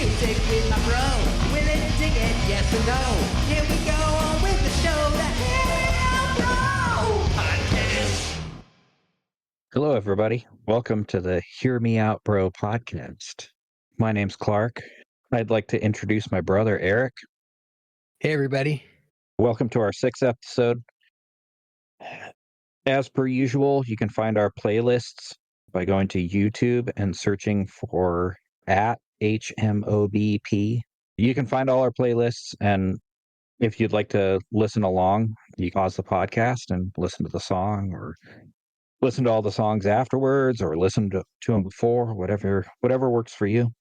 music with my bro. Willing to dig it, yes or no? Here we go on with the show, the Hell Bro Podcast. Hello, everybody. Welcome to the Hear Me Out Bro podcast. My name's Clark. I'd like to introduce my brother, Eric. Hey, everybody. Welcome to our 6th episode. As per usual, you can find our playlists by going to YouTube and searching for at HMOBP. You can find all our playlists, and if you'd like to listen along, you can pause the podcast and listen to the song, or listen to all the songs afterwards, or listen to them before, whatever works for you.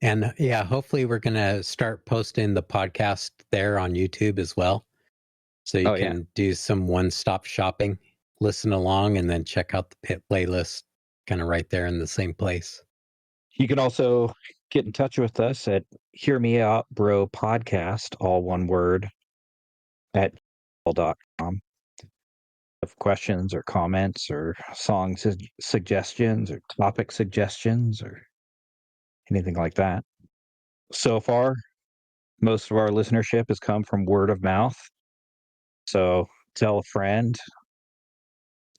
And yeah, hopefully we're going to start posting the podcast there on YouTube as well. So you can do some one-stop shopping, listen along, and then check out the pit playlist kind of right there in the same place. You can also get in touch with us at Hear Me Out Bro Podcast, all one word, at gmail.com. Have questions or comments or song suggestions or topic suggestions or anything like that. So far, most of our listenership has come from word of mouth. So tell a friend,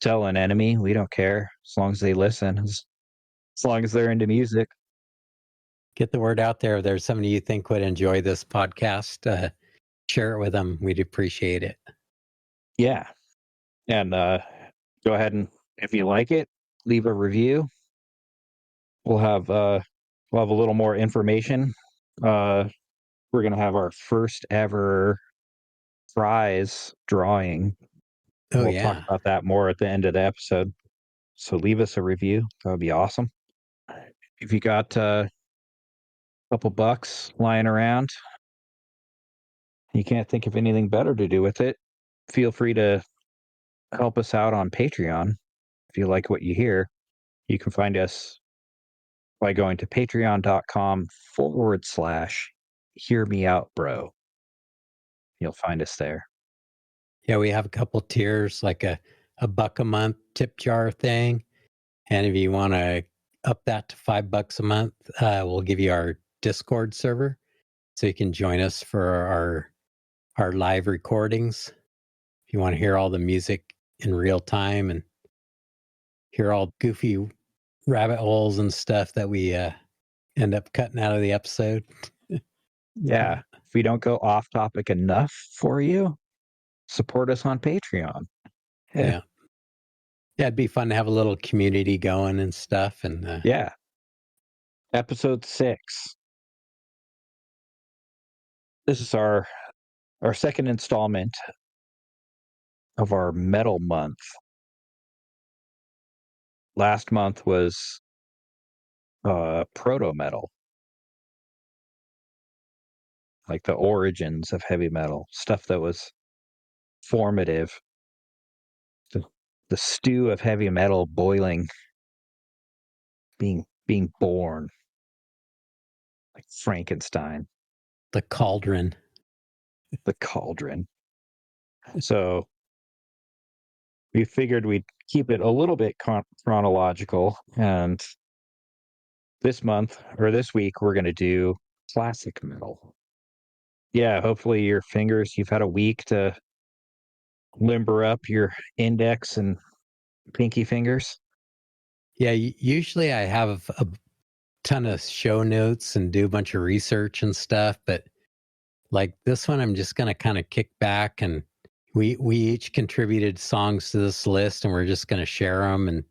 tell an enemy. We don't care as long as they listen, as long as they're into music. Get the word out there. If there's somebody you think would enjoy this podcast, share it with them. We'd appreciate it. Yeah. And go ahead and, if you like it, leave a review. We'll have a little more information. We're going to have our first ever prize drawing. We'll talk about that more at the end of the episode. So leave us a review. That would be awesome. If you got a couple bucks lying around, you can't think of anything better to do with it, feel free to help us out on Patreon. If you like what you hear, you can find us by going to patreon.com/Hear Me Out Bro. You'll find us there. Yeah, we have a couple tiers, like a $1 a month tip jar thing. And if you want to up that to $5 a month, we'll give you our Discord server so you can join us for our live recordings. If you want to hear all the music in real time and hear all goofy rabbit holes and stuff that we end up cutting out of the episode. Yeah. If we don't go off topic enough for you, support us on Patreon. Yeah. It'd be fun to have a little community going and stuff. And yeah. Episode 6. This is our second installment of our metal month. Last month was proto metal, like the origins of heavy metal, stuff that was formative, the stew of heavy metal boiling, being born, like Frankenstein. The cauldron. So we figured we'd keep it a little bit chronological, and this week we're going to do classic metal. Yeah, hopefully you've had a week to limber up your index and pinky fingers. Yeah, usually I have a ton of show notes and do a bunch of research and stuff, but like this one, I'm just going to kind of kick back, and we each contributed songs to this list, and we're just going to share them and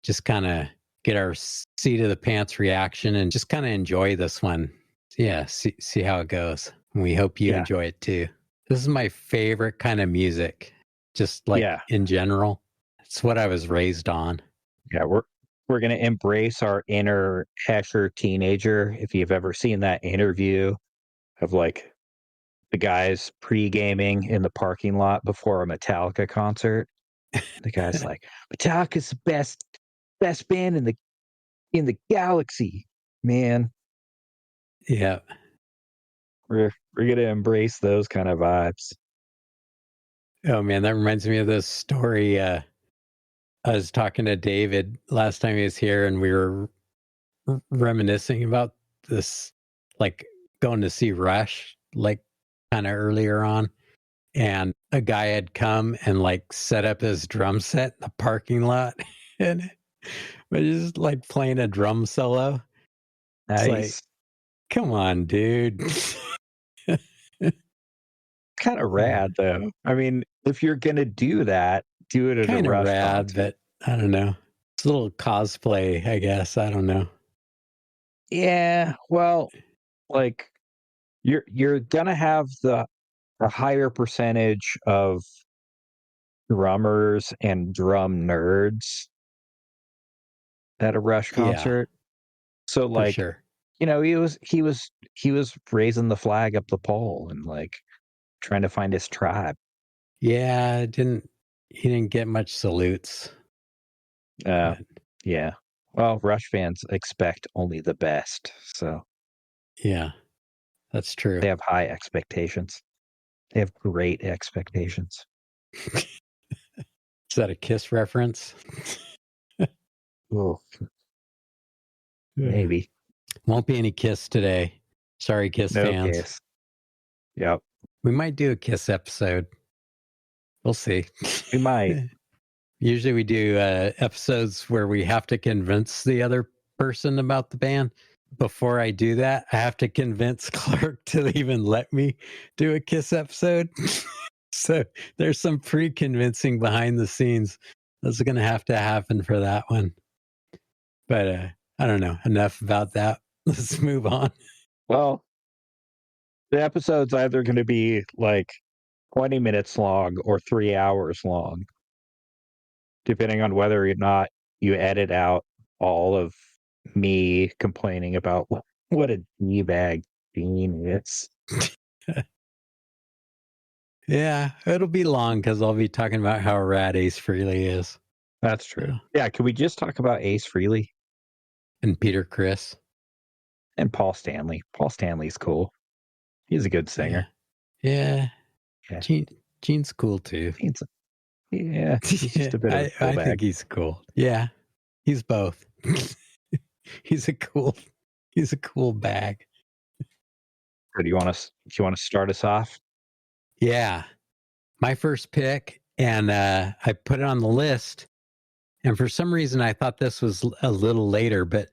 just kind of get our seat of the pants reaction and just kind of enjoy this one. Yeah, see how it goes. And we hope you enjoy it too. This is my favorite kind of music, just like in general. It's what I was raised on. Yeah, we're going to embrace our inner Hesher teenager. If you've ever seen that interview of like the guys pre-gaming in the parking lot before a Metallica concert, the guy's like, Metallica's the best band in the galaxy, man. Yeah. We're going to embrace those kind of vibes. Oh man, that reminds me of this story. I was talking to David last time he was here, and we were reminiscing about this like going to see Rush, like kind of earlier on. And a guy had come and like set up his drum set in the parking lot and but just like playing a drum solo. It's like, Nice. come on, dude. Kind of rad though. I mean, if you're gonna do that, do it at a Kind of Rush rad, concert. but I don't know. It's a little cosplay, I guess. I don't know. Yeah, well, like you're gonna have a higher percentage of drummers and drum nerds at a Rush Yeah, concert. So for like, sure. he was raising the flag up the pole and like trying to find his tribe. Yeah, he didn't get much salutes. Uh, But yeah. Well, Rush fans expect only the best, so yeah, that's true. they have high expectations. They have great expectations. Is that a Kiss reference? Oh, maybe. Won't be any Kiss today. Sorry, Kiss No fans. case. Yep. We might do a Kiss episode. We'll see. We might. Usually we do episodes where we have to convince the other person about the band. Before I do that, I have to convince Clark to even let me do a Kiss episode. So there's some pre-convincing behind the scenes that's going to happen for that one. But I don't know. Enough about that. Let's move on. Well, the episode's either going to be like 20 minutes long or 3 hours long, depending on whether or not you edit out all of me complaining about what a D-bag Dean is. Yeah, it'll be long because I'll be talking about how rad Ace Frehley is. That's true. Yeah. Yeah, can we just talk about Ace Frehley And Peter Criss. and Paul Stanley? Paul Stanley's cool. He's a good singer. Yeah. Yeah. Gene's cool too. He's just a bit of a cool I bag. think he's cool. Yeah. He's both. he's a cool bag. So do you want to start us off? Yeah. My first pick, and I put it on the list. And for some reason, I thought this was a little later, but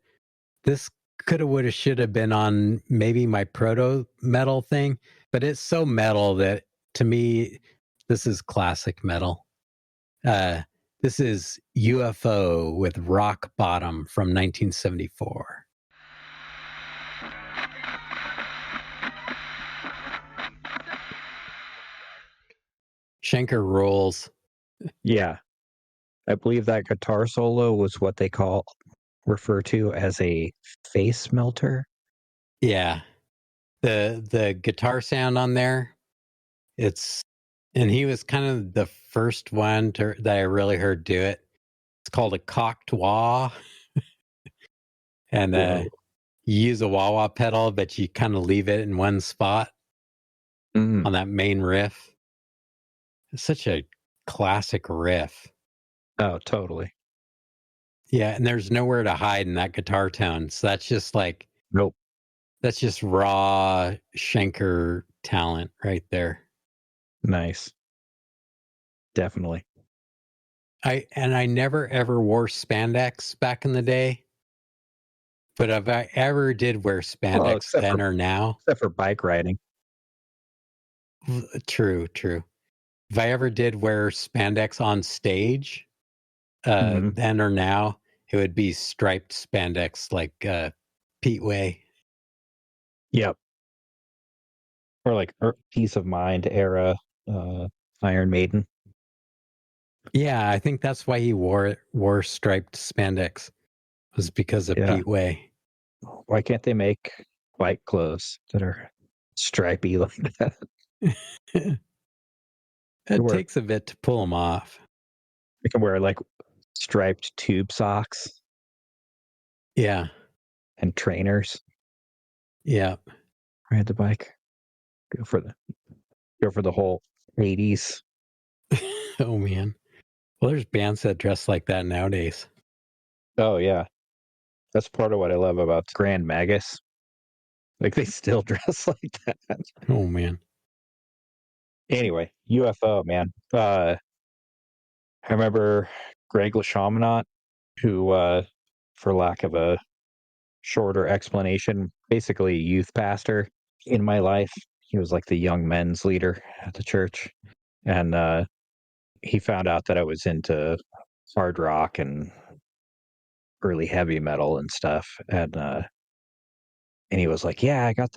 this coulda, woulda, shoulda been on maybe my proto metal thing. But it's so metal that to me, this is classic metal. This is UFO with Rock Bottom from 1974. Schenker rules. Yeah. I believe that guitar solo was what they refer to as a face melter. Yeah. The guitar sound on there, and he was kind of the first one that I really heard do it. It's called a cocked wah. And you use a wah wah pedal, but you kind of leave it in one spot on that main riff. It's such a classic riff. Oh, totally. Yeah, and there's nowhere to hide in that guitar tone. So that's just like, Nope. that's just raw Schenker talent right there. Nice. Definitely. I never ever wore spandex back in the day. But if I ever did wear spandex then or now, except for bike riding. True. If I ever did wear spandex on stage, then or now, it would be striped spandex like Pete Way. Yep. Or like Peace of Mind era Iron Maiden. Yeah, I think that's why he wore striped spandex, was because of Pete Way. Why can't they make white clothes that are stripy like that? It takes a bit to pull them off. They can wear like striped tube socks. Yeah. And trainers. Yeah. Ride the bike. Go for the whole 80s. Oh man. Well, there's bands that dress like that nowadays. Oh yeah. That's part of what I love about Grand Magus. Like they still dress like that. Oh man. Anyway, UFO, man. I remember Greg LeChaminade, who, for lack of a shorter explanation, basically a youth pastor in my life. He was like the young men's leader at the church. And he found out that I was into hard rock and early heavy metal and stuff. And he was like, "Yeah, I got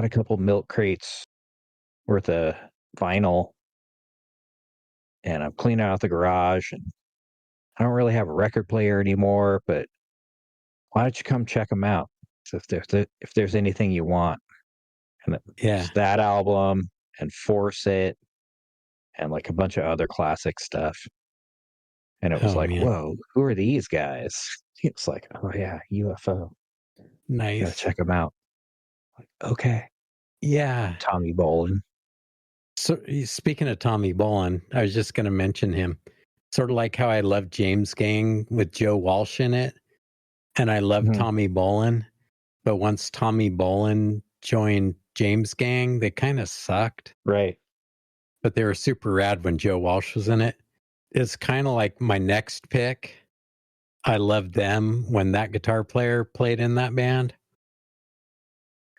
a couple milk crates worth of vinyl, and I'm cleaning out the garage, and I don't really have a record player anymore, but why don't you come check them out? So if there's anything you want." And Yeah. it's that album and Force It and like a bunch of other classic stuff. And it was Oh like, man. whoa, who are these guys? He was like, "Oh yeah, UFO. Gotta Nice. check them out." Like, okay, Yeah. Tommy Bolin. So speaking of Tommy Bolin, I was just going to mention him. Sort of like how I love James Gang with Joe Walsh in it, and I love Mhm. Tommy Bolin. But once Tommy Bolin joined James Gang, they kind of sucked. Right. But they were super rad when Joe Walsh was in it. It's kind of like my next pick. I loved them when that guitar player played in that band.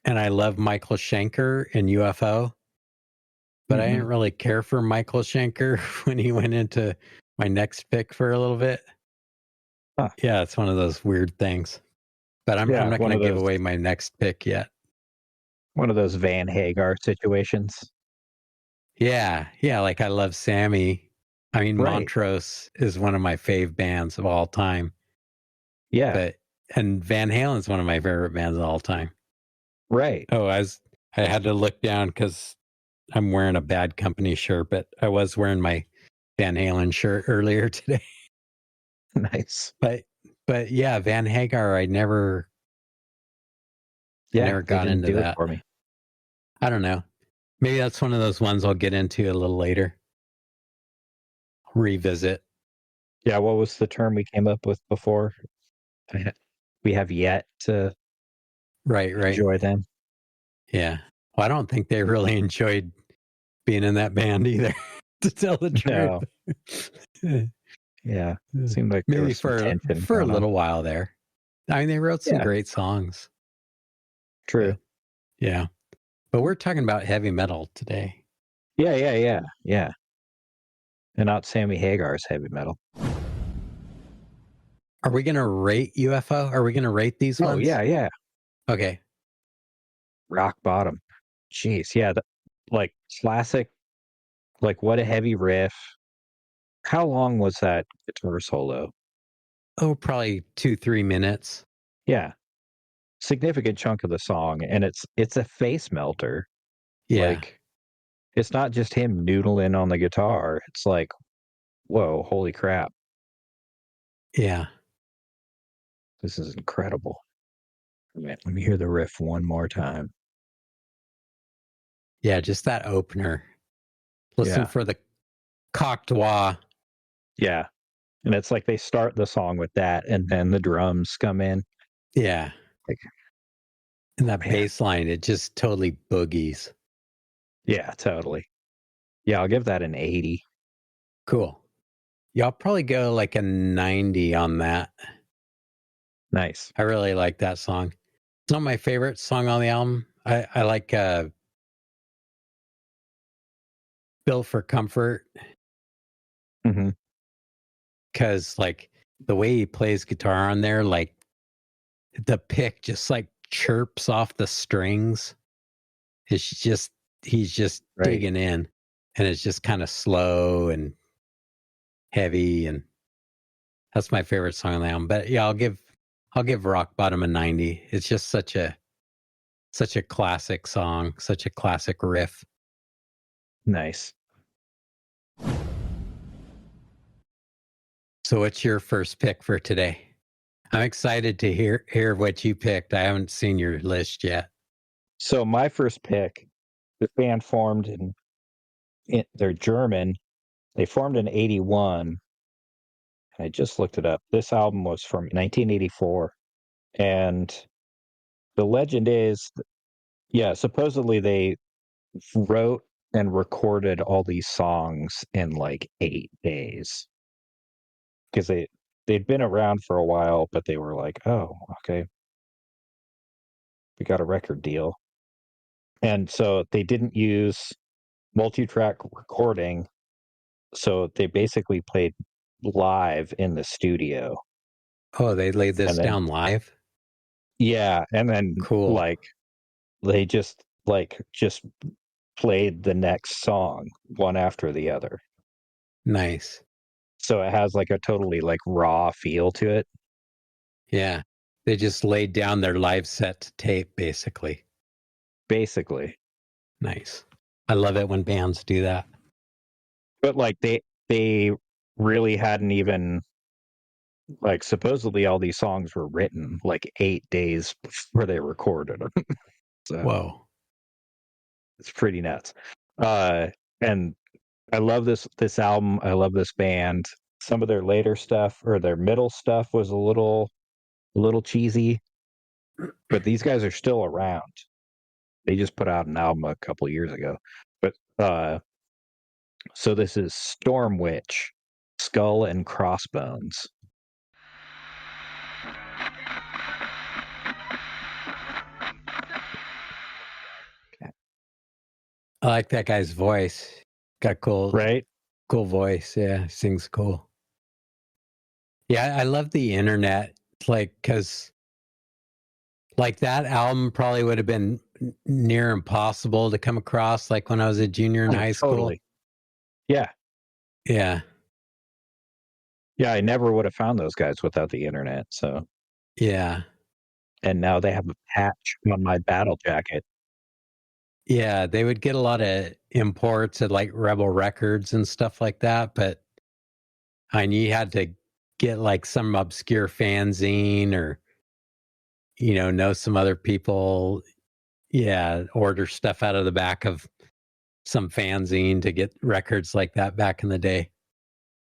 And I love Michael Schenker in UFO. But I Mhm. didn't really care for Michael Schenker when he went into my next pick for a little bit. Huh. Yeah, it's one of those weird things. But I'm Yeah, not one going to of give those away my next pick yet. one of those Van Hagar situations. Yeah, like I love Sammy. I mean, Right. Montrose is one of my fave bands of all time. Yeah. And Van Halen's one of my favorite bands of all time. Right. Oh, I had to look down because I'm wearing a Bad Company shirt, but I was wearing my Van Halen shirt earlier today. Nice. But yeah, Van Hagar, I never Yeah, they got didn't into do it that. for me. I don't know. Maybe that's one of those ones I'll get into a little later. Revisit. Yeah, what was the term we came up with before? We have yet to Right. enjoy them. Yeah. Well, I don't think they really enjoyed being in that band either, to tell the No. truth. Yeah. Seemed like there Maybe was some tension for a going on. little while there. I mean, they wrote some Yeah. great songs. True. Yeah. But we're talking about heavy metal today. Yeah. And not Sammy Hagar's heavy metal. Are we going to rate UFO? Are we going to rate these Oh, ones? yeah. Okay. Rock bottom. Jeez. Yeah. Like classic, like what a heavy riff. How long was that guitar solo? Oh, probably 2-3 minutes. Yeah. Significant chunk of the song. And it's a face melter. Yeah. Like it's not just him noodling on the guitar. It's like, whoa, holy crap. Yeah. This is incredible. Let me hear the riff one more time. Yeah. Just that opener. Listen Yeah. for the cocteau. Yeah. And it's like they start the song with that and then the drums come in. Yeah. Like, And that man. bass line, it just totally boogies. Yeah, totally. Yeah, I'll give that an 80. Cool. Yeah, I'll probably go like a 90 on that. Nice. I really like that song. It's not my favorite song on the album. I like Bill for Comfort Hmm. because like the way he plays guitar on there, like the pick just like chirps off the strings. It's just, he's just Right. digging in, and it's just kind of slow and heavy, and that's my favorite song on the album. But yeah, I'll give Rock Bottom a 90. It's just such a classic song, such a classic riff. Nice. So what's your first pick for today? I'm excited to hear what you picked. I haven't seen your list yet. So my first pick, the band formed they're German. They formed in 81. I just looked it up. This album was from 1984. And the legend is, yeah, supposedly they wrote and recorded all these songs in like 8 days because they'd been around for a while, but they were like, "Oh, okay, we got a record deal." And so they didn't use multi-track recording, so they basically played live in the studio. Oh, they laid this And then down live? yeah, and then Cool. like they just played the next song one after the other. Nice. So it has like a totally like raw feel to it. Yeah. They just laid down their live set to tape, basically. Basically. Nice. I love it when bands do that. But like they really hadn't even like supposedly all these songs were written like 8 days before they recorded them. So Whoa. it's pretty nuts. And I love this album. I love this band. Some of their later stuff or their middle stuff was a little cheesy, but these guys are still around. They just put out an album a couple years ago. But so this is Storm Witch, Skull and Crossbones. I like that guy's voice. Got Right? cool voice. Yeah, sings cool. Yeah, I love the internet. Like, because like that album probably would have been near impossible to come across. Like when I was a junior in high school. Totally. Yeah. Yeah, Yeah, I never would have found those guys without the internet. So, yeah, and now they have a patch on my battle jacket. yeah. They would get a lot of imports at like Rebel Records and stuff like that, but you had to get like some obscure fanzine or know some other people. Yeah, order stuff out of the back of some fanzine to get records like that back in the day.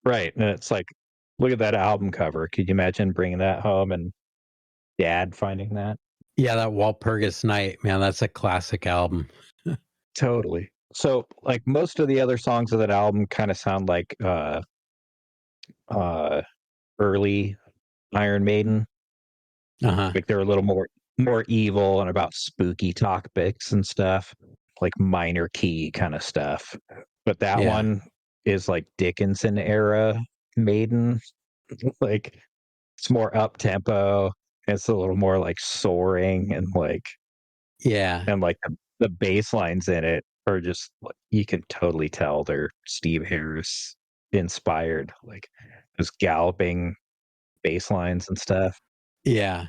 Right. And it's like, look at that album cover. Could you imagine bringing that home and dad finding that? Yeah, that Walpurgis Night, man, that's a classic album. Totally. So, like most of the other songs of that album kind of sound like uh early Iron Maiden. Uh-huh. Like they're a little more evil and about spooky topics and stuff, like minor key kind of stuff. But that Yeah. one is like Dickinson era Maiden. Like it's more up tempo. It's a little more like soaring and like Yeah. the bass lines in it are just like, you can totally tell they're Steve Harris inspired, like those galloping bass lines and stuff. Yeah.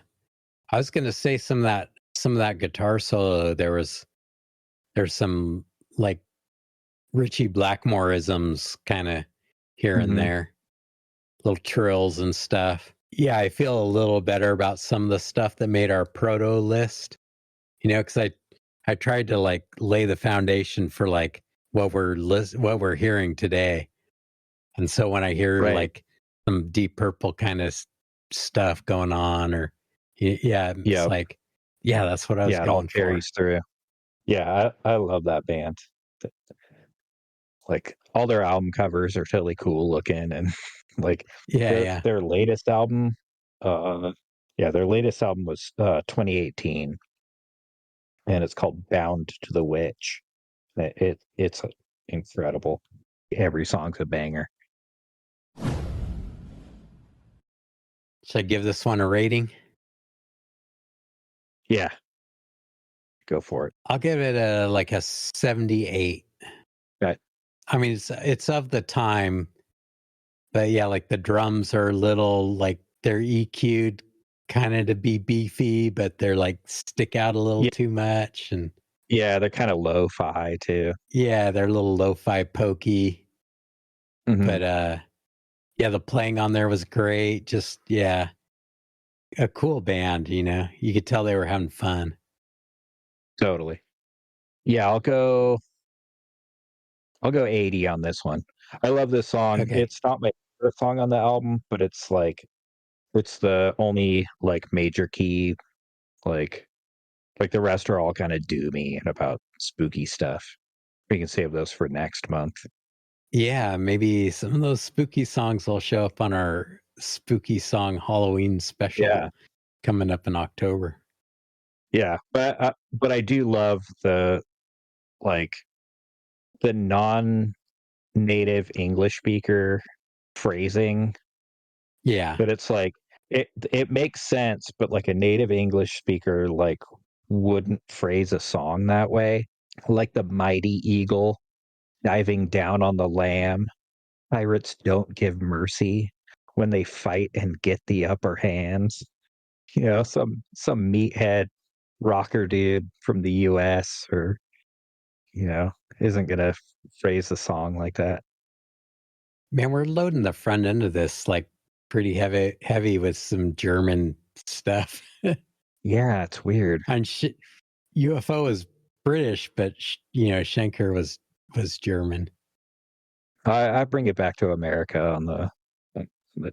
I was gonna say some of that guitar solo, there's some like Richie Blackmoreisms kind of here and Mhm. there. Little trills and stuff. Yeah, I feel a little better about some of the stuff that made our proto list. Because I tried to like lay the foundation for like what we're hearing today. And so when I hear Right. like some Deep Purple kind of stuff going on, or yeah, it's Yeah. like, yeah, that's what I was Yeah, it all going for. carries through. Yeah, I love that band. Like all their album covers are totally cool looking and like Yeah, yeah. their latest album their latest album was 2018 and it's called Bound to the Witch. It's incredible. Every song's a banger. Should I give this one a rating? Yeah. Go for it. I'll give it like a 78. Okay. I mean, it's of the time, but yeah, like the drums are little, like they're EQ'd kind of to be beefy, but they're like stick out a little Yeah. too much. And Yeah, they're kind of lo-fi too. yeah, they're a little lo-fi pokey. Mhm. But yeah, the playing on there was great. Just yeah, a cool band, You could tell they were having fun. Totally. Yeah, I'll go 80 on this one. I love this song. Okay. It's not my favorite song on the album, but it's like it's the only like major key like Like the rest are all kind of doomy and about spooky stuff. We can save those for next month. Yeah, maybe some of those spooky songs will show up on our spooky song Halloween special Yeah. coming up in October. Yeah, but I do love the like the non-native English speaker phrasing. Yeah. But it's like it makes sense, but like a native English speaker like wouldn't phrase a song that way. Like the mighty eagle diving down on the lamb. Pirates don't give mercy when they fight and get the upper hands. You know, some meathead rocker dude from the US or you know, isn't gonna phrase the song like that. Man, we're loading the front end of this like pretty heavy with some German stuff. Yeah, it's weird. And UFO is British, but Schenker was German. I bring it back to America on the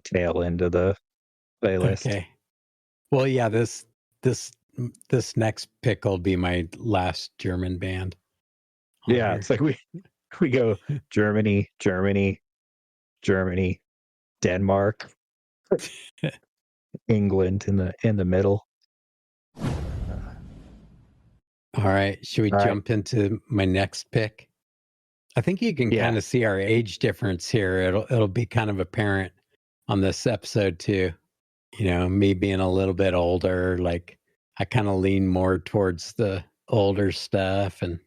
tail end of the playlist. Okay. Well, yeah, this next pick will be my last German band. Yeah, it's like we go Germany, Denmark, England in the middle. All right. Should we jump into my next pick? I think you can kind of see our age difference here. It'll be kind of apparent on this episode too. You know, me being a little bit older, like I kind of lean more towards the older stuff. And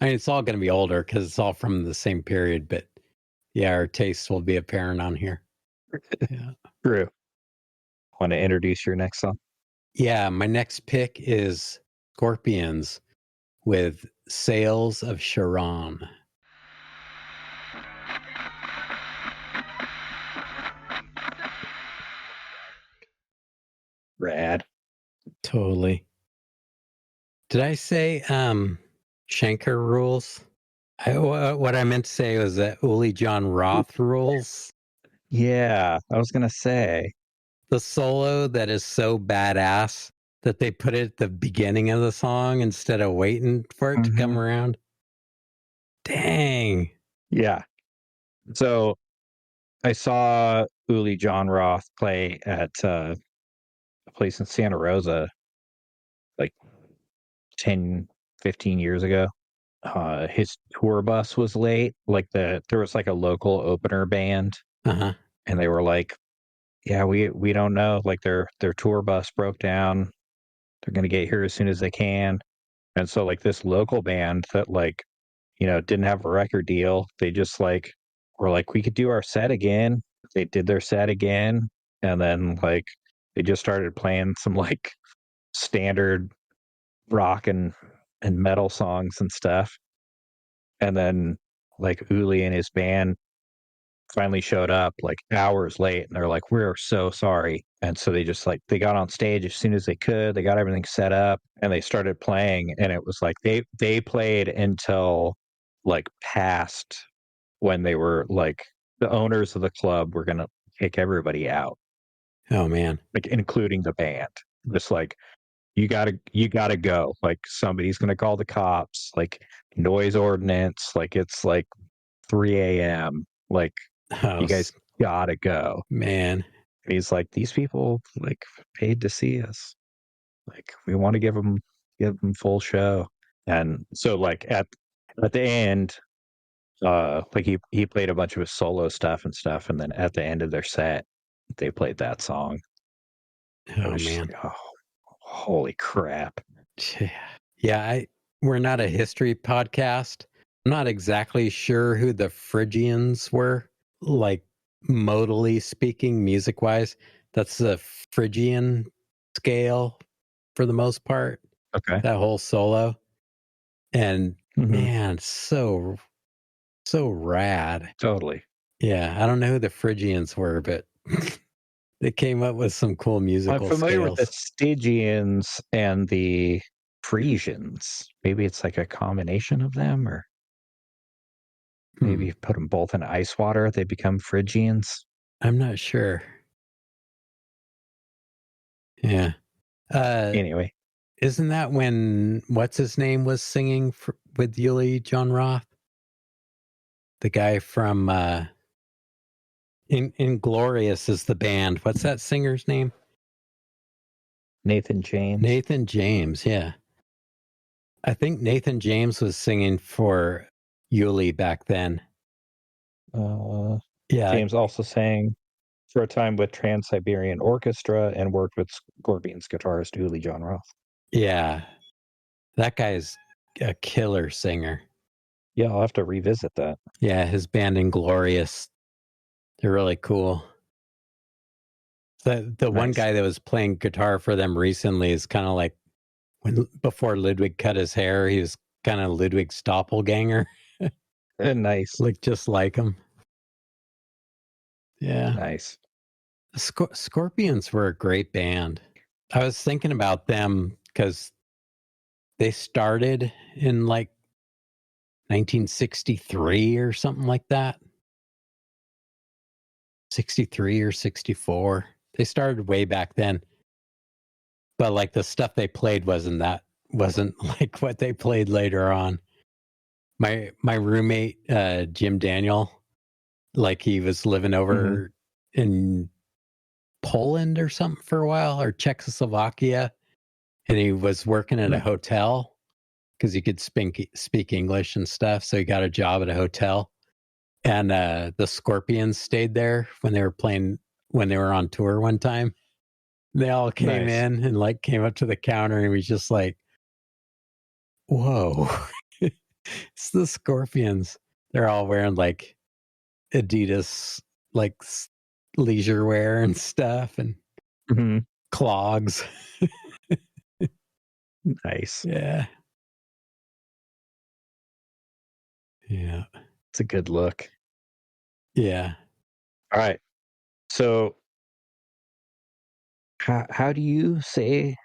I mean, it's all going to be older because it's all from the same period. But yeah, our tastes will be apparent on here. Yeah. True. Want to introduce your next song? Yeah, my next pick is Scorpions with Sails of Charon. Rad. Totally. Did I say Schenker rules? What I meant to say was that Uli John Roth rules. Yeah, I was gonna say the solo that is so badass that they put it at the beginning of the song instead of waiting for it to come around. Dang. Yeah. So I saw Uli John Roth play at a place in Santa Rosa like 10, 15 years ago. His tour bus was late. Like there was like a local opener band. Uh-huh. And they were like, yeah, we don't know. Like their tour bus broke down. They're gonna get here as soon as they can. And so like this local band that like, you know, didn't have a record deal, they just like were like, we could do our set again. They did their set again. And then like they just started playing some like standard rock and metal songs and stuff. And then like Uli and his band finally showed up like hours late and they're like, we're so sorry. And so they just like they got on stage as soon as they could. They got everything set up and they started playing. And it was like they played until like past when they were like the owners of the club were gonna kick everybody out. Oh man. Like including the band. Just like you gotta go. Like somebody's gonna call the cops, like noise ordinance, like it's like 3 a.m. Like you guys gotta go. Man. And he's like, these people like paid to see us. Like we want to give them full show. And so like at the end, like he played a bunch of his solo stuff and stuff, and then at the end of their set, they played that song. Oh man. Like, oh, holy crap. Yeah, we're not a history podcast. I'm not exactly sure who the Phrygians were, like modally speaking, music wise. That's the Phrygian scale for the most part. Okay. That whole solo. And man, so rad. Totally. Yeah, I don't know who the Phrygians were, but they came up with some cool musical I'm familiar scales. with the Stygians and the Frisians. Maybe it's like a combination of them, or maybe you put them both in ice water, they become Phrygians. I'm not sure. Yeah. Anyway. isn't that when what's his name was singing with Uli John Roth? The guy from Inglorious is the band. What's that singer's name? Nathan James. Nathan James, yeah. I think Nathan James was singing for Uli back then. Yeah. James also sang for a time with Trans-Siberian Orchestra and worked with Scorpions guitarist Uli John Roth. Yeah. That guy's a killer singer. Yeah, I'll have to revisit that. Yeah, his band Inglorious. They're really cool. The one Nice. guy that was playing guitar for them recently is kind of like before Ludwig cut his hair, he was kind of Ludwig's doppelganger. Nice. Looked just like him. Yeah. Nice. Scorpions were a great band. I was thinking about them because they started in like 1963 or something like that. 63 or 64. They started way back then. But like the stuff they played wasn't like what they played later on. My roommate, Jim Daniel, like he was living over in Poland or something for a while, or Czechoslovakia, and he was working at a hotel because he could speak English and stuff. So he got a job at a hotel, and the Scorpions stayed there when they were on tour one time. They all came in and like came up to the counter, and he was just like, "Whoa, it's the Scorpions." They're all wearing like Adidas like leisure wear and stuff, and clogs. Nice. Yeah. It's a good look. Yeah. All right. So how do you say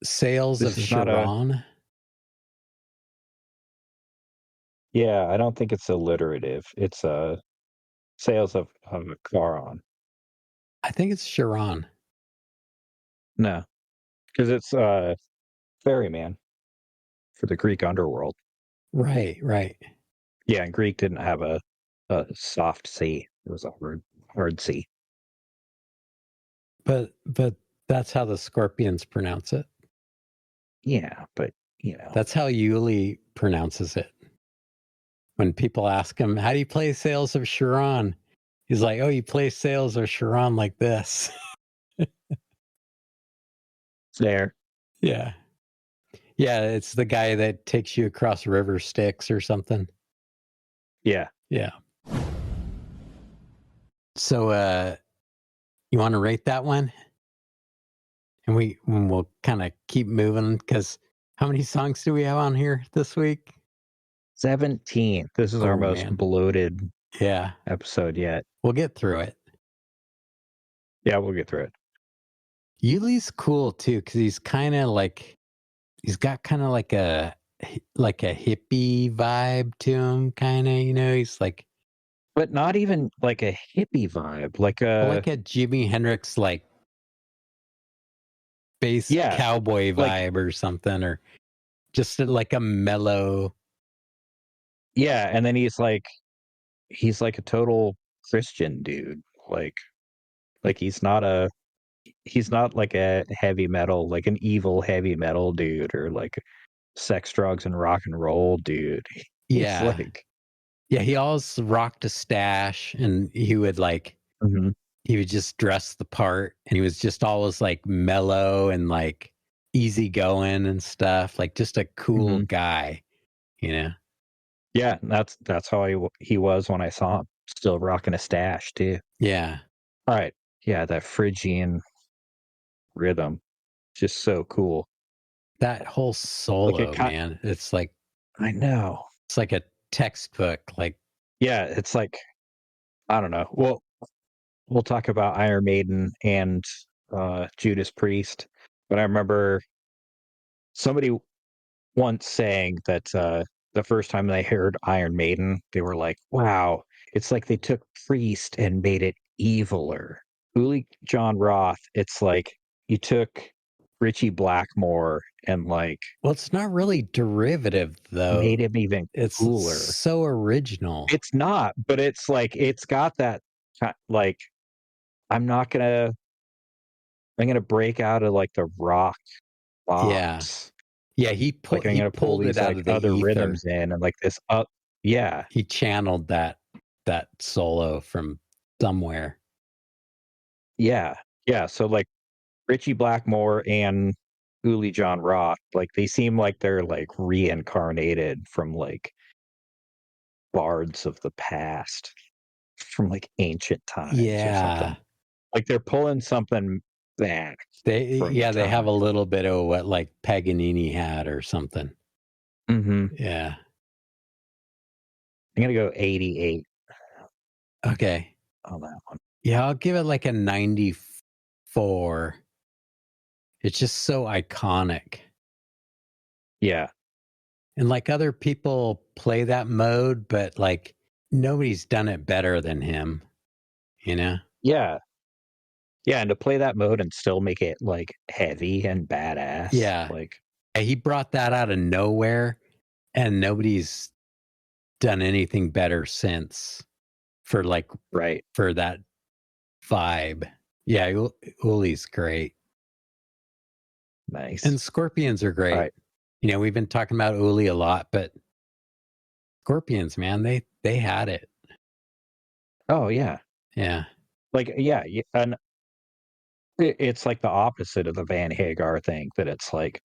Sales this of is not Sharon? Yeah, I don't think it's alliterative. It's sales of Charon. I think it's Sharon. No, because it's ferryman for the Greek underworld. Right. Yeah, and Greek didn't have a soft C. It was a hard C. But that's how the Scorpions pronounce it. Yeah, but That's how Uli pronounces it. When people ask him, "How do you play Sales of Sharon?" He's like, "Oh, you play Sales of Sharon like this." There. Yeah. Yeah, it's the guy that takes you across river Styx or something. Yeah. Yeah. So you want to rate that one? And we'll kind of keep moving, because how many songs do we have on here this week? 17. This is our most bloated episode yet. We'll get through it. Yeah, we'll get through it. Uli's cool too, because he's got kind of like a hippie vibe to him, kind of, he's like, but not even like a hippie vibe, like a Jimi Hendrix like bass cowboy vibe or something, or just like a mellow. Yeah, and then he's like a total Christian dude. Like he's not like a heavy metal, like an evil heavy metal dude, or like sex, drugs, and rock and roll dude. Yeah. He always rocked a stash, and he would like he would just dress the part, and he was just always like mellow and like easygoing and stuff, like just a cool guy, Yeah, that's how he was when I saw him, still rocking a stash too. Yeah. All right. Yeah, that Phrygian rhythm, just so cool. That whole solo, man, it's like, I know, it's like a textbook. Like, yeah, it's like, I don't know. Well, we'll talk about Iron Maiden and Judas Priest, but I remember somebody once saying that the first time they heard Iron Maiden, they were like, wow, it's like they took Priest and made it eviler. Uli John Roth, it's like you took Richie Blackmore and like Well, it's not really derivative though. made him even It's cooler. so original. It's not, but it's like it's got that like I'm gonna break out of like the rock box. Yeah, he Like I'm he gonna pull pulled it these out like of the other ether. rhythms in and like this up. Yeah, He channeled that solo from somewhere. yeah, yeah. So like Richie Blackmore and Uli John Roth, like they seem like they're like reincarnated from like bards of the past, from like ancient times or something. Like they're pulling something back. They from the they have time. a little bit of what like Paganini had or something. Mm-hmm. Yeah. I'm gonna go 88 Okay. on that one. Yeah, I'll give it like a 94. It's just so iconic. Yeah. And like other people play that mode, but like nobody's done it better than him, you know? Yeah. Yeah, and to play that mode and still make it like heavy and badass. Yeah. Like He brought that out of nowhere and nobody's done anything better since for like right. for that vibe. Yeah, Uli's great. Nice. And Scorpions are great. Right. You know, we've been talking about Uli a lot, but Scorpions, man, they had it. Oh yeah. Yeah. Like yeah, and it's like the opposite of the Van Hagar thing that it's like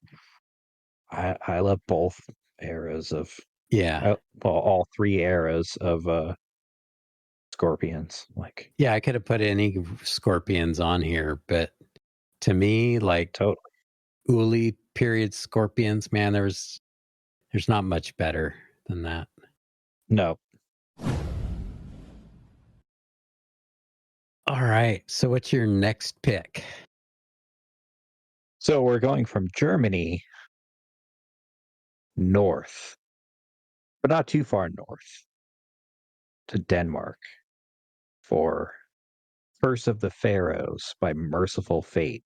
I love both eras of Yeah. well, all three eras of Scorpions. Like Yeah, I could have put any Scorpions on here, but to me, like totally. Uli period Scorpions, man, there's not much better than that. No. All right. So what's your next pick? So we're going from Germany north, but not too far north, to Denmark for Curse of the Pharaohs by Merciful Fate.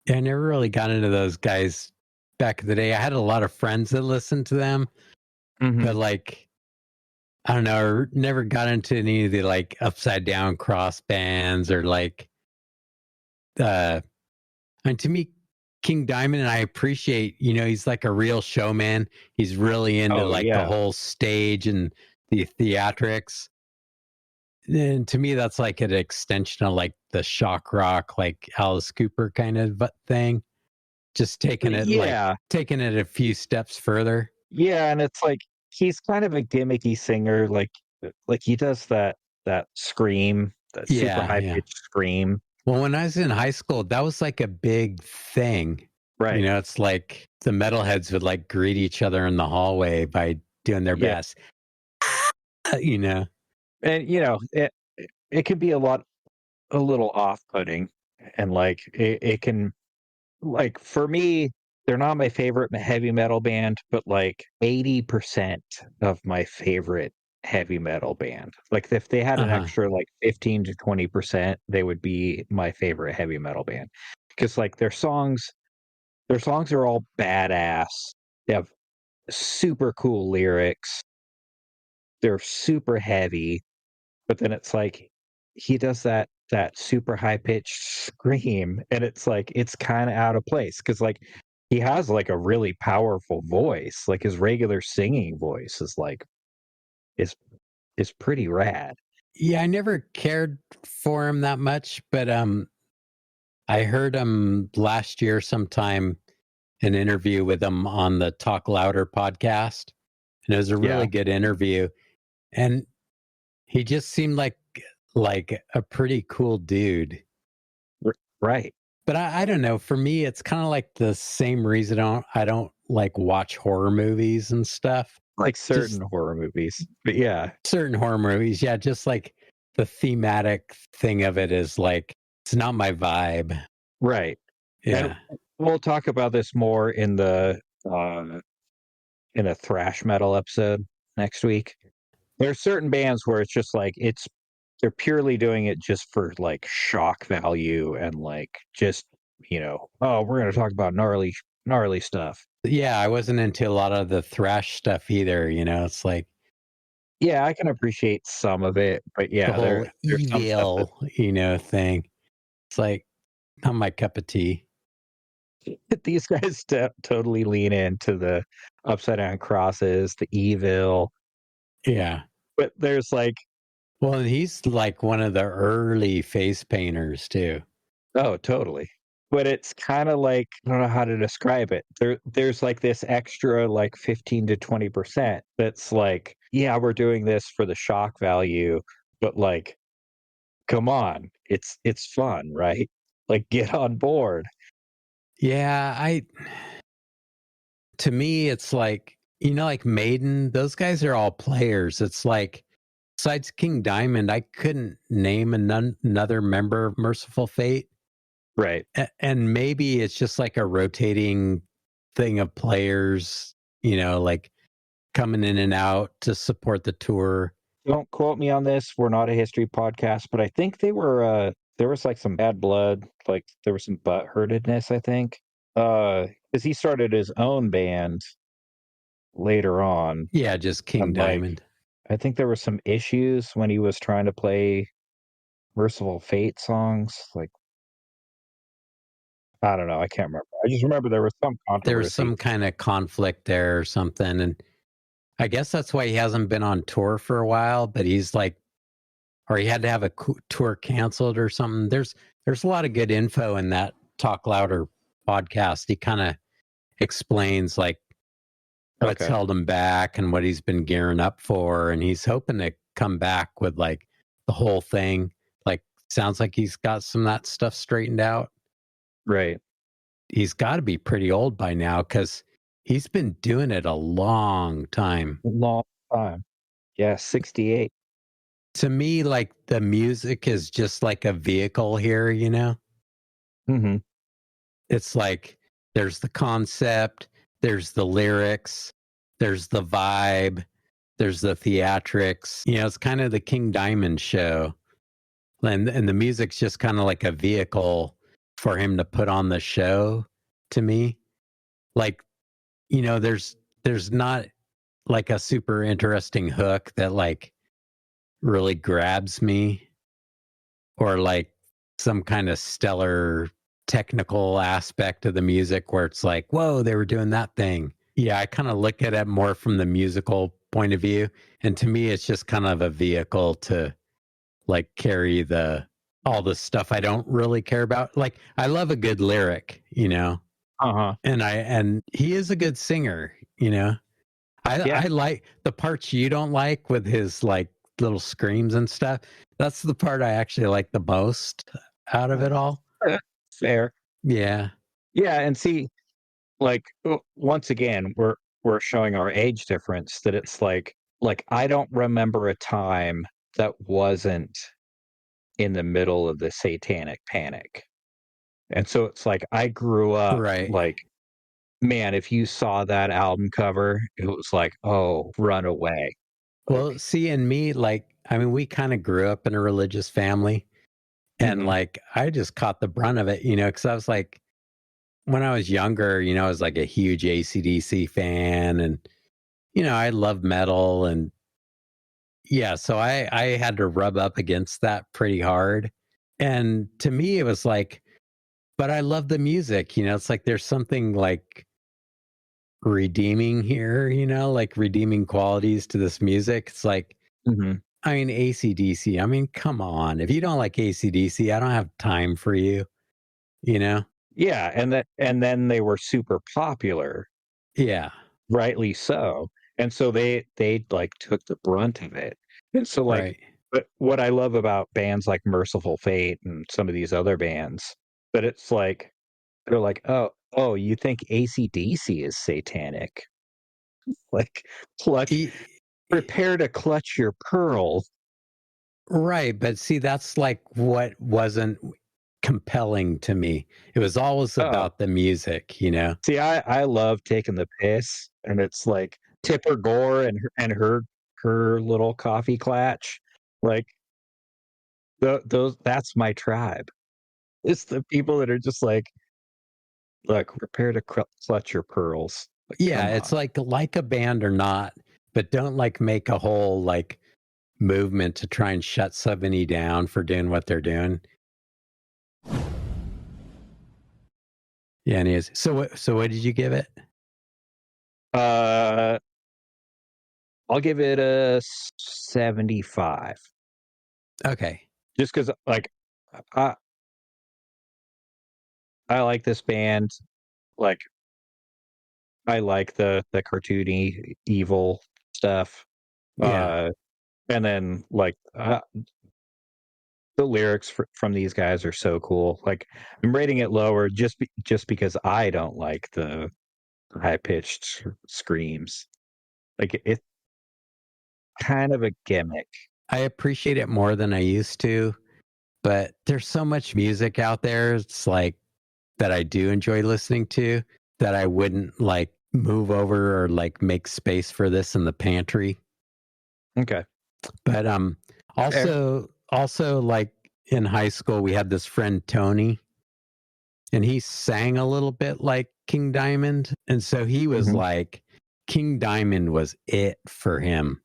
Yeah, I never really got into those guys back in the day. I had a lot of friends that listened to them, but like, I don't know, I never got into any of the like upside down cross bands or like, and to me, King Diamond, and I appreciate, you know, he's like a real showman. He's really into the whole stage and the theatrics. And to me, that's like an extension of like the shock rock, like Alice Cooper kind of thing. Just taking it taking it a few steps further. Yeah, and it's like he's kind of a gimmicky singer, like he does that scream, that super high pitched scream. Well, when I was in high school, that was like a big thing. Right. You know, it's like the metalheads would like greet each other in the hallway by doing their best. You know. And you know, it can be a little off-putting, and like it can, like for me, they're not my favorite heavy metal band, but like 80% of my favorite heavy metal band. Like if they had an extra like 15 to 20%, they would be my favorite heavy metal band. Because like their songs are all badass. They have super cool lyrics. They're super heavy, but then it's like he does that super high pitched scream, and it's like it's kind of out of place because like he has like a really powerful voice. Like his regular singing voice is like is pretty rad. Yeah, I never cared for him that much, but I heard him last year sometime, an interview with him on the Talk Louder podcast, and it was a really good interview. And he just seemed like a pretty cool dude. Right. But I don't know. For me, it's kind of like the same reason I don't like watch horror movies and stuff. Like certain horror movies. But yeah. Certain horror movies. Yeah. Just like the thematic thing of it is like, it's not my vibe. Right. Yeah. And we'll talk about this more in the in a thrash metal episode next week. There's certain bands where it's just like they're purely doing it just for like shock value and like just, oh, we're gonna talk about gnarly stuff. Yeah, I wasn't into a lot of the thrash stuff either. It's like Yeah, I can appreciate some of it, but the yeah, whole there's some stuff that evil, thing. It's like not my cup of tea. these guys totally lean into the upside down crosses, the evil, Yeah. but there's like, Well, and he's like one of the early face painters too. oh, totally. But it's kind of like, I don't know how to describe it. There's like this extra like 15 to 20% that's like, yeah, we're doing this for the shock value, but like, come on, it's fun, right? Like, get on board. Yeah, to me it's like, like Maiden, those guys are all players. It's like besides King Diamond, I couldn't name another member of Merciful Fate. Right. And maybe it's just like a rotating thing of players, like coming in and out to support the tour. Don't quote me on this. We're not a history podcast, but I think there was like some bad blood, like there was some butthurtedness, I think. Because he started his own band later on. Yeah, just King And like Diamond. I think there were some issues when he was trying to play Merciful Fate songs. Like, I don't know, I can't remember. I just remember there was some There was controversy. some kind of conflict there or something. And I guess that's why he hasn't been on tour for a while, but he's like, or he had to have a tour canceled or something. There's a lot of good info in that Talk Louder podcast. He kind of explains like what's Okay. held him back and what he's been gearing up for. And he's hoping to come back with like the whole thing. Like, sounds like he's got some of that stuff straightened out. Right. He's got to be pretty old by now because he's been doing it a long time. Long time. Yeah, 68. To me, like the music is just like a vehicle here, Mm-hmm. It's like there's the concept, there's the lyrics, there's the vibe, there's the theatrics. It's kind of the King Diamond show. And the music's just kind of like a vehicle for him to put on the show to me. Like, there's not like a super interesting hook that like really grabs me or like some kind of stellar technical aspect of the music where it's like, whoa, they were doing that thing. Yeah, I kind of look at it more from the musical point of view. And to me, it's just kind of a vehicle to like carry all the stuff I don't really care about. Like, I love a good lyric, Uh-huh. and he is a good singer, I like the parts you don't like with his like little screams and stuff. That's the part I actually like the most out of it all. Fair. Yeah. Yeah, and see, like once again, we're showing our age difference that it's like I don't remember a time that wasn't in the middle of the satanic panic. And so it's like I grew up Right. like, man, if you saw that album cover, it was like, oh, run away. Well, see, and me, like, I mean, we kind of grew up in a religious family. And Mhm. like, I just caught the brunt of it, because I was like, when I was younger, I was like a huge AC/DC fan and, I love metal. And yeah, so I had to rub up against that pretty hard. And to me, it was like, but I love the music, it's like there's something like redeeming here, like redeeming qualities to this music. It's like, Mhm. I mean, AC/DC, I mean, come on. If you don't like AC/DC, I don't have time for you, you know? Yeah, and then they were super popular, Yeah. rightly so. And so they like took the brunt of it. And so like Right. but what I love about bands like Merciful Fate and some of these other bands, that it's like they're like, "Oh, you think AC/DC is satanic?" Like, clutch E- prepare to clutch your pearls. Right. But see, that's like what wasn't compelling to me. It was always Oh, about the music. see, I love taking the piss, and it's like Tipper Gore and her her little coffee clutch. Like those, that's my tribe. It's the people that are just like, look, prepare to clutch your pearls. Like, Yeah, come it's on. like a band or not, but don't like make a whole like movement to try and shut somebody down for doing what they're doing. Yeah, and he is. So what did you give it? I'll give it a 75. Okay. Just because, like, I I like this band. Like, I like the cartoony evil stuff. Yeah. And then like the lyrics from these guys are so cool. Like, I'm rating it lower just because I don't like the high pitched screams. Like, it's kind of a gimmick. I appreciate it more than I used to, but there's so much music out there. It's like that I do enjoy listening to that I wouldn't like move over or like make space for this in the pantry. Okay. But Fair. also like in high school we had this friend Tony, and he sang a little bit like King Diamond, and so he was Mhm. like King Diamond was it for him.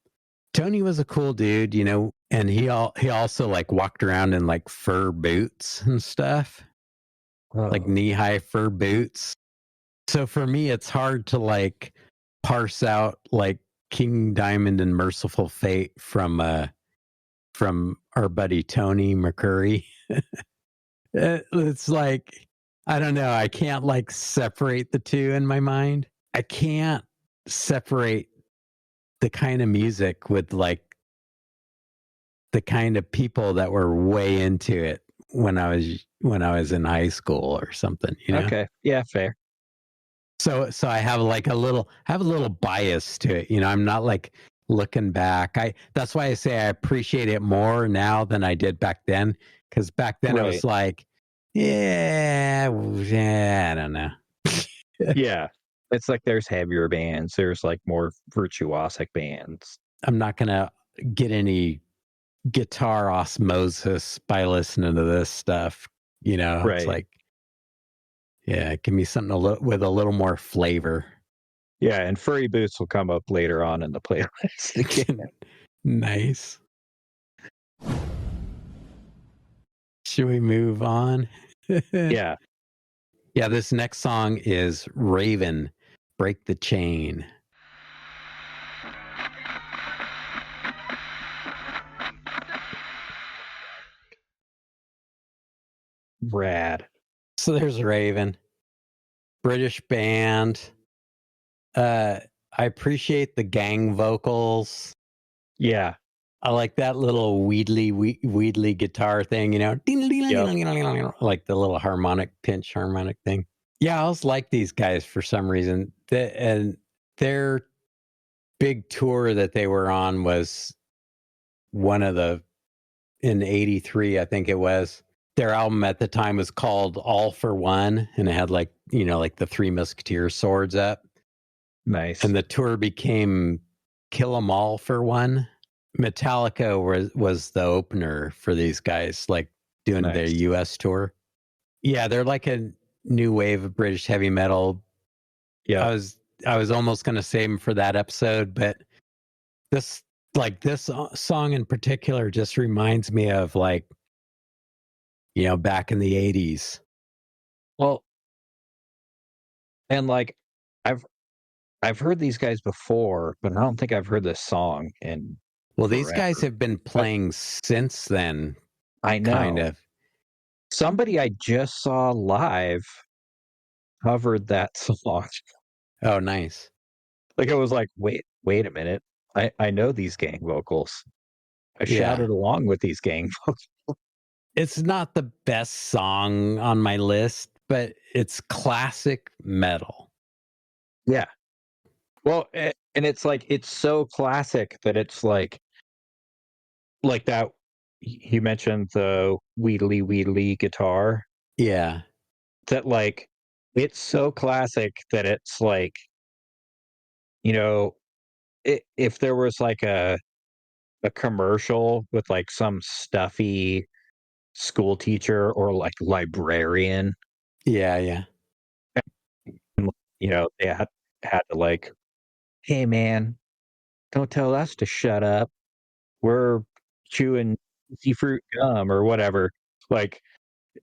Tony was a cool dude, you know, and he also like walked around in like fur boots and stuff, like Oh, knee-high fur boots. So for me it's hard to like parse out like King Diamond and Merciful Fate from our buddy Tony McCurry. It's like, I don't know. I can't like separate the two in my mind. I can't separate the kind of music with like the kind of people that were way into it when I was in high school or something, you know? okay. Yeah, fair. So I have like a little bias to it. You know, I'm not like looking back. That's why I say I appreciate it more now than I did back then. Because back then it was Right. like, yeah, I don't know. Yeah. It's like there's heavier bands, there's like more virtuosic bands. I'm not gonna get any guitar osmosis by listening to this stuff. You know, it's Right. like, yeah, give me something with a little more flavor. Yeah, and furry boots will come up later on in the playlist again. Nice. Should we move on? Yeah. Yeah, this next song is Raven, Break the Chain. Rad. So there's Raven, British band. I appreciate the gang vocals. Yeah. I like that little weedly guitar thing, you know, Yep. like the little pinch harmonic thing. Yeah, I always like these guys for some reason. And their big tour that they were on was one of the in '83, I think it was. Their album at the time was called All for One, and it had like, you know, like the Three Musketeers swords up. Nice. And the tour became Kill 'Em All for One. Metallica was the opener for these guys, like doing their Nice. US tour. Yeah, they're like a new wave of British heavy metal. Yeah. I was almost going to save them for that episode, but this this song in particular just reminds me of like, you know, back in the '80s. Well, and like I've I've heard these guys before, but I don't think I've heard this song in Well, these guys forever. have been But playing since then, I kind know of. somebody I just saw live covered that song. Oh, nice. Like, I was like, wait a minute. I know these gang vocals. I Yeah. shouted along with these gang vocals. It's not the best song on my list, but it's classic metal. Yeah. Well, and it's like it's so classic that it's like that. You mentioned the Weedly guitar. Yeah. That like it's so classic that it's like, you know, if there was like a commercial with like some stuffy school teacher or like librarian, Yeah, yeah. they had to like, hey man, don't tell us to shut up. We're chewing fruit gum or whatever. Like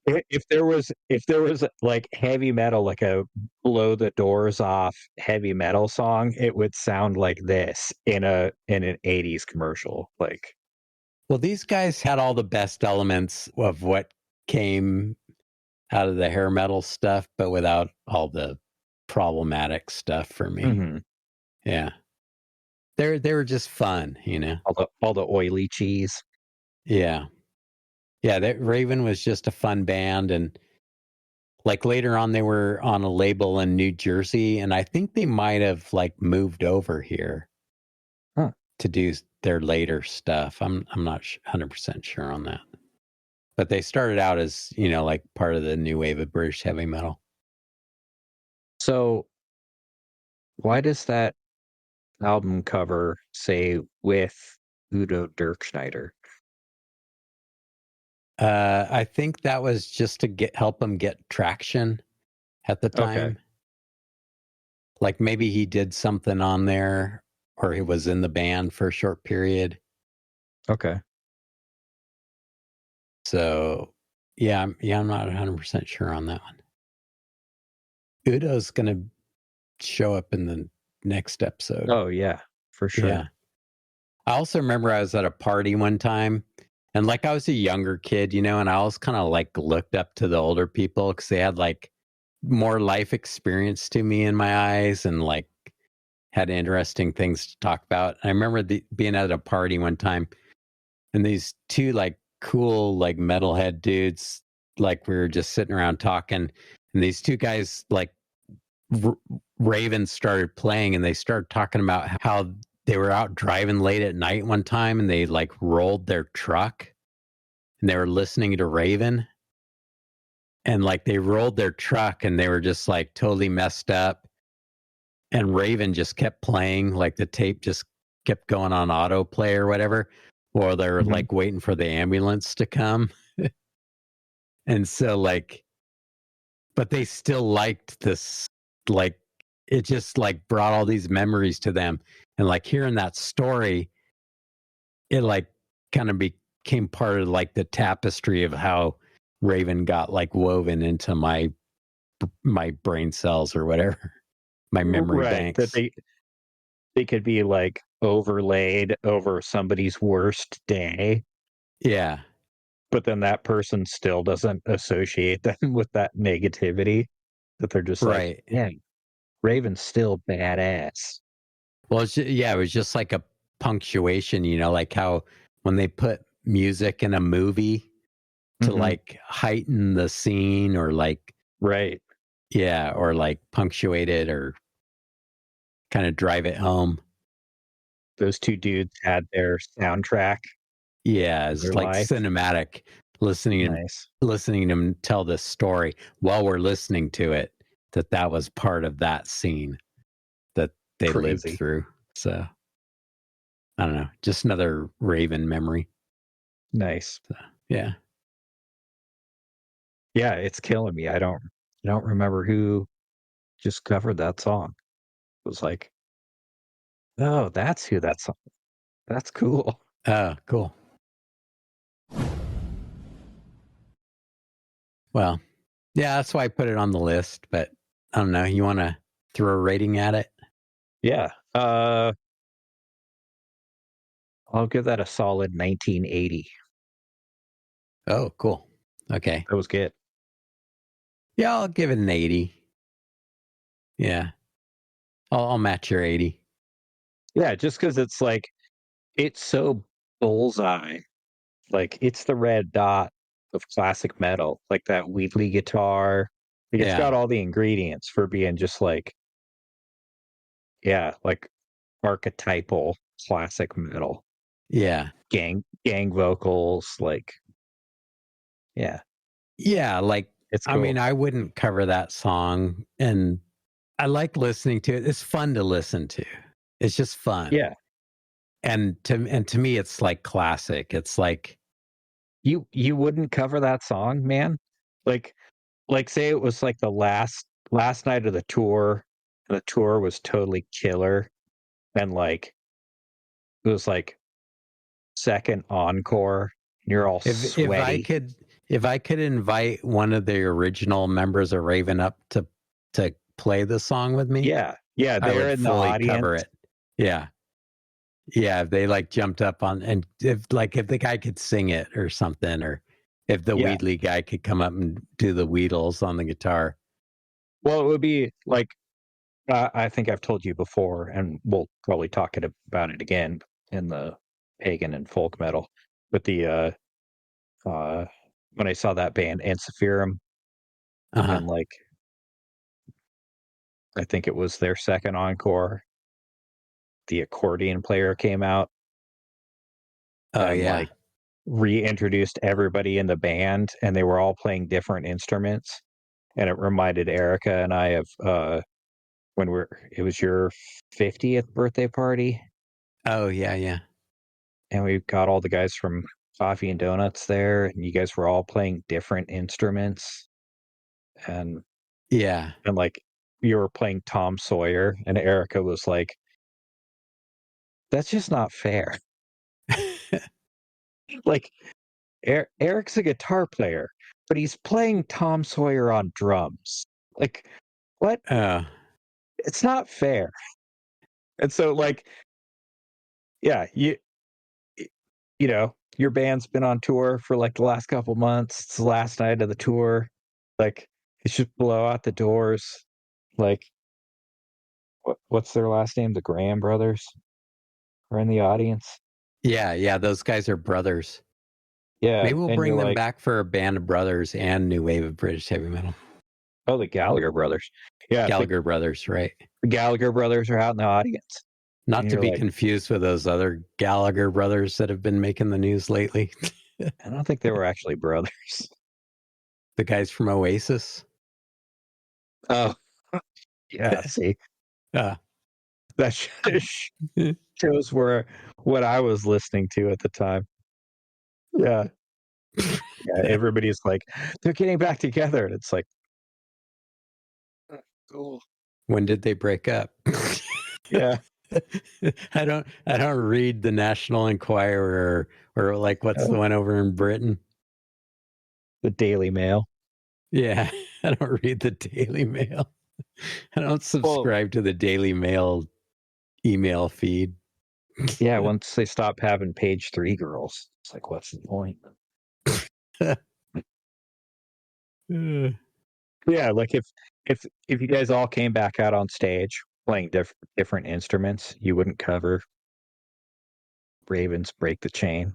if there was like heavy metal, like a blow the doors off heavy metal song, it would sound like this in an 80s commercial. Like, Well, these guys had all the best elements of what came out of the hair metal stuff, but without all the problematic stuff for me. mhm, Yeah. They were just fun, you know. all the oily cheese. Yeah. Yeah, that Raven was just a fun band, and like later on they were on a label in New Jersey, and I think they might have like moved over here Huh. to do their later stuff. I'm not 100% sure on that. But they started out as, like part of the new wave of British heavy metal. So why does that album cover say with Udo Dirkschneider? I think that was just to help him get traction at the time. Okay. Like maybe he did something on there, or he was in the band for a short period. Okay. So I'm not 100% sure on that one. Udo's going to show up in the next episode. Oh yeah, for sure. Yeah. I also remember I was at a party one time, and like I was a younger kid, and I always kind of like looked up to the older people because they had like more life experience to me in my eyes, and like had interesting things to talk about. And I remember being at a party one time, and these two like cool like metalhead dudes, like we were just sitting around talking, and these two guys like Raven started playing, and they started talking about how they were out driving late at night one time, and they like rolled their truck, and they were listening to Raven, and like they rolled their truck, and they were just like totally messed up, and Raven just kept playing, like the tape just kept going on autoplay or whatever, or they were Mhm. like waiting for the ambulance to come. And so like, but they still liked this, like it just like brought all these memories to them, and like hearing that story, it like kind of became part of like the tapestry of how Raven got like woven into my brain cells or whatever, my memory Right. That banks. they could be like overlaid over somebody's worst day, Yeah. but then that person still doesn't associate them with that negativity. That they're just like, Right. yeah, Raven's still badass. Well, it was just like a punctuation, like how when they put music in a movie to Mhm. like heighten the scene, or like, Right. yeah, or like punctuate it or kind of drive it home. Those two dudes had their soundtrack Yeah, of it's their like life. cinematic, listening Nice. to them tell this story while we're listening to it, that was part of that scene that they lived Crazy. through. So I don't know, just another Raven memory. Nice. So, yeah. Yeah, it's killing me. I don't remember who just covered that song. It was like, oh, that's who that song. That's cool. Oh, cool. Well, yeah, that's why I put it on the list, but I don't know. You want to throw a rating at it? Yeah. I'll give that a solid 1980. Oh, cool. Okay. That was good. Yeah, I'll give it an 80. Yeah. I'll match your 80. Yeah, just because it's like it's so bullseye. Like it's the red dot of classic metal, like that Wheatley guitar. Like, it's got Yeah. all the ingredients for being just like, yeah, like archetypal classic metal. Yeah. Gang vocals, like, yeah, Yeah. Like, it's I mean, cool. I wouldn't cover that song, and I like listening to it. It's fun to listen to. It's just fun. Yeah. And to me, it's like classic. It's like, You wouldn't cover that song, man? Like say it was like the last night of the tour, and the tour was totally killer, and like it was like second encore, and you're all sweaty. if I could invite one of the original members of Raven up to play the song with me, Yeah, I they're would in the fully audience. cover it. Yeah. Yeah, if they like jumped up on, and if the guy could sing it or something, or if the Yeah. Wheatley guy could come up and do the Wheatles on the guitar. Well, it would be like I think I've told you before, and we'll probably talk about it again in the pagan and folk metal. But the when I saw that band Ensiferum, Uh-huh. and like I think it was their second encore, the accordion player came out Oh and yeah. like reintroduced everybody in the band, and they were all playing different instruments, and it reminded Erica and I of when it was your 50th birthday party, Oh yeah, yeah. and we got all the guys from Coffee and Donuts there, and you guys were all playing different instruments, and Yeah. like you were playing Tom Sawyer, and Erica was like, "That's just not fair." Like Eric's a guitar player, but he's playing Tom Sawyer on drums. Like, what? Oh. It's not fair. And so, like, yeah, you know, your band's been on tour for like the last couple months. It's the last night of the tour. Like, it should blow out the doors. Like, what's their last name? The Graham brothers are in the audience. Yeah, yeah, those guys are brothers. Yeah, Maybe we'll and bring you're them like, back for a band of brothers and new wave of British heavy metal. oh, the Gallagher brothers. Yeah, Gallagher brothers, right? the Gallagher brothers are out in the audience. Not And to you're be like, confused with those other Gallagher brothers that have been making the news lately. I don't think they were actually brothers. The guys from Oasis. Oh, yeah. See, Uh, that shows what I was listening to at the time. Yeah, yeah. Everybody's like, they're getting back together, and it's like, cool. when did they break up? Yeah. I don't read the National Enquirer or like what's the one over in Britain? The Daily Mail. Yeah, I don't read the Daily Mail. I don't subscribe to the Daily Mail email feed. Yeah, once they stop having page 3 girls, it's like, what's the point? Yeah, like if you guys all came back out on stage playing different instruments, you wouldn't cover Ravens Break the Chain.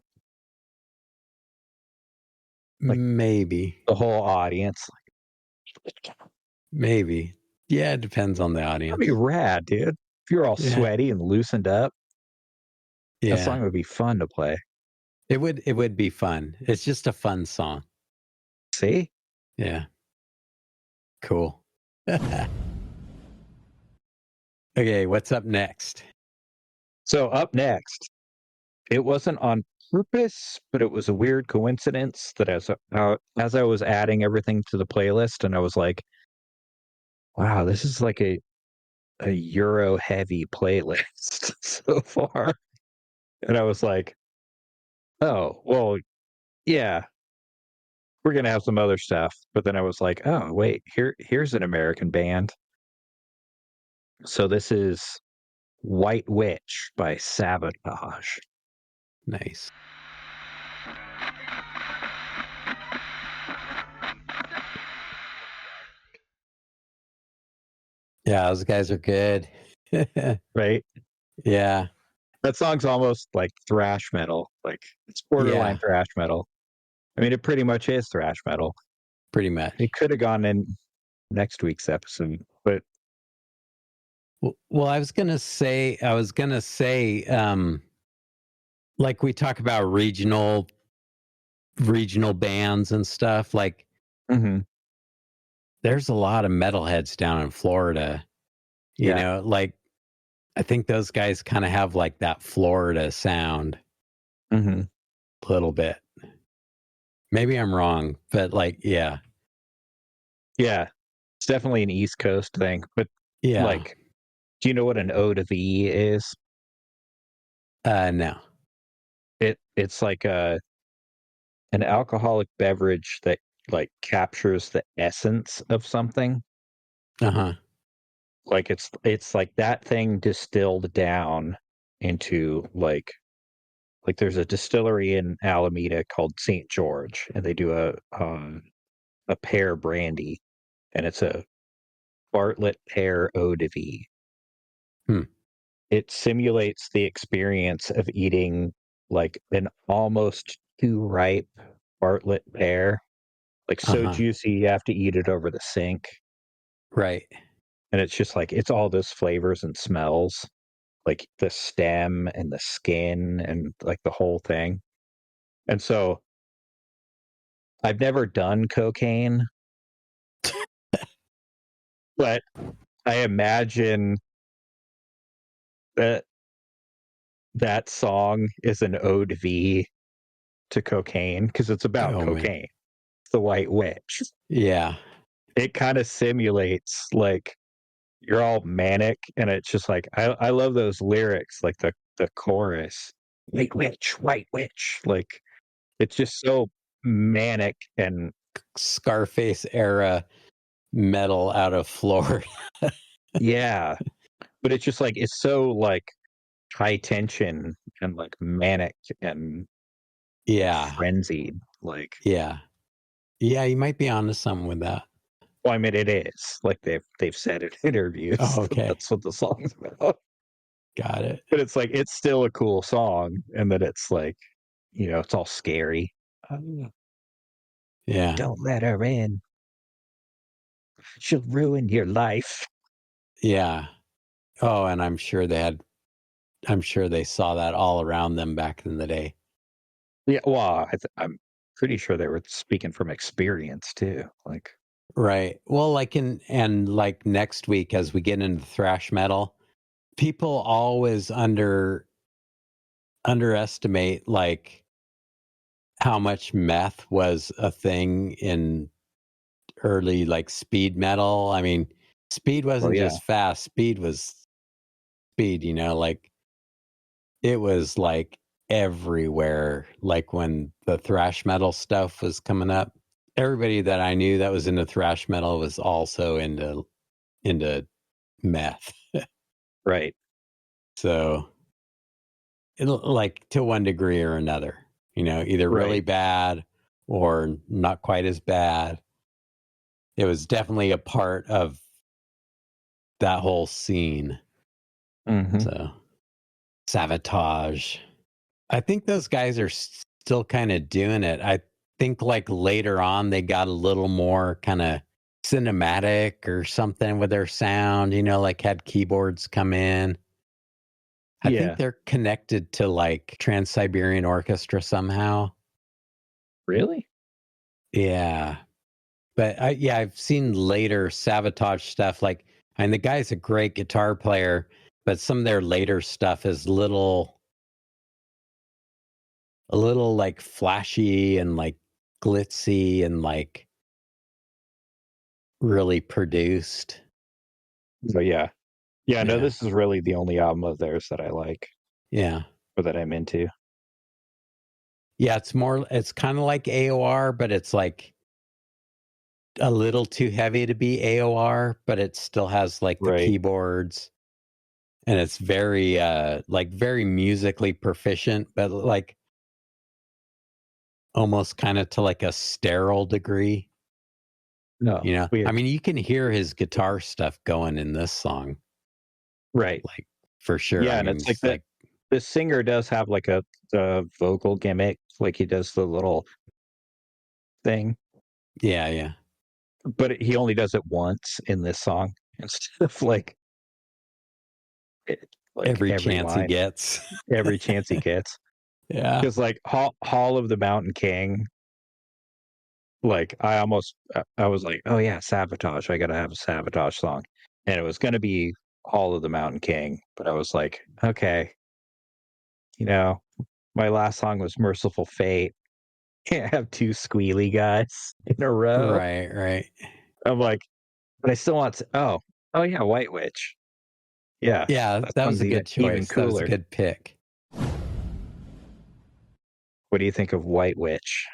Like, maybe the whole audience. Maybe. Yeah, it depends on the audience. That'd be rad, dude. If you're all sweaty and loosened up, that song would be fun to play. It would be fun. It's just a fun song. See? Yeah. Cool. Okay, what's up next? So up next, it wasn't on purpose, but it was a weird coincidence that as I was adding everything to the playlist, and I was like, wow, this is like a Euro heavy playlist so far. And I was like, oh, well, yeah, we're gonna have some other stuff. But then I was like, oh wait, here's an American band. So this is White Witch by Sabotage. Nice. Yeah, those guys are good. Right? Yeah. That song's almost like thrash metal. Like, it's borderline thrash metal. I mean, it pretty much is thrash metal. Pretty much. It could have gone in next week's episode, but well, I was gonna say, like we talk about regional bands and stuff. Like, there's a lot of metalheads down in Florida. You know, like I think those guys kind of have like that Florida sound Mm-hmm. a little bit. Maybe I'm wrong, but like, yeah. Yeah, it's definitely an East Coast thing. But Yeah. like, do you know what an eau de vie is? No. It's like an alcoholic beverage that like captures the essence of something. Uh-huh. Like it's like that thing distilled down into like there's a distillery in Alameda called St. George, and they do a pear brandy, and it's a Bartlett pear eau de vie. Hmm. It simulates the experience of eating like an almost too ripe Bartlett pear, like so Uh-huh. juicy you have to eat it over the sink. Right. And it's just like it's all those flavors and smells, like the stem and the skin and like the whole thing. And so I've never done cocaine, but I imagine that that song is an ode V to cocaine because it's about Oh man. cocaine. It's the White Witch. Yeah. It kind of simulates like you're all manic, and it's just like I love those lyrics, like the chorus, White Witch. Like it's just so manic and Scarface era metal out of Florida. yeah, but it's just like it's so like high tension and like manic and Yeah. frenzied. Like, Yeah. Yeah, you might be onto something with that. well, I mean, it is like they've said in interviews Oh, that okay. that's what the song's about. Got it. But it's like it's still a cool song, and that it's like it's all scary. Yeah. Don't let her in. She'll ruin your life. Yeah. Oh, and I'm sure they saw that all around them back in the day. Yeah, well, I'm pretty sure they were speaking from experience too. Like, Right. Well, like and like next week as we get into thrash metal, people always underestimate like how much meth was a thing in early like speed metal. I mean, speed oh wasn't yeah, just fast, speed was speed, like it was like everywhere. Like when the thrash metal stuff was coming up, everybody that I knew that was into thrash metal was also into meth. right. So like to one degree or another, either really Right. bad or not quite as bad. It was definitely a part of that whole scene. Hmm. So Sabotage. I think those guys are still kind of doing it. I think like later on they got a little more kind of cinematic or something with their sound, like had keyboards come in. I think Yeah. they're connected to like Trans-Siberian Orchestra somehow. Really? Yeah. But I've seen later Sabotage stuff. Like, and the guy's a great guitar player, but some of their later stuff is a little like flashy and like glitzy and like really produced. So yeah, yeah. No, Yeah. this is really the only album of theirs that I like Yeah. or that I'm into. Yeah. It's kind of like AOR, but it's like a little too heavy to be AOR, but it still has like the Right. keyboards and it's very, like very musically proficient, but like almost kind of to like a sterile degree. No, I weird. mean, you can hear his guitar stuff going in this song, Right. like for sure. Yeah, I and mean, it's like it's like, the singer does have like a vocal gimmick, like he does the little thing, yeah, yeah. but he only does it once in this song instead of like Every every chance he line, gets. every chance he gets. Yeah. Because like Hall of the Mountain King, like I was like, oh yeah, Sabotage. I gotta have a Sabotage song, and it was gonna be Hall of the Mountain King, but I was like, okay, my last song was Merciful Fate. Can't have two squealy guys in a row. Right. I'm like, but I still want to. Oh yeah, White Witch. Yeah, Yeah, that was sounds a good even choice. That was a cooler. good pick. What do you think of White Witch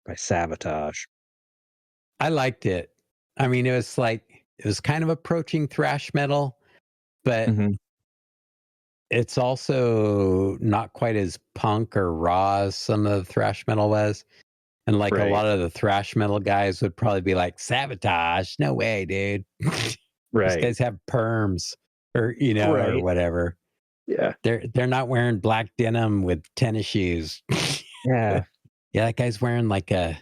by Sabotage? I liked it. I mean, it was kind of approaching thrash metal, but Mhm. it's also not quite as punk or raw as some of the thrash metal was. And like a Right. lot of the thrash metal guys would probably be like, Sabotage, no way, dude. These Right. guys have perms or or Right. whatever. Yeah. They're not wearing black denim with tennis shoes. Yeah. Yeah, that guy's wearing like a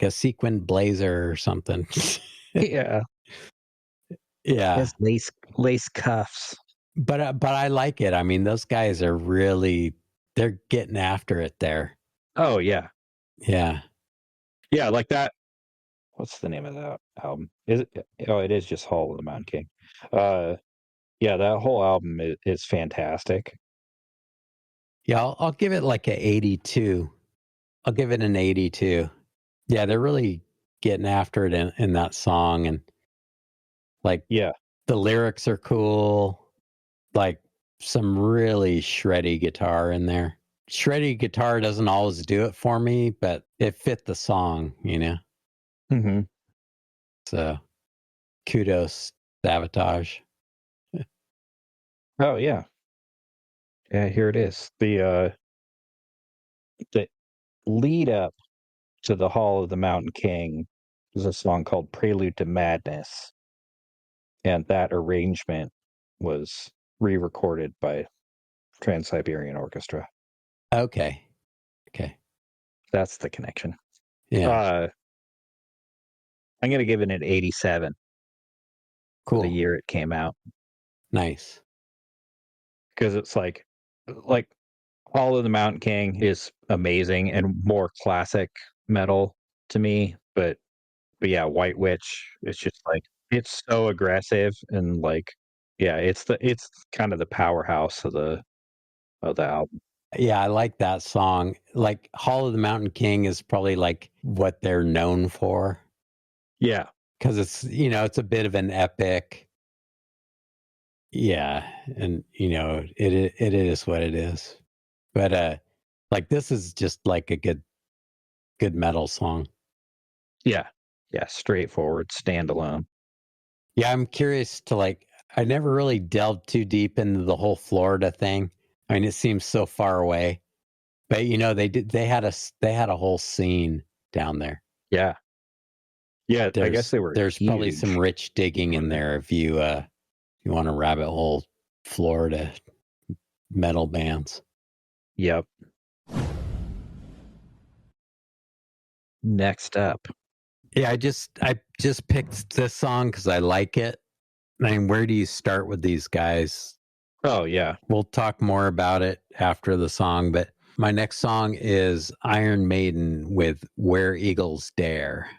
sequin blazer or something. Yeah. Yeah. Has lace cuffs. But I like it. I mean, those guys are really they're getting after it there. Oh yeah. Yeah. Yeah, like that. What's the name of that album? Is it? Oh, it is just Hall of the Mountain King. Yeah, that whole album is fantastic. Yeah, I'll give it like a 82. I'll give it an 82. Yeah, they're really getting after it in that song, and like Yeah. the lyrics are cool. Like some really shreddy guitar in there. Shreddy guitar doesn't always do it for me, but it fit the song, Mm-hmm. So kudos, Sabotage. Oh yeah. Yeah, here it is. The lead up to the Hall of the Mountain King is a song called Prelude to Madness. And that arrangement was re-recorded by Trans-Siberian Orchestra. Okay. That's the connection. Yeah. I'm gonna give it an 87 for Cool. the year it came out. Nice. Because it's like Hall of the Mountain King is amazing and more classic metal to me, but yeah, White Witch is just like it's so aggressive and like yeah, it's kind of the powerhouse of the album. Yeah, I like that song. Like Hall of the Mountain King is probably like what they're known for Yeah. because it's it's a bit of an epic. Yeah, and it is what it is. But like this is just like a good metal song. Yeah. Yeah, straightforward, standalone. Yeah, I'm curious to I never really delved too deep into the whole Florida thing. I mean, it seems so far away. But they had a whole scene down there. Yeah. Yeah, I guess they were There's probably huge. some rich digging in there if you want to rabbit hole Florida metal bands. Yep. Next up. Yeah, I just picked this song because I like it. I mean, where do you start with these guys? Oh yeah. We'll talk more about it after the song, but my next song is Iron Maiden with Where Eagles Dare.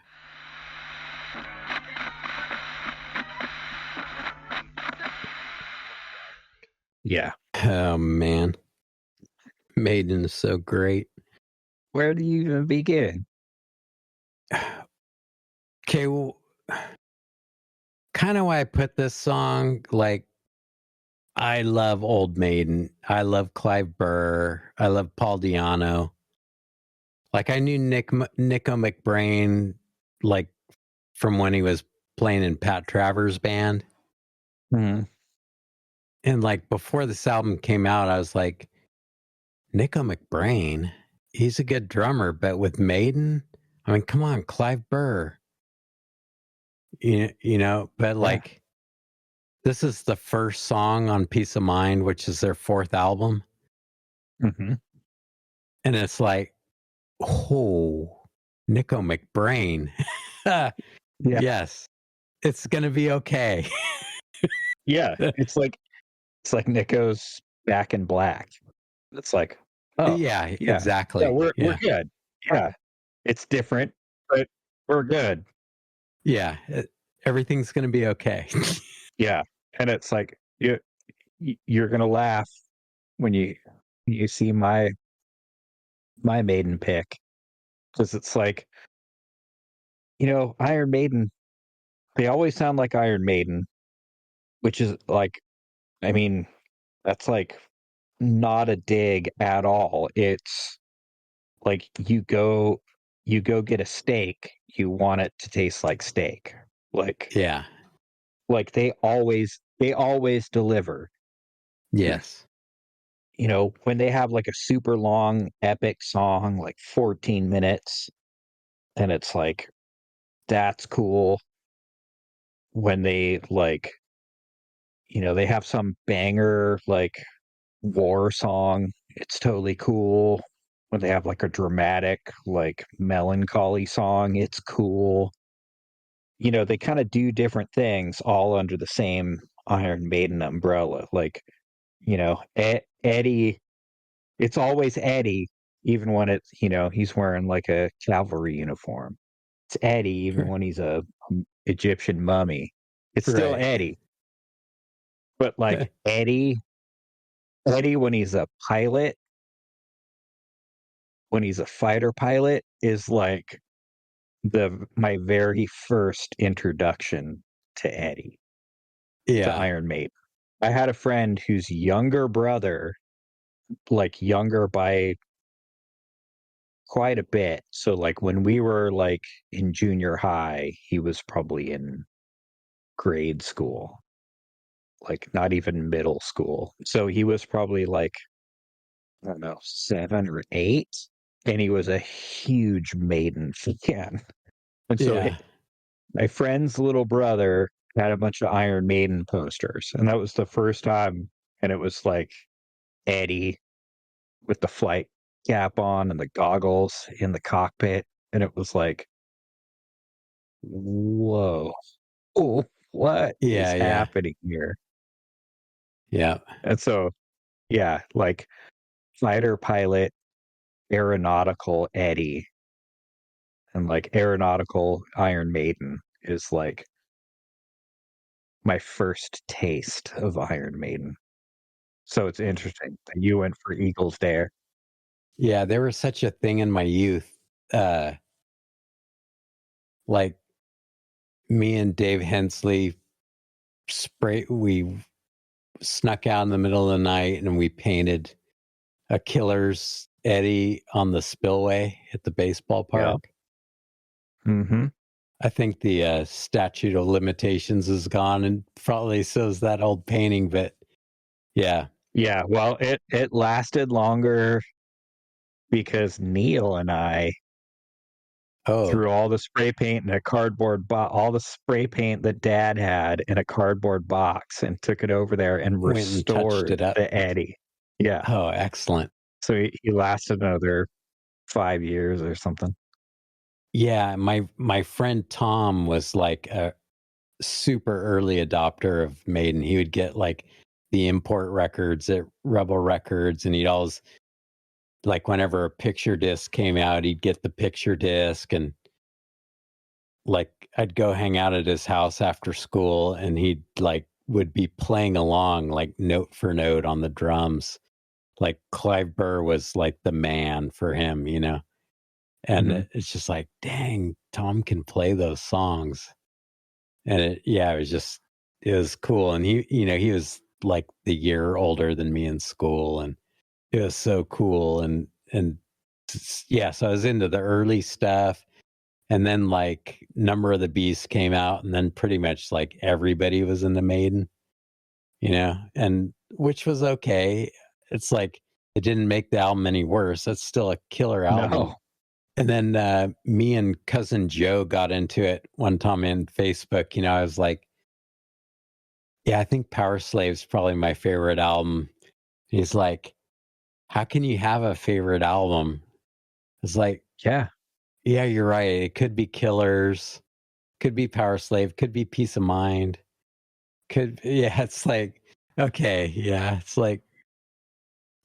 Yeah. Oh man. Maiden is so great. Where do you even begin? Okay, well, kind of why I put this song, like, I love Old Maiden. I love Clive Burr. I love Paul Di'Anno. Like, I knew Nico McBrain, like, from when he was playing in Pat Travers' band. Mhm. And, like, before this album came out, I was like, Nico McBrain, he's a good drummer, but with Maiden, I mean, come on, Clive Burr. But like, this is the first song on Peace of Mind, which is their fourth album. Mm-hmm. And it's like, oh, Nico McBrain. Yes, it's going to be okay. Yeah. It's like Nico's Back in Black. It's like, oh, yeah, yeah. exactly. Yeah, we're good. Yeah. It's different, but we're good. Yeah. everything's going to be okay. Yeah, and it's like you're gonna laugh when you see my Maiden pick, because it's like, Iron Maiden. They always sound like Iron Maiden, which is like, I mean, that's like not a dig at all. It's like you go get a steak, you want it to taste like steak. Like Yeah. like they always deliver. Yes. When they have like a super long epic song, like 14 minutes, and it's like that's cool. When they they have some banger like war song, it's totally cool. When they have like a dramatic, like melancholy song, it's cool. They kind of do different things all under the same Iron Maiden umbrella. Like, Eddie, it's always Eddie, even when he's wearing like a cavalry uniform. It's Eddie, even when he's a Egyptian mummy. It's still Right. Eddie. But like Eddie when he's a pilot, when he's a fighter pilot, is like my very first introduction to Eddie, to Yeah. Iron Maiden. I had a friend whose younger brother, like younger by quite a bit. So like when we were like in junior high, he was probably in grade school, like not even middle school. So he was probably like, I don't know, 7 or 8, and he was a huge Maiden fan. And so Yeah. my friend's little brother had a bunch of Iron Maiden posters, and that was the first time. And it was like Eddie with the flight cap on and the goggles in the cockpit, and it was like, whoa, oh, what is Yeah. Yeah. happening here? Yeah. And so, yeah, like fighter pilot, aeronautical Eddie, and like aeronautical Iron Maiden is like my first taste of Iron Maiden. So it's interesting that you went for Eagles there. Yeah. They were such a thing in my youth. Like me and Dave Hensley we snuck out in the middle of the night and we painted a Killer's Eddie on the spillway at the baseball Yeah. park. Mm-hmm. I think the statute of limitations is gone, and probably so is that old painting. But yeah, Yeah. Well, it lasted longer because Neil and I oh, threw all the spray paint in a cardboard box, all the spray paint that Dad had in a cardboard box, and took it over there and went and touched restored it up. the Eddie. Yeah. Oh, excellent. So he lasted another 5 years or something. Yeah, my friend Tom was like a super early adopter of Maiden. He would get like the import records at Rebel Records, and he'd always, like, whenever a picture disc came out, he'd get the picture disc. And like I'd go hang out at his house after school, and he'd like would be playing along like note for note on the drums. Like Clive Burr was like the man for him, and Mhm. it's just like, dang, Tom can play those songs. And it was cool. And he was like the year older than me in school, and it was so cool. And yeah, so I was into the early stuff. And then like Number of the Beast came out, and then pretty much like everybody was in the Maiden, and which was okay. It's like it didn't make the album any worse. That's still a killer album. No. And then me and cousin Joe got into it one time in Facebook. I was like, yeah, I think Power Slave's probably my favorite album. He's like, how can you have a favorite album? It's like, Yeah. yeah, you're right. It could be Killers, could be Power Slave, could be Peace of Mind. It's like, okay, yeah, it's like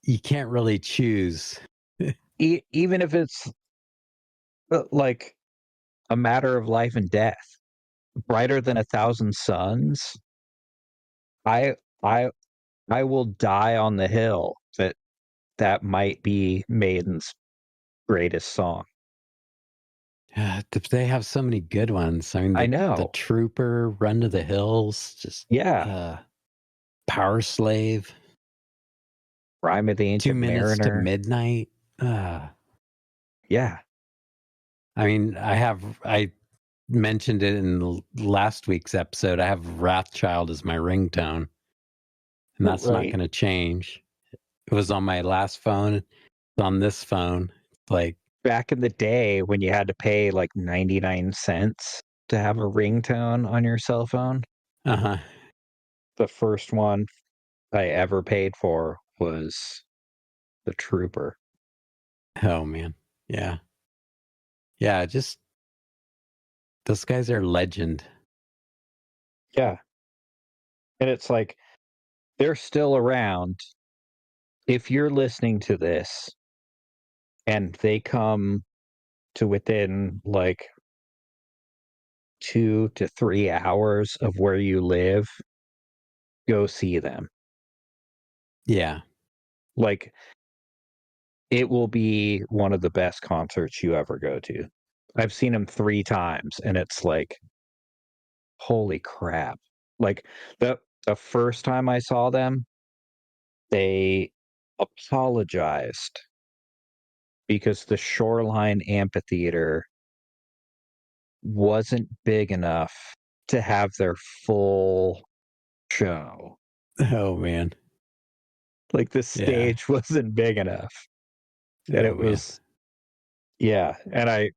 you can't really choose. Even if it's like a matter of life and death. Brighter Than a Thousand Suns. I I I will die on the hill that might be Maiden's greatest song. They have so many good ones. I mean, I the know. Trooper, Run to the Hills, just Yeah. Power Slave, Rime of the 2 Ancient Minutes to Mariner. Midnight. Yeah. I mean, I mentioned it in last week's episode. I have Wrathchild as my ringtone, and that's not Right. going to change. It was on my last phone. It's on this phone. It's like, Back in the day when you had to pay like 99 cents to have a ringtone on your cell phone, uh-huh. the first one I ever paid for was the Trooper. Oh man. Yeah. Yeah, just those guys are legend. Yeah. And it's like they're still around. If you're listening to this and they come to within like 2 to 3 hours of where you live, go see them. Yeah. Like, it will be one of the best concerts you ever go to. I've seen them 3 times, and it's like, holy crap. Like, the first time I saw them, they apologized because the Shoreline Amphitheater wasn't big enough to have their full show. Oh man. Like, the Yeah. stage wasn't big enough. And Oh it man. was yeah, and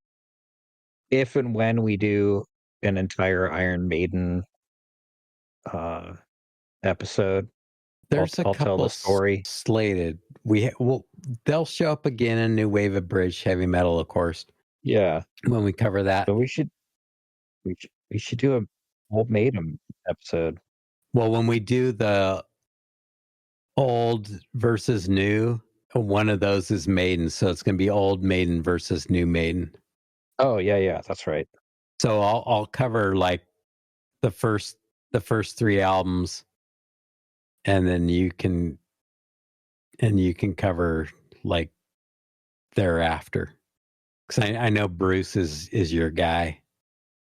if and when we do an entire Iron Maiden, uh, episode, There's a I'll tell couple the story. slated. Well, they'll show up again in New Wave of British Heavy Metal, of course, Yeah, when we cover that. so we should do a Old Maiden episode. Well, when we do the old versus new, one of those is Maiden, so it's going to be Old Maiden versus New Maiden. Oh, yeah, that's right. So I'll cover like the first 3 albums, and then you can cover like thereafter. Because I know Bruce is your guy.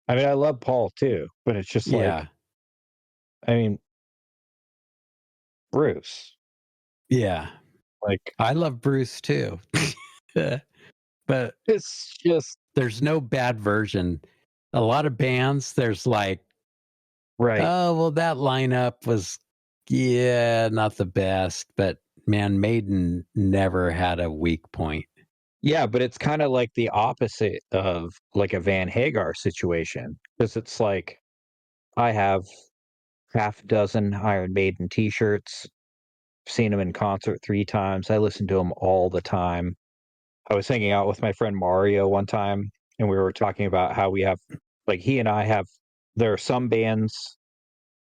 I mean, I love Paul too, but it's just like, Yeah, I mean, Bruce, yeah. like, I love Bruce too, but it's just there's no bad version. A lot of bands, there's like, right. oh well, that lineup was not the best, but man, Maiden never had a weak point. Yeah, but it's kinda like the opposite of, like, a Van Hagar situation, because it's like, I have half a dozen Iron Maiden T-shirts, seen them in concert 3 times, I listen to them all the time. I was hanging out with my friend Mario one time, and we were talking about how we have like, he and I have there are some bands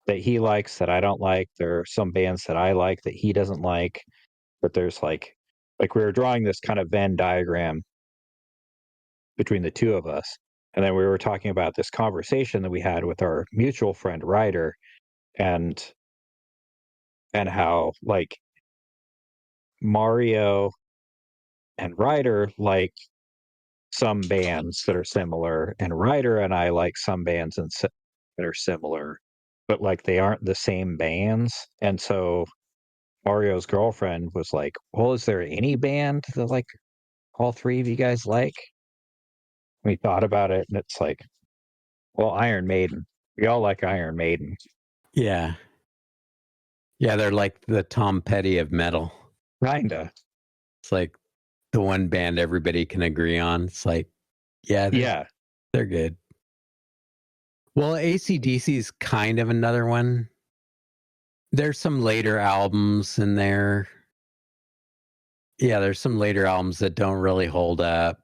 that he likes that I don't like, there are some bands that I like that he doesn't like, but there's, like, we were drawing this kind of Venn diagram between the 2 of us, and then we were talking about this conversation that we had with our mutual friend Ryder, and how, like, Mario and Ryder like some bands that are similar, and Ryder and I like some bands that are similar, but, like, they aren't the same bands, and so Mario's girlfriend was like, "Well, is there any band that, like, all 3 of you guys like?" We thought about it, and it's like, well, Iron Maiden. We all like Iron Maiden. Yeah, yeah. They're like the Tom Petty of metal. Kinda. It's like the one band everybody can agree on. It's like, yeah, they're good. Well, AC/DC is kind of another one. There's some later albums in there. Yeah, there's some later albums that don't really hold up.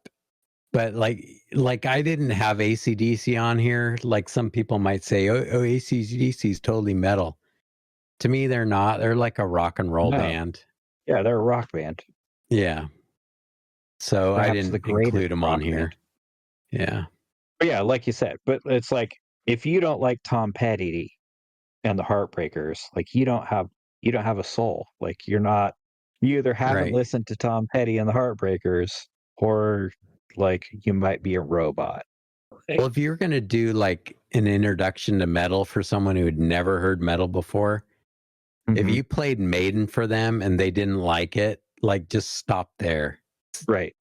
But like I didn't have AC/DC on here. Like some people might say, oh AC/DC is totally metal. To me, they're not. They're like a rock and roll No. band. Yeah, they're a rock band. Yeah. So I Perhaps the didn't greatest include them on rock here. band. Yeah. But yeah, like you said, but it's like if you don't like Tom Petty and the Heartbreakers, like you don't have a soul. Like you either haven't Right. listened to Tom Petty and the Heartbreakers, or like you might be a robot. Well, if you're going to do like an introduction to metal for someone who had never heard metal before, if Mhm. you played Maiden for them and they didn't like it, like just stop there. Right.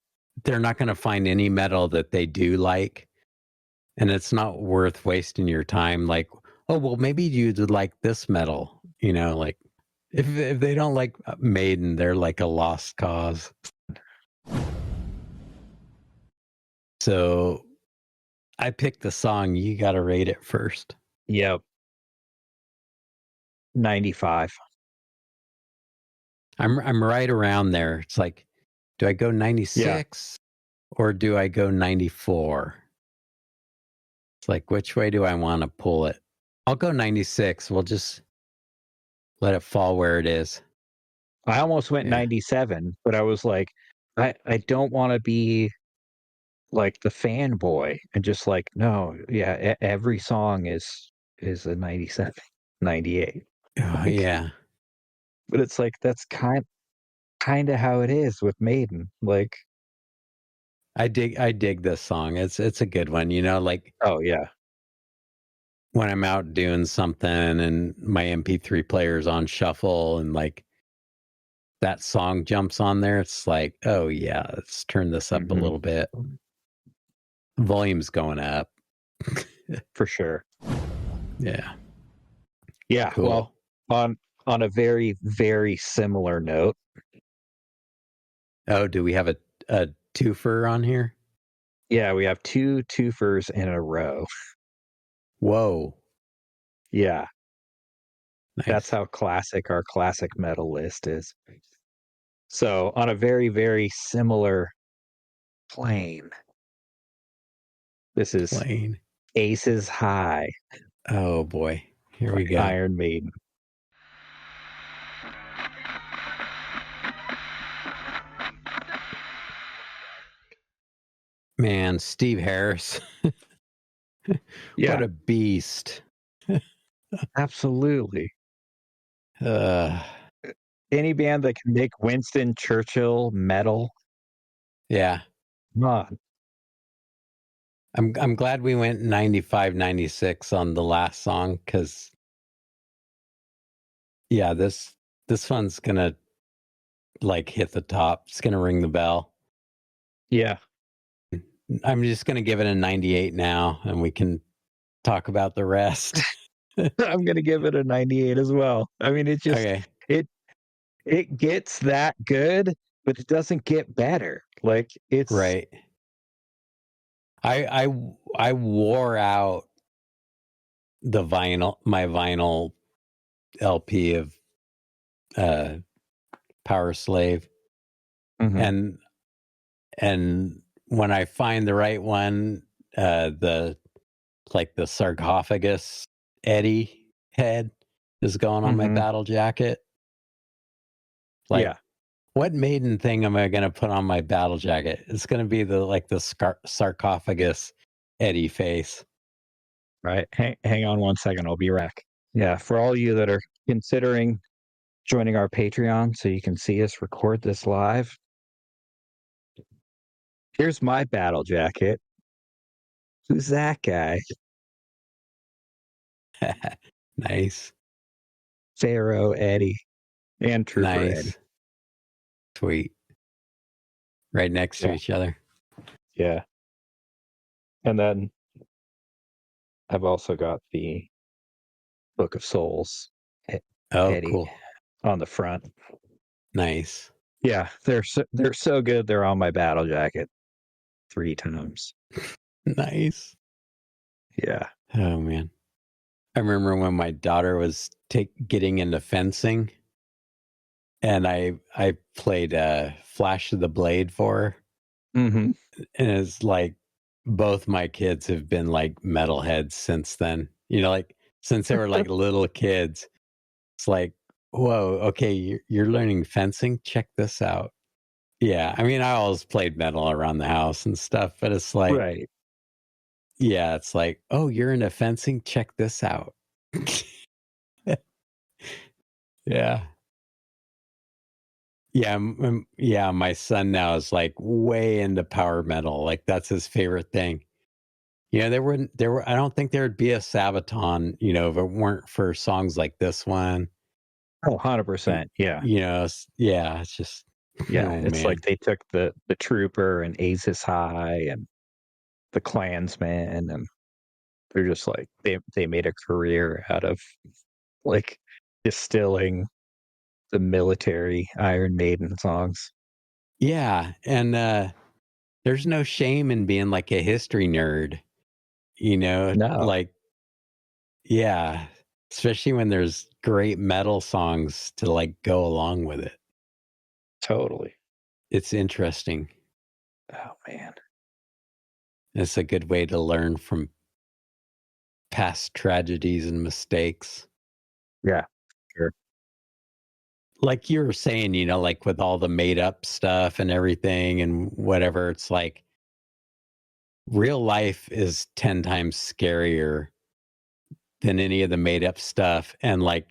They're not going to find any metal that they do like. And it's not worth wasting your time. Like, oh, well, maybe you'd like this metal, like if they don't like Maiden, they're like a lost cause. So I picked the song. You got to rate it first. Yep. 95. I'm right around there. It's like, do I go 96 or do I go 94? It's like, which way do I want to pull it? I'll go 96. We'll just let it fall where it is. I almost went 97, but I was like, I don't want to be like the fanboy and just like, no, yeah, every song is a 97, 98. Oh, yeah. But it's like that's kind of how it is with Maiden. Like, I dig this song. It's a good one. Like oh yeah. when I'm out doing something and my MP3 player's on shuffle and like that song jumps on there, it's like, oh yeah, let's turn this up a little bit. Volume's going up. For sure. Yeah. Yeah. Cool. Well, on a very, very similar note. Oh, do we have a twofer on here? Yeah, we have two twofers in a row. Whoa. Yeah. Nice. That's how classic our classic metal list is. So on a very, very similar plane, this is Plain. Aces High. Oh boy. Here we go. Iron Maiden. Man, Steve Harris. Yeah. What a beast. Absolutely. Any band that can make Winston Churchill metal. Yeah. Come on. I'm glad we went 95, 96 on the last song because yeah, this one's gonna like hit the top. It's gonna ring the bell. Yeah. I'm just gonna give it a 98 now, and we can talk about the rest. I'm gonna give it a 98 as well. I mean, it just Okay. it gets that good, but it doesn't get better. Like it's Right. I wore out my vinyl LP of Power Slave. Mhm. And when I find the right one, the sarcophagus Eddie head is going on my battle jacket. Like, yeah. what Maiden thing am I going to put on my battle jacket? It's going to be the sarcophagus Eddie face. Right. Hang on one second. I'll be back. Yeah. For all you that are considering joining our Patreon so you can see us record this live, here's my battle jacket. Who's that guy? Nice. Pharaoh Eddie and Trooper Nice. Eddie. Sweet. Right next to each other. Yeah. And then I've also got the Book of Souls. Oh, Eddie cool. on the front. Nice. Yeah, they're so good. They're on my battle jacket 3 times. Nice. Yeah. Oh man. I remember when my daughter was getting into fencing and I played Flash of the Blade for her. Mm-hmm. And it's like both my kids have been like metalheads since then. Like since they were like little kids. It's like, whoa, okay, you're learning fencing? Check this out. Yeah, I mean, I always played metal around the house and stuff, but it's like, Right. Yeah, it's like, oh, you're into fencing? Check this out. Yeah. Yeah, yeah, my son now is like way into power metal. Like that's his favorite thing. I don't think there'd be a Sabaton, if it weren't for songs like this one. Oh, 100%. Yeah. Yeah, it's just, Yeah. oh It's like man. they took the Trooper and Aces High and the Klansman, and they're just like they made a career out of like distilling the military Iron Maiden songs. Yeah. And there's no shame in being like a history nerd, No, like, yeah, especially when there's great metal songs to like go along with it. totally. It's interesting. Oh man. It's a good way to learn from past tragedies and mistakes. Yeah. Sure. Like you were saying, like with all the made up stuff and everything and whatever, it's like real life is 10 times scarier than any of the made up stuff. And like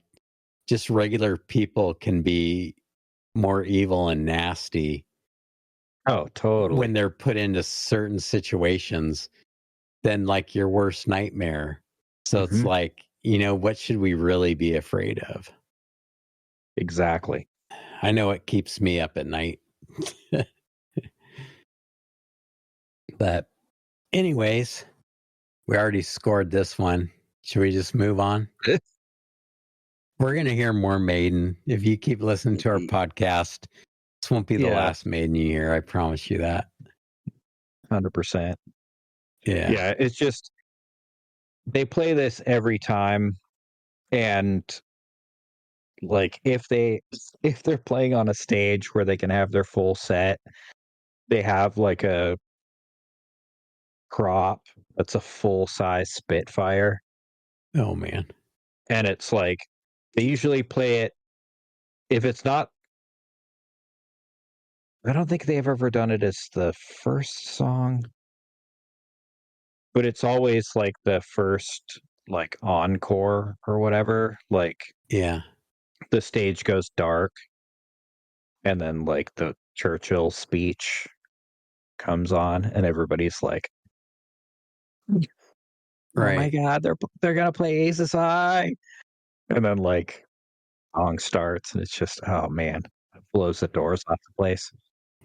just regular people can be more evil and nasty Oh, when totally. they're put into certain situations than like your worst nightmare. So it's Hmm. like, what should we really be afraid of? Exactly. I know it keeps me up at night. But anyways, we already scored this one. Should we just move on? We're going to hear more Maiden. If you keep listening to our podcast, this won't be the Yeah, last Maiden you hear. I promise you that. 100%. Yeah. Yeah, it's just they play this every time, and like if they're playing on a stage where they can have their full set, they have like a crop that's a full size Spitfire, Oh, man. and it's like they usually play it if it's not. I don't think they've ever done it as the first song, but it's always like the first like encore or whatever. Like Yeah. the stage goes dark, and then like the Churchill speech comes on, and everybody's like, "Oh my Right. god, they're gonna play Aces High," and then like song starts, and it's just oh man, it blows the doors off the place.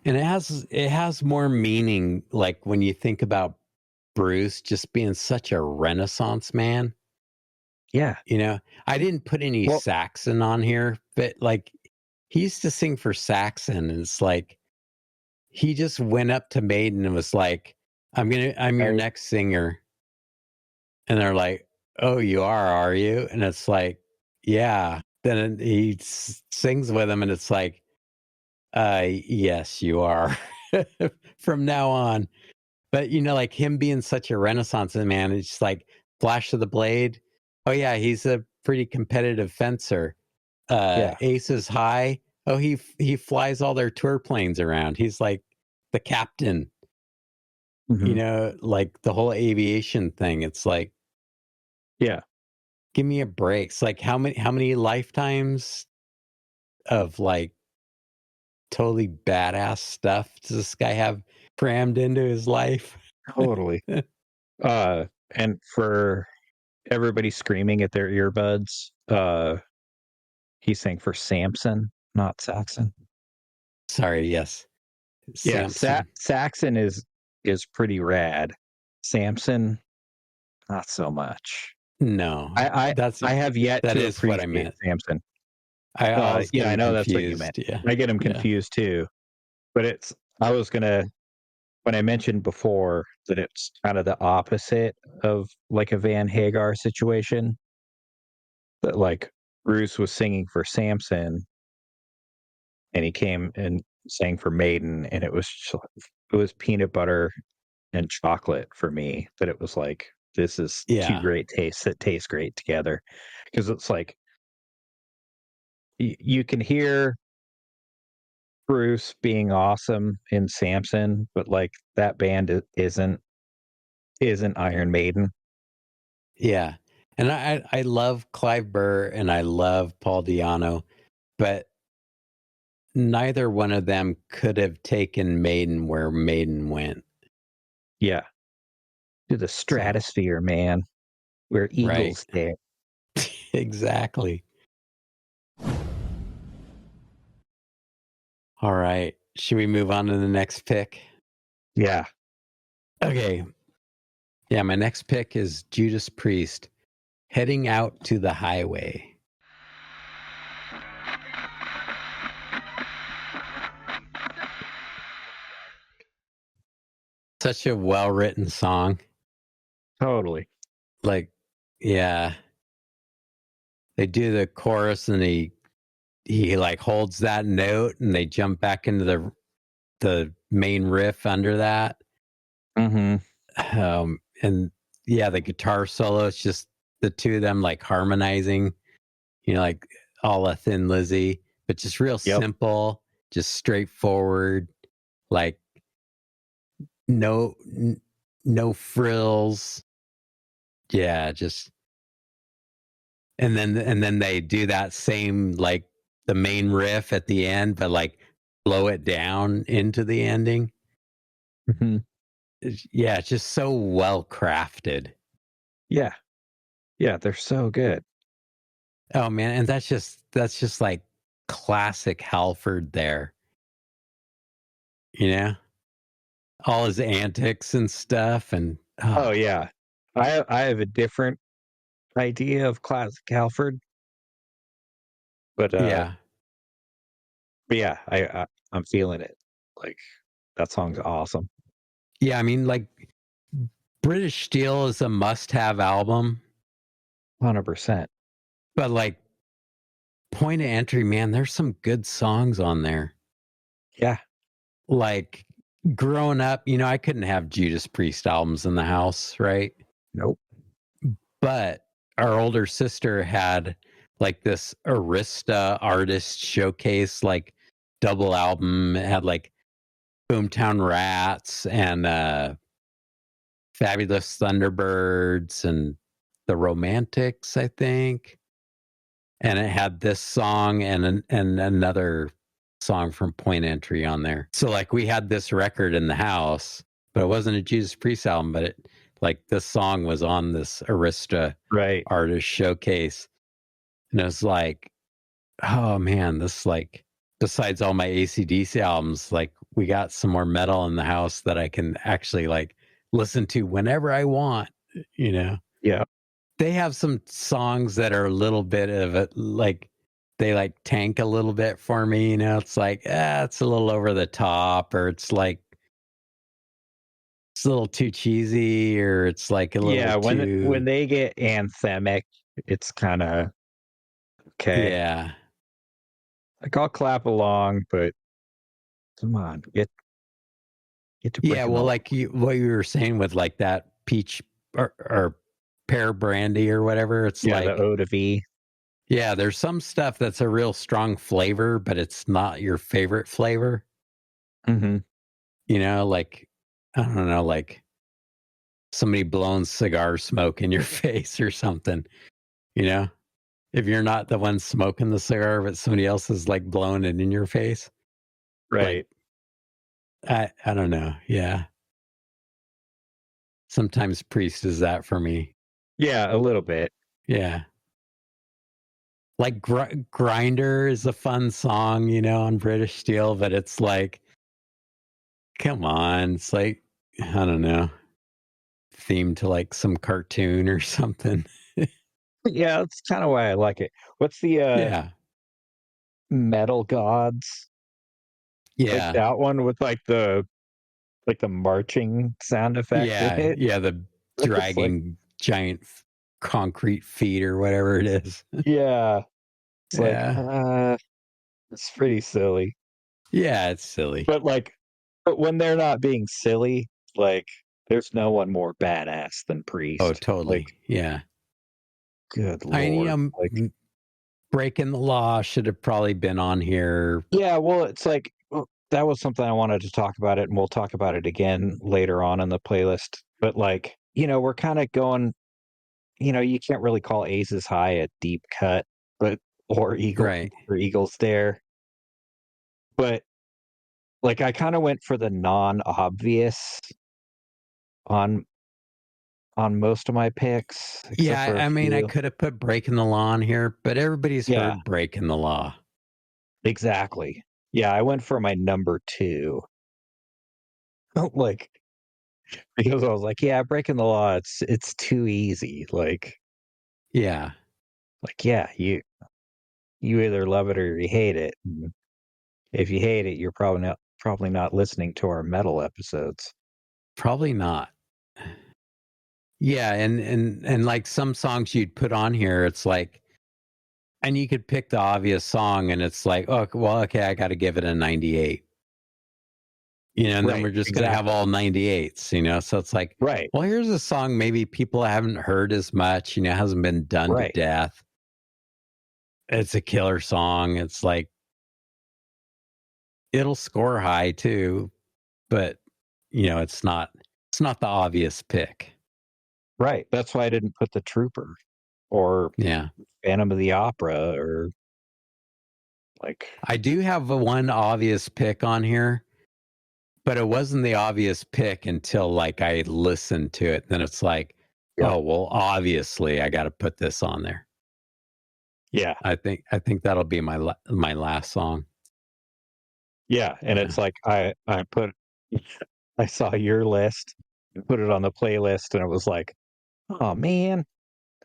And it has more meaning like when you think about Bruce just being such a renaissance man, Yeah, I didn't put any well, Saxon on here, but like he used to sing for Saxon and it's like he just went up to Maiden and was like, I'm your right. next singer. And they're like, "Oh, you are you?" And it's like, "Yeah." Then he sings with them and it's like, yes, you are." From now on. But like him being such a renaissance man, it's just like flash of the blade. Oh yeah, he's a pretty competitive fencer. Yeah. Aces High. Oh, he flies all their tour planes around. He's like the captain. Hmm. Like the whole aviation thing. It's like, Yeah. give me a break. It's like how many lifetimes of like totally badass stuff does this guy have crammed into his life? Totally. And for everybody screaming at their earbuds, he sang for Samson, not Saxon. Sorry, yes. Yeah, Samson. Saxon is pretty rad. Samson, not so much. No, I I have yet that to is what I appreciate meant. Samson. I always get Yeah, I them know that's what you meant. confused. Yeah. I get him Yeah. confused too, but I was gonna when I mentioned before that it's kind of the opposite of like a Van Hagar situation, that like Bruce was singing for Samson and he came and sang for Maiden, and it was peanut butter and chocolate for me. That it was like this is two Yeah. great tastes that taste great together, because it's like you can hear Bruce being awesome in Samson, but like that band isn't. isn't Iron Maiden. Yeah. And I love Clive Burr and I love Paul Di'Anno, but neither one of them could have taken Maiden where Maiden went. Yeah. To the stratosphere, man. Where eagles stare. Exactly. All right. Should we move on to the next pick? Yeah. Okay. Yeah, my next pick is Judas Priest, Heading Out to the Highway. Such a well-written song. Totally. Like, yeah. They do the chorus and he like holds that note and they jump back into the main riff under that. Mm-hmm. And yeah, the guitar solo, it's just the two of them like harmonizing, like all a Thin Lizzy, but just real simple, just straightforward, like no frills. Yeah, just and then they do that same like the main riff at the end, but like blow it down into the ending. Mm-hmm. Yeah, it's just so well crafted. Yeah. Yeah, they're so good. Oh man, and that's just like classic Halford there. All his antics and stuff and oh yeah. I have a different idea of classic Halford. But yeah. I'm feeling it. Like that song's awesome. Yeah, I mean like British Steel is a must-have album. 100%. But like Point of Entry, man, there's some good songs on there. Yeah. Like growing up, I couldn't have Judas Priest albums in the house, right? Nope. But our older sister had like this Arista artist showcase, like double album. It had like Boomtown Rats and Fabulous Thunderbirds and the Romantics, I think. And it had this song and another song from Point Entry on there. So like we had this record in the house, but it wasn't a Judas Priest album, but it like this song was on this Arista artist showcase. And it was like, oh man, this like besides all my AC/DC albums, like we got some more metal in the house that I can actually like listen to whenever I want, Yeah. They have some songs that are a little bit of it, like they like tank a little bit for me. It's like, it's a little over the top, or it's like it's a little too cheesy, or it's like a little when they get anthemic, it's kind of okay. Yeah, like I'll clap along, but come on, get to well, like what you were saying with like that peach or pear brandy or whatever. It's like the Eau de Vie. Yeah, there's some stuff that's a real strong flavor, but it's not your favorite flavor. Mm-hmm. Like I don't know, like somebody blowing cigar smoke in your face or something. If you're not the one smoking the cigar, but somebody else is like blowing it in your face. Right. Like, I don't know. Yeah. Sometimes Priest is that for me. Yeah, a little bit. Yeah. Like Grinder is a fun song, on British Steel, but it's like, come on. It's like, I don't know, themed to like some cartoon or something. Yeah, that's kind of why I like it. What's the Metal Gods? Yeah. Like that one with like the marching sound effect. Yeah, the dragging giant concrete feet or whatever it is. Yeah. It's like it's pretty silly. Yeah, it's silly. But when they're not being silly, like there's no one more badass than Priest. Oh, totally. Like, yeah. Good Lord. Breaking the Law should have probably been on here. Yeah, well, it's like that was something I wanted to talk about it, and we'll talk about it again later on in the playlist. But like we're kind of going, you can't really call Aces High a deep cut, but Right. or Eagles Dare. But like I kind of went for the non-obvious on most of my picks, except Yeah, for a I mean, I few. could have put Breaking the Law on here, but everybody's Yeah, heard Breaking the Law. exactly. Yeah, I went for my number two. Like because I was like, yeah, breaking the law, it's too easy. Yeah. Yeah, you either love it or you hate it. And if you hate it, you're probably not listening to our metal episodes. Probably not. Yeah, and like some songs you'd put on here, it's like, and you could pick the obvious song, and it's like, oh, well, okay, I got to give it a 98. And then Right, we're just gonna have exactly. all 98s. So it's like, Right, well, here's a song maybe people haven't heard as much. Hasn't been done to right. death. It's a killer song. It's like it'll score high too, but it's not the obvious pick. Right. That's why I didn't put the Trooper or Yeah. Phantom of the Opera or like I do have one obvious pick on here, but it wasn't the obvious pick until like I listened to it. Then it's like, yeah. oh well, obviously I got to put this on there. Yeah. I think that'll be my last song. Yeah, and Yeah. it's like I saw your list and put it on the playlist and it was like, "Oh man,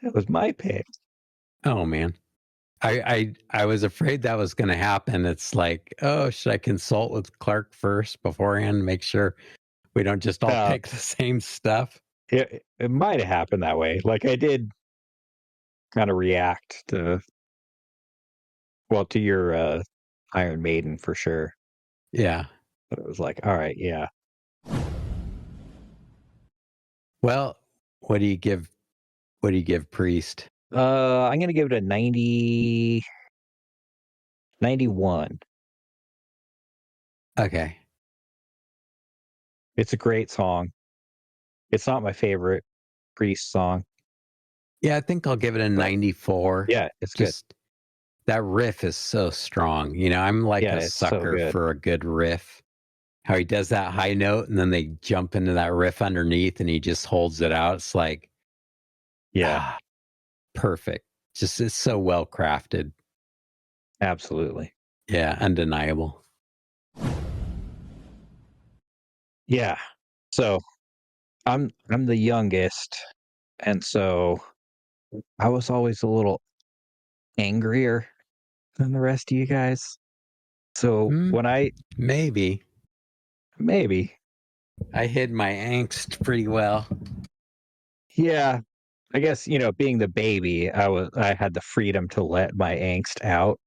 that was my pick." Oh man. I was afraid that was going to happen. It's like, oh, should I consult with Clark first beforehand, make sure we don't just all Uh, pick the same stuff? it might have happened that way. Like I did kind of react to your Iron Maiden for sure. Yeah. But it was like, all right, yeah. Well, what do you give? What do you give Priest? I'm gonna give it a 91. Okay. It's a great song. It's not my favorite Priest song, Yeah, I think I'll give it a but 94. yeah, it's good. Just that riff is so strong. I'm like Yeah, a it's so sucker good. for a good riff. How he does that high note and then they jump into that riff underneath and he just holds it out. It's like, Yeah, ah, perfect. Just it's so well crafted. absolutely. Yeah, undeniable. Yeah. So I'm the youngest, and so I was always a little angrier than the rest of you guys. So Hmm, when I maybe. maybe, I hid my angst pretty well. yeah, I guess, being the baby, I had the freedom to let my angst out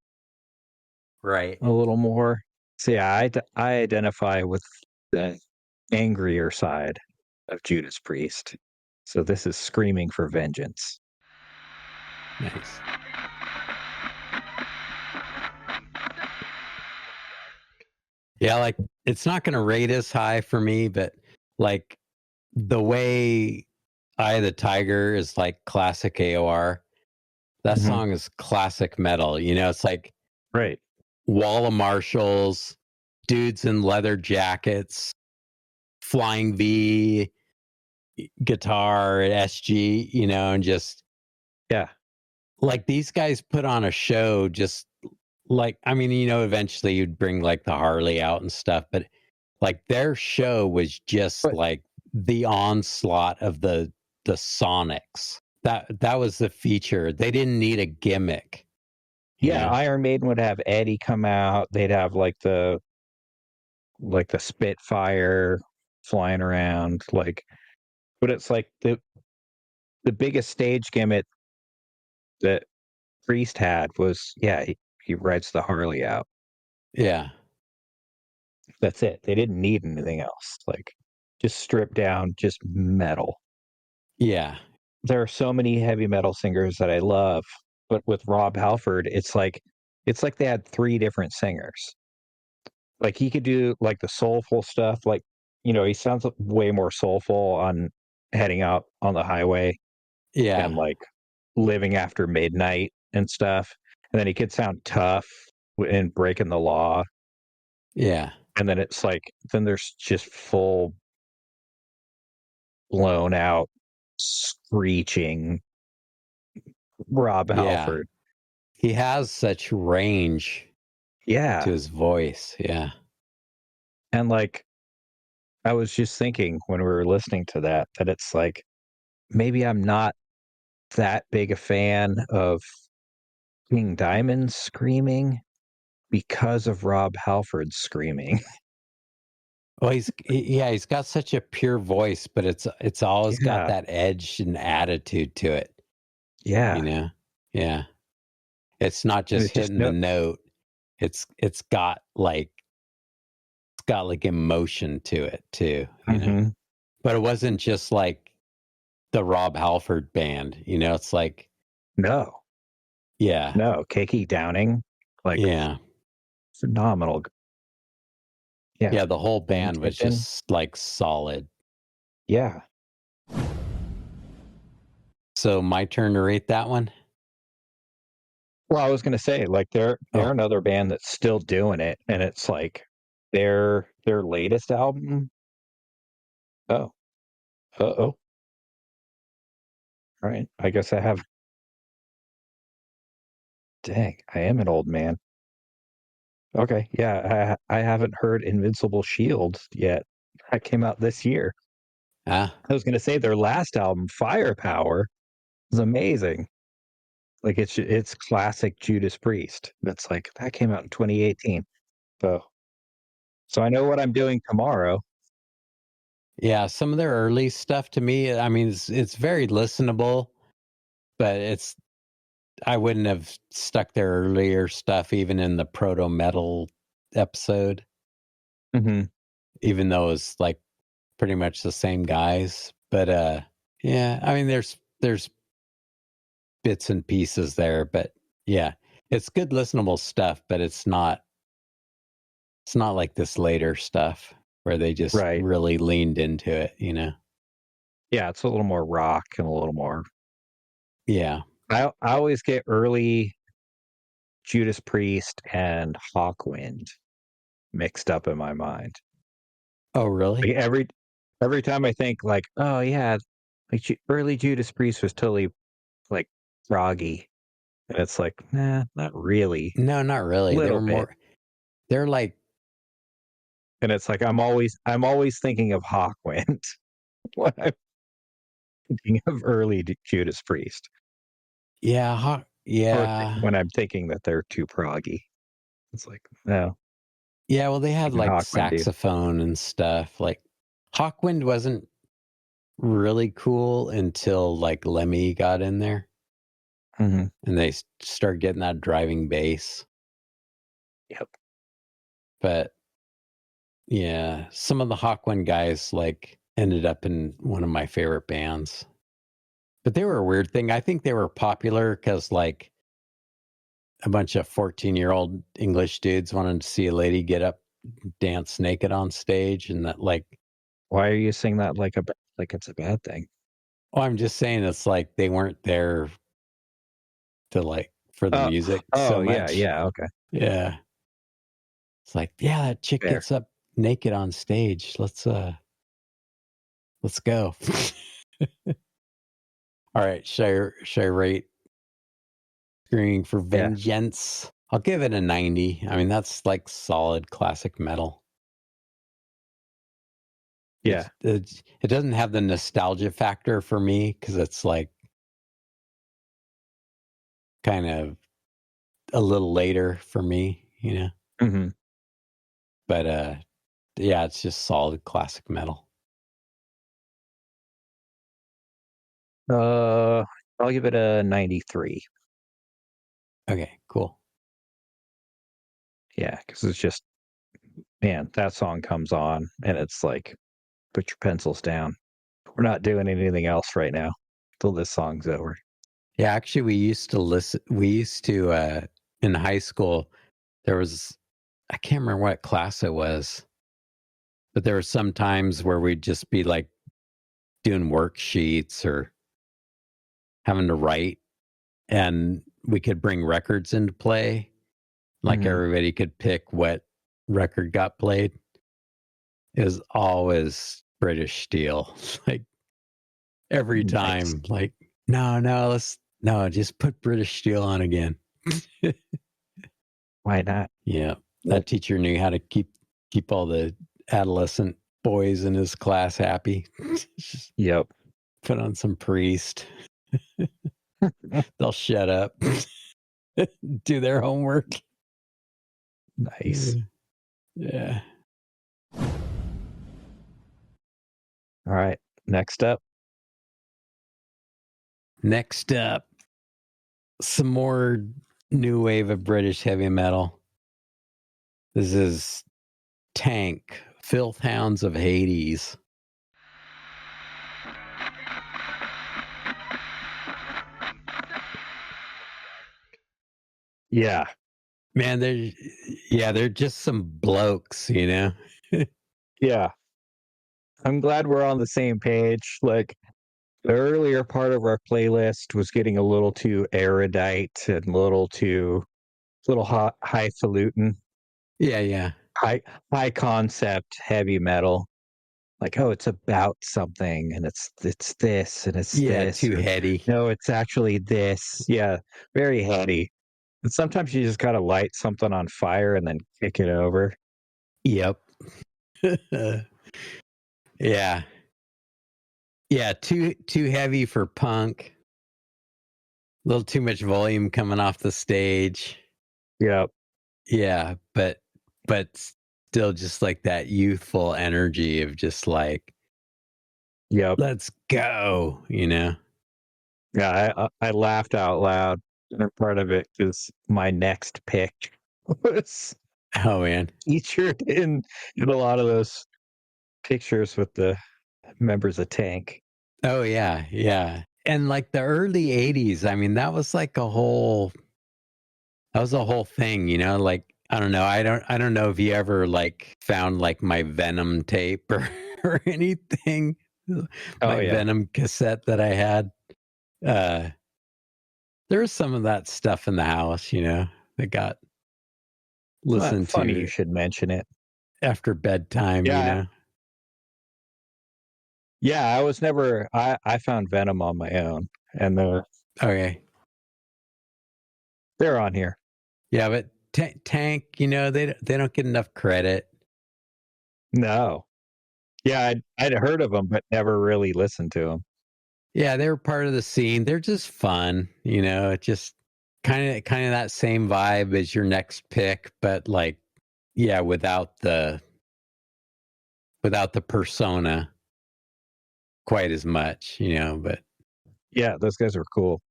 Right. a little more. So yeah, I identify with the angrier side of Judas Priest. So this is screaming for vengeance. Nice. Yeah, like it's not going to rate as high for me, but like the way Eye of the Tiger is like classic AOR, that Mhm. song is classic metal. It's like Right. wall of marshals, dudes in leather jackets, flying V guitar at SG, and just Yeah. like these guys put on a show just like, I mean, eventually you'd bring like the Harley out and stuff, but like their show was just But like the onslaught of the Sonics. That was the feature. They didn't need a gimmick, you yeah, know? Iron Maiden would have Eddie come out. They'd have like the Spitfire flying around, but it's like the biggest stage gimmick that Priest had was, yeah, he rides the Harley out. Yeah. That's it. They didn't need anything else. Like just stripped down, just metal. Yeah. There are so many heavy metal singers that I love, but with Rob Halford, it's like they had three different singers. Like he could do like the soulful stuff, like he sounds way more soulful on heading out on the highway Yeah. and like living after midnight and stuff. And then he could sound tough in breaking the law. Yeah. And then it's like, then there's just full blown out screeching Rob Yeah. Halford. He has such range Yeah. to his voice. Yeah. And like, I was just thinking when we were listening to that it's like, maybe I'm not that big a fan of King Diamond screaming because of Rob Halford's screaming. Well, he's got such a pure voice, but it's always got Yeah. that edge and attitude to it. Yeah. You know? Yeah. It's not And just hitting the note. It's got like emotion to it too, you know. But it wasn't just like the Rob Halford band, you know, it's like No, yeah. Kiki Downing, like Yeah. phenomenal. Yeah. Yeah, the whole band was Tippin. just like solid. Yeah. So my turn to rate that one? Well, I was gonna say, like, they're another band that's still doing it, and it's like their latest album. Oh. Uh-oh. Right. I guess I have. Dang, I am an old man. Okay, yeah, I haven't heard Invincible Shield yet. That came out this year. Ah, I was gonna say their last album, Firepower, is amazing. Like it's classic Judas Priest. That's like that came out in 2018. So I know what I'm doing tomorrow. yeah, some of their early stuff to me, I mean, it's very listenable, but I wouldn't have stuck their earlier stuff even in the proto metal episode, even though it's like pretty much the same guys. But yeah, I mean, there's bits and pieces there, but yeah, it's good listenable stuff, but it's not like this later stuff where they just Right. really leaned into it, you know? Yeah, it's a little more rock and a little more. Yeah. I always get early Judas Priest and Hawkwind mixed up in my mind. Oh, really? Like every time I think like, oh yeah, like early Judas Priest was totally like froggy, and it's like, nah, not really. No, not really. They Little were bit. more, they're like, And it's like I'm always thinking of Hawkwind when I'm thinking of early Judas Priest. yeah, yeah. When I'm thinking that they're too proggy, it's like no. Yeah, well, they had Thinking like Hawkwind, dude. saxophone and stuff. Like Hawkwind wasn't really cool until like Lemmy got in there Mhm. and they started getting that driving bass. Yep. But yeah, some of the Hawkwind guys like ended up in one of my favorite bands. But they were a weird thing. I think they were popular because like a bunch of 14-year-old English dudes wanted to see a lady get up, dance naked on stage, and that like. Why are you saying that like it's a bad thing? Oh, I'm just saying it's like they weren't there to like for the music so much. Yeah, okay. Yeah. It's like, yeah, that chick Fair. gets up naked on stage. Let's go. All right, should I rate Screaming for Vengeance? I'll give it a 90. I mean, that's like solid classic metal. Yeah. It doesn't have the nostalgia factor for me because it's like kind of a little later for me, you know? Mm-hmm. But yeah, it's just solid classic metal. I'll give it a 93. Okay, cool. Yeah, because it's just, man, that song comes on and it's like, put your pencils down. We're not doing anything else right now till this song's over. Yeah, actually, we used to in high school, there was, I can't remember what class it was, but there were some times where we'd just be like doing worksheets or having to write, and we could bring records into play. Like Mhm. everybody could pick what record got played. It was always British Steel. Like every Nice. time, like, no, just put British Steel on again. Why not? Yeah. That teacher knew how to keep all the adolescent boys in his class happy. Just Yep. put on some Priest. They'll shut up. Do their homework. Nice. Yeah. All right. Next up. Next up, some more new wave of British heavy metal. This is Tank, Filth Hounds of Hades. Yeah. Man, they're just some blokes, you know? Yeah. I'm glad we're on the same page. Like the earlier part of our playlist was getting a little too erudite and a little highfalutin, Yeah. high concept heavy metal. Like, oh, it's about something and it's this and it's Yeah, this. too Or, heady. no, it's actually this. Yeah, very heady. And sometimes you just gotta light something on fire and then kick it over. Yep. Yeah. Yeah, too heavy for punk. A little too much volume coming off the stage. Yep. Yeah, but still just like that youthful energy of just like, Yep. let's go, you know? Yeah, I laughed out loud. And part of it is my next pick was Oh man. featured in a lot of those pictures with the members of Tank. Oh yeah. And like the early 80s, I mean, that was a whole thing, you know? Like, I don't know. I don't know if you ever like found like my Venom tape or, or anything. Oh My yeah. Venom cassette that I had. Uh there was some of that stuff in the house, you know, that got listened Funny you to should mention it. after bedtime, you Yeah. know? Yeah, I was never I found Venom on my own and Okay. they're on here. Yeah, but Tank, you know, they don't get enough credit. No. Yeah, I'd heard of them but never really listened to them. Yeah, they were part of the scene. They're just fun, you know, it just kind of that same vibe as your next pick, but like, yeah, without the persona quite as much, you know, but Yeah, those guys are cool.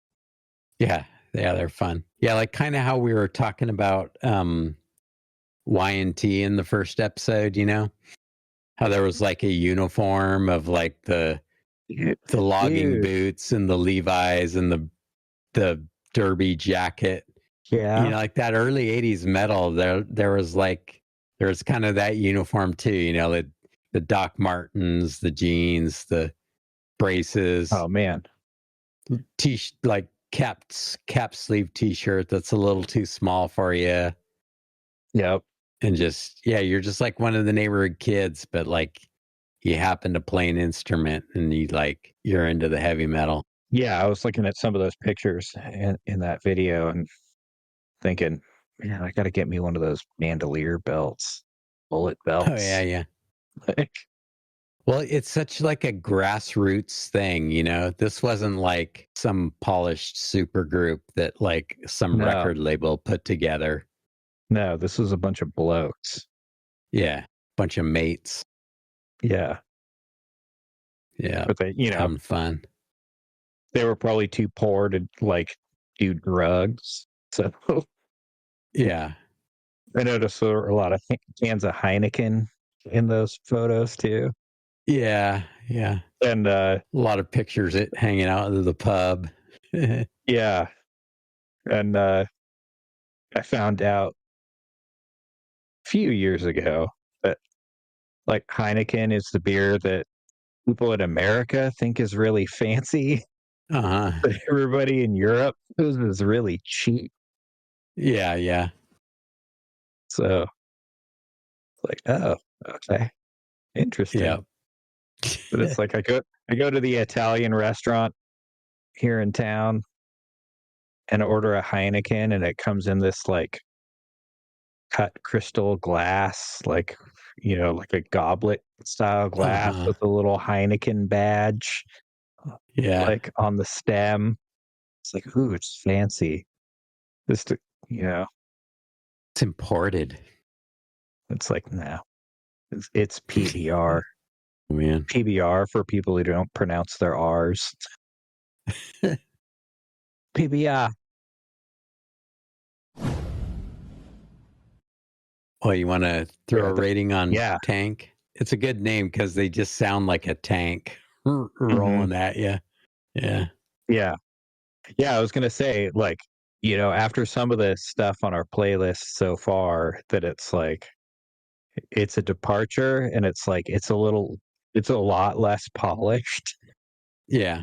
yeah, they're fun. Yeah, like kind of how we were talking about Y&T in the first episode, you know, how there was like a uniform of like the logging Dude. boots and the Levi's and the derby jacket. Yeah. You know, like that early 80s metal, there was kind of that uniform too, you know, the Doc Martens, the jeans, the braces, Oh man. like cap sleeve t-shirt that's a little too small for you. Yep. And just, yeah, you're just like one of the neighborhood kids, but like you happen to play an instrument and you're into the heavy metal. Yeah, I was looking at some of those pictures in that video and thinking, man, I got to get me one of those bandolier belts, bullet belts. Oh yeah. Like, Well, it's such like a grassroots thing, you know. This wasn't like some polished super group that like some No. record label put together. no, this was a bunch of blokes. Yeah, bunch of mates. Yeah, Yeah, but they, having fun. they were probably too poor to like do drugs. So Yeah, I noticed there were a lot of cans of Heineken in those photos too. yeah. And A lot of pictures it hanging out at the pub. yeah, and I found out a few years ago that like Heineken is the beer that people in America think is really fancy, Uh-huh. but everybody in Europe this is really cheap. Yeah, yeah. So it's like, oh, okay, Yeah. interesting. But it's like I go to the Italian restaurant here in town and order a Heineken, and it comes in this like cut crystal glass, like like a goblet style glass Uh-huh. with a little Heineken badge, Yeah. like on the stem. It's like, ooh, it's fancy. Just you know, It's imported. it's like no, it's PBR. Man. PBR for people who don't pronounce their R's. PBR. Well, you want to throw Yeah, a rating on yeah. Tank? It's a good name because they just sound like a tank rolling at you. Yeah. Yeah. Yeah, I was gonna say, like, after some of the stuff on our playlist so far, that it's like it's a departure and it's like it's a lot less polished. Yeah.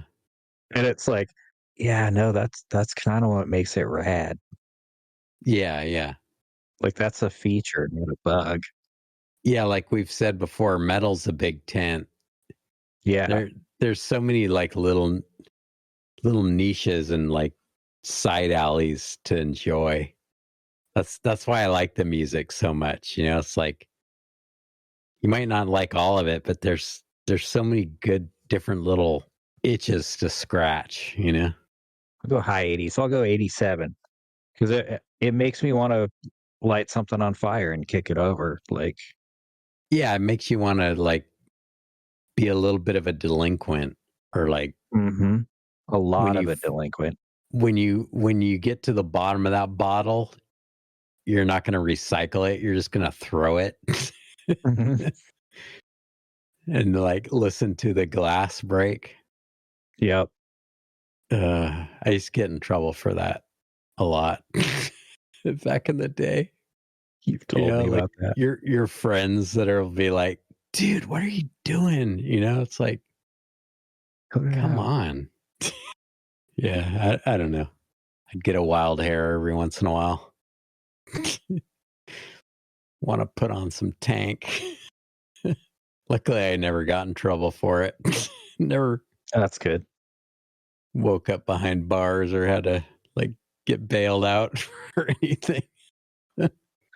And it's like, yeah, no, that's kind of what makes it rad. Yeah. Yeah. Like that's a feature, not a bug. Yeah. Like we've said before, metal's a big tent. Yeah. There's so many like little niches and like side alleys to enjoy. That's why I like the music so much. It's like you might not like all of it, but there's so many good different little itches to scratch. I'll go high 80s. I'll go 87 because it makes me want to light something on fire and kick it over. Like, Yeah, it makes you want to like be a little bit of a delinquent or like a when lot of you a delinquent. when you get to the bottom of that bottle, you're not going to recycle it. You're just going to throw it and like listen to the glass break. Yep. I used to get in trouble for that a lot back in the day. You've told me Like about that. your friends that will be like, dude, what are you doing? It's like, come on. Yeah, I don't know. I'd get a wild hair every once in a while. Want to put on some Tank. Luckily, I never got in trouble for it. Never That's good. woke up behind bars or had to like get bailed out or anything.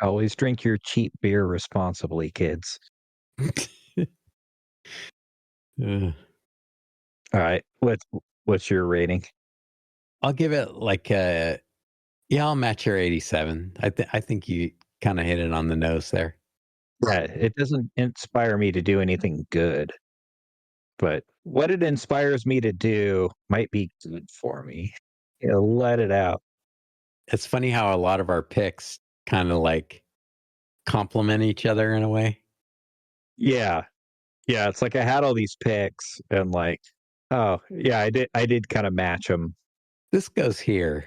Always drink your cheap beer responsibly, kids. Uh, All right. What's your rating? I'll give it like I'll match your 87. I think you kind of hit it on the nose there. Yeah, it doesn't inspire me to do anything good, but what it inspires me to do might be good for me. Let it out. It's funny how a lot of our picks kind of like complement each other in a way. Yeah. Yeah, it's like I had all these picks and like, oh, yeah, I did kind of match them. This goes here.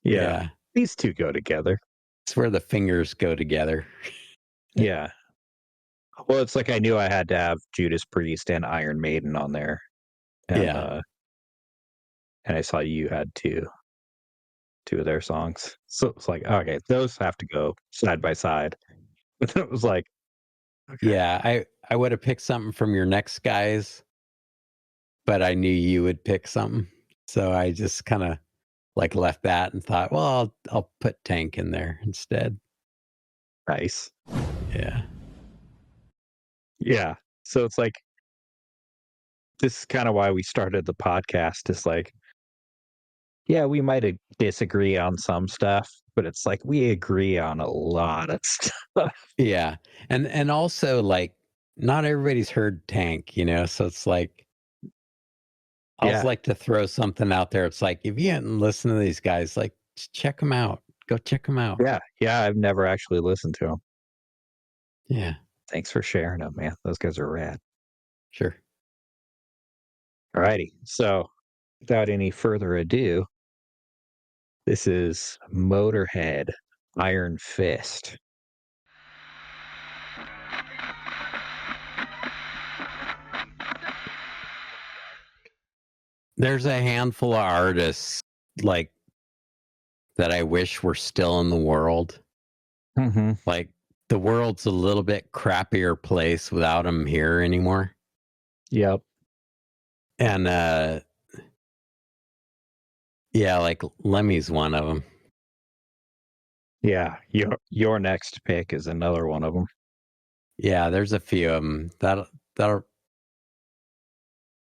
Yeah. These two go together. It's where the fingers go together. Yeah. Well, it's like I knew I had to have Judas Priest and Iron Maiden on there. And, and I saw you had two of their songs. So it's like, okay, those have to go side by side. But then it was like, okay. Yeah, I would have picked something from your next guys, but I knew you would pick something. So I just kind of like left that and thought, well, I'll put Tank in there instead. Nice. Yeah. Yeah. So it's like, this is kind of why we started the podcast. Is like, yeah, we might disagree on some stuff, but it's like we agree on a lot of stuff. Yeah. And also like not everybody's heard Tank, so it's like I always like to throw something out there. It's like if you hadn't listened to these guys, like just check them out. Go check them out. Yeah. Yeah. I've never actually listened to them. Yeah. Thanks for sharing them, man. Those guys are rad. Sure. All righty. So without any further ado, this is Motorhead, Iron Fist. There's a handful of artists like that I wish were still in the world. Mm-hmm. Like the world's a little bit crappier place without them here anymore. Yep. And yeah, like Lemmy's one of them. Yeah. Your next pick is another one of them. Yeah, there's a few of them that'll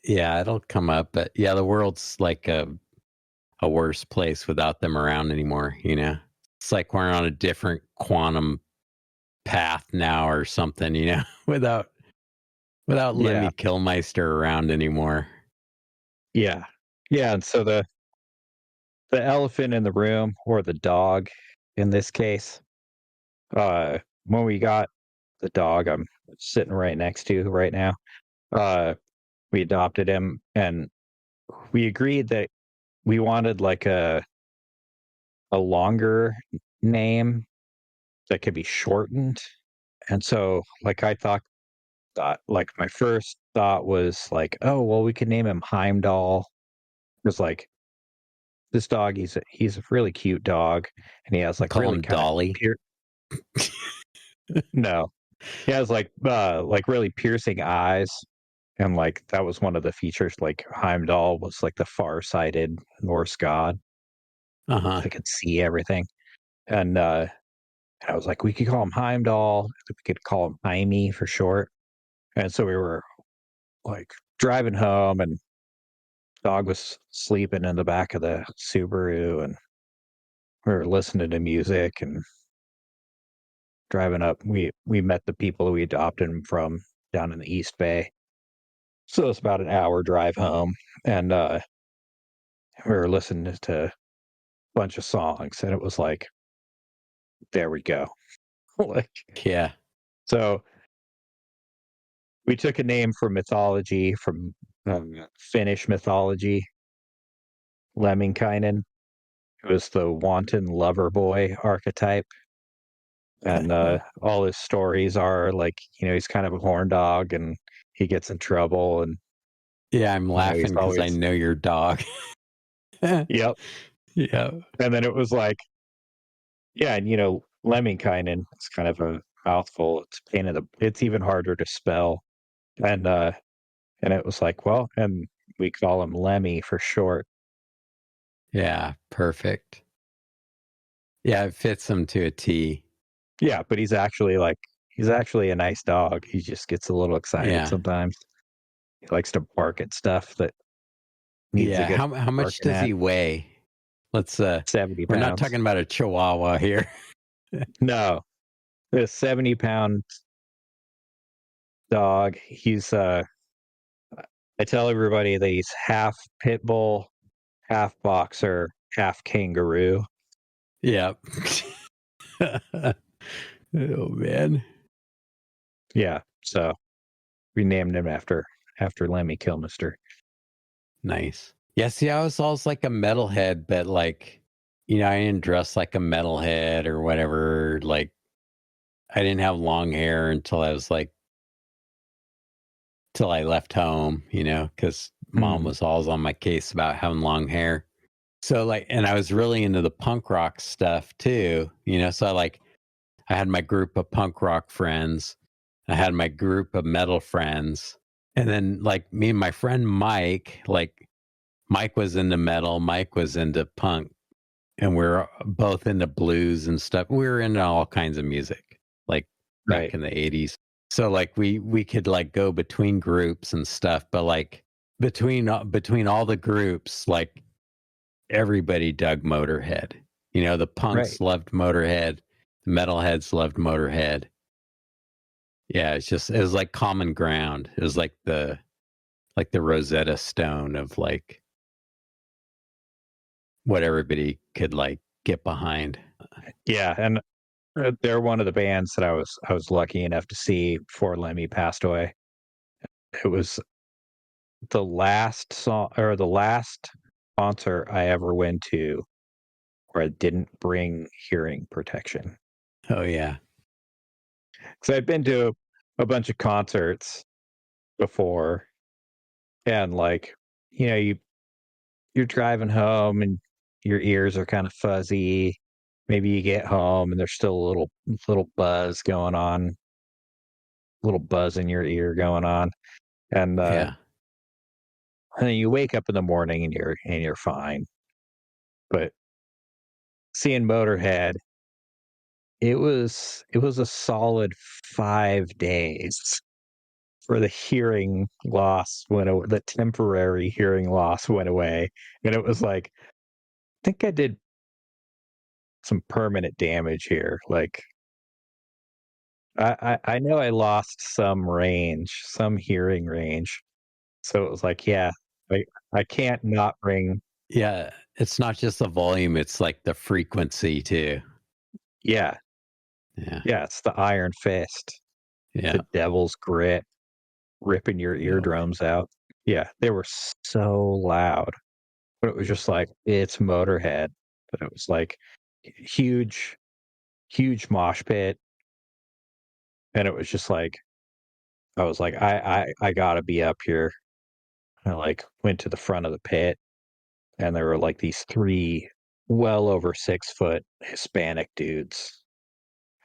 yeah, it'll come up. But yeah, the world's like a worse place without them around anymore. You know, it's like we're on a different quantum path now or something. You know, without Lemmy Kilmeister around anymore. Yeah. Yeah. And so the elephant in the room, or the dog in this case, when we got the dog I'm sitting right next to right now, we adopted him, and we agreed that we wanted like a longer name that could be shortened. And so like I thought like my first thought was like, oh well, we could name him Heimdall. It was like, this dog, he's a really cute dog, and he has like Call really him kind Dolly. No, he has like really piercing eyes, and like that was one of the features. Like Heimdall was like the far-sighted Norse god Uh-huh. that could see everything, and I was like, we could call him Heimdall. We could call him Jaime for short. And so we were like driving home, and dog was sleeping in the back of the Subaru, and we were listening to music and driving up. We met the people we adopted him from down in the East Bay. So it's about an hour drive home, and we were listening to a bunch of songs, and it was like, there we go. Like, Yeah. so we took a name from mythology, from Finnish mythology. Lemminkainen, who was the wanton lover boy archetype, and all his stories are like, he's kind of a horn dog, and he gets in trouble, and Yeah, I'm he's laughing because I always, know your dog. yep. Yeah. And then it was like, yeah, and Lemminkainen, it's kind of a mouthful. It's it's even harder to spell, and it was like, well, and we call him Lemmy for short. Yeah, perfect. Yeah, it fits him to a T. Yeah, but he's actually a nice dog. He just gets a little excited Yeah. sometimes. He likes to bark at stuff that needs to Yeah. get How much barking does at. he weigh? Let's 70 we're not pounds. talking about a chihuahua here. No, the 70-pound dog. He's I tell everybody that he's half pit bull, half boxer, half kangaroo. Yeah. Oh man. Yeah, so we named him after Lemmy Kilmister. Nice. Yeah, see, I was always like a metalhead, but like, I didn't dress like a metalhead or whatever. Like, I didn't have long hair until I was like, till I left home, because mom was always on my case about having long hair. So like, and I was really into the punk rock stuff too, so I had my group of punk rock friends. I had my group of metal friends. And then like me and my friend Mike, like Mike was into metal, Mike was into punk, and we're both into blues and stuff. We were into all kinds of music, like back in the 80s. So like we could like go between groups and stuff, but like between all the groups, like everybody dug Motorhead. The punks loved Motorhead, the metalheads loved Motorhead. Yeah, it was like common ground. It was like the Rosetta Stone of like what everybody could like get behind. Yeah, and they're one of the bands that I was lucky enough to see before Lemmy passed away. It was the last song, or the last concert I ever went to where I didn't bring hearing protection. Oh yeah. Because I'd been to a bunch of concerts before, and like, you you're driving home and your ears are kind of fuzzy. Maybe you get home and there's still a little buzz going on, little buzz in your ear going on, and Yeah. and then you wake up in the morning and you're fine. But seeing Motorhead, it was a solid 5 days for the hearing loss went away, the temporary hearing loss went away, and it was like, I think I did some permanent damage here. Like I know I lost some range, some hearing range. So it was like, yeah, I can't not bring. Yeah. It's not just the volume, it's like the frequency too. Yeah, Yeah. yeah, it's the iron fist, Yeah. the devil's grit, ripping your Yeah. eardrums out. Yeah, they were so loud, but it was just like it's Motorhead. But it was like huge, huge mosh pit, and it was just like I was like, I gotta be up here. I like went to the front of the pit, and there were like these three well over 6 foot Hispanic dudes,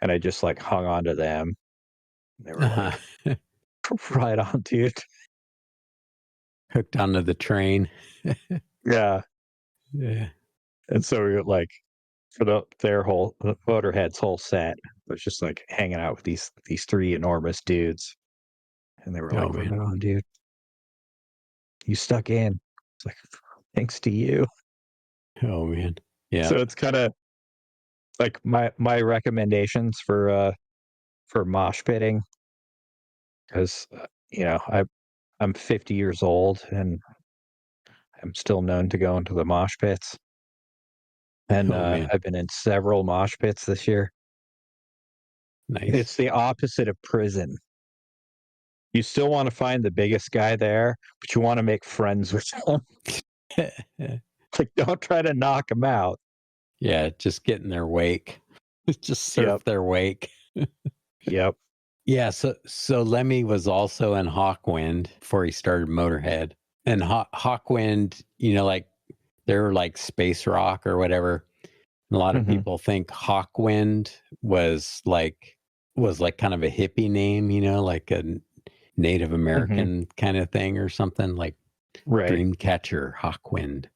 and I just like hung on to them. They were Uh-huh. like, right on, dude. Hooked onto the train. Yeah. Yeah. And so we were like, for the Motorhead's whole set was just like hanging out with these three enormous dudes, and they were Oh like, right man. on, dude. You stuck in. It's like, thanks to you. Oh man. Yeah. So it's kind of like my recommendations for mosh pitting, because I'm 50 years old and I'm still known to go into the mosh pits, and Oh man. I've been in several mosh pits this year. Nice. It's the opposite of prison. You still want to find the biggest guy there, but you want to make friends with him. Like, don't try to knock him out. Yeah, just get in their wake. Just surf Yep. their wake. Yep. Yeah, so Lemmy was also in Hawkwind before he started Motorhead. And Hawkwind, like they're like space rock or whatever. And a lot of Mhm. people think Hawkwind was like kind of a hippie name, like a Native American kind of thing or something, like Right. Dreamcatcher Hawkwind.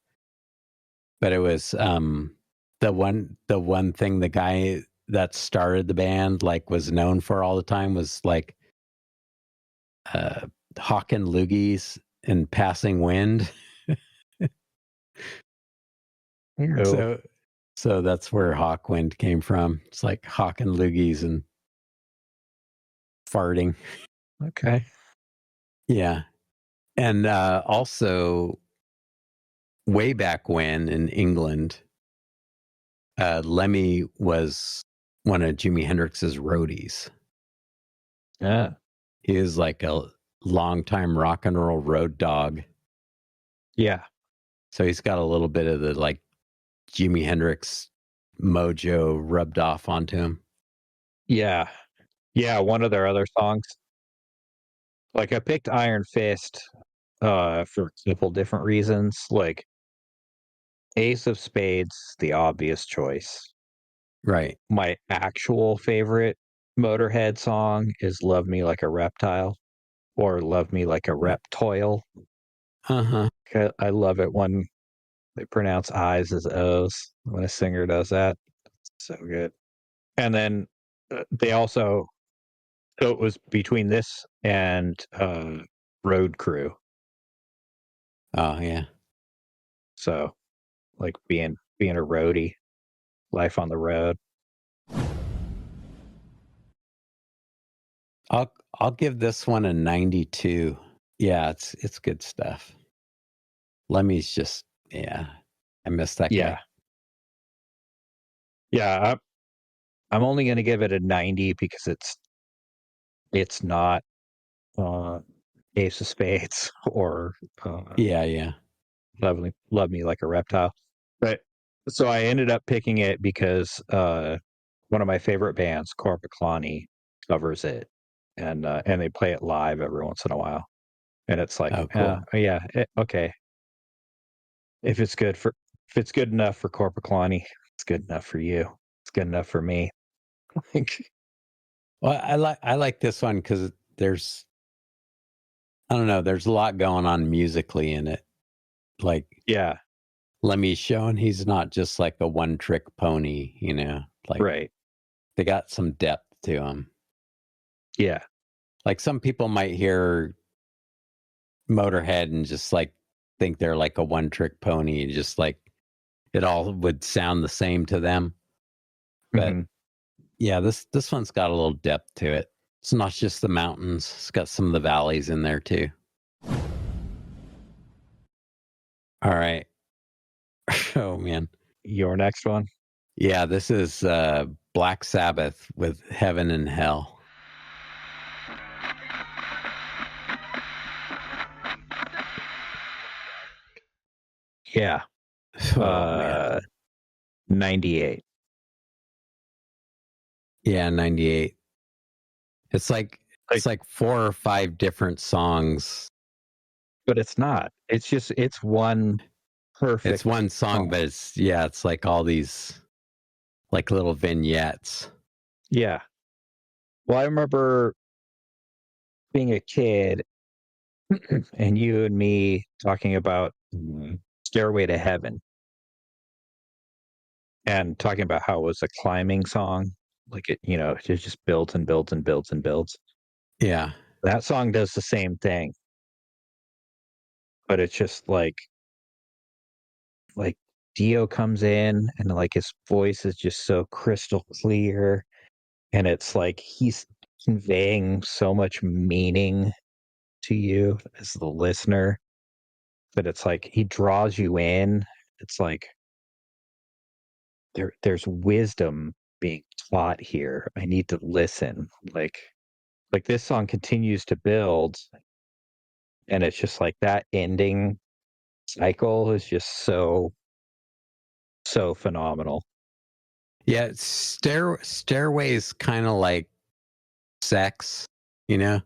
But it was the one thing the guy that started the band like was known for all the time was like hawking loogies and passing wind. Ew. So that's where Hawkwind came from. It's like hawking loogies and farting. Okay. Yeah. And also way back when in England, Lemmy was one of Jimi Hendrix's roadies. Yeah. He was like a longtime rock and roll road dog. Yeah. So he's got a little bit of the like Jimi Hendrix mojo rubbed off onto him. Yeah. Yeah. One of their other songs. Like, I picked Iron Fist for a couple different reasons. Like, Ace of Spades, the obvious choice. Right. My actual favorite Motorhead song is Love Me Like a Reptile, or Love Me Like a Reptoil. Uh-huh. I love it when they pronounce I's as O's when a singer does that. It's so good. And then they also, so it was between this and Road Crew. Oh yeah. So like being a roadie, life on the road. I'll give this one a 92. Yeah, it's good stuff. Lemmy's just I miss that Yeah. guy. Yeah, I'm only going to give it a 90 because it's not Ace of Spades or Yeah. Love Me Like a Reptile. But so I ended up picking it because one of my favorite bands, Corpaclani, covers it, and they play it live every once in a while, and it's like, Oh, cool. okay. If it's good for if it's good enough for Corpaclani, it's good enough for you. It's good enough for me. Like, Well, I like this one because there's I don't know, there's a lot going on musically in it. Like yeah, Lemmy showing he's not just like a one trick pony, you know. Like right. they got some depth to him. Yeah, Like some people might hear Motorhead and just like think they're like a one trick pony and just like it all would sound the same to them. But mhm. yeah, this one's got a little depth to it. It's not just the mountains; it's got some of the valleys in there too. All right. Oh man, Your next one. yeah, this is Black Sabbath with Heaven and Hell. Yeah, Oh man, 98. yeah, 98. It's like Like, it's like 4 or 5 different songs. but it's not. It's just it's one perfect. It's one song, but it's like all these like little vignettes. Yeah. Well, I remember being a kid and you and me talking about Stairway to Heaven and talking about how it was a climbing song. Like it just builds and builds and builds and builds. Yeah. That song does the same thing, but it's just like Dio comes in and like his voice is just so crystal clear and it's like he's conveying so much meaning to you as the listener that it's like he draws you in. It's like there's wisdom being taught here. I need to listen. Like this song continues to build and it's just like that ending cycle is just so phenomenal. Yeah, Stairway's kind of like sex, you know?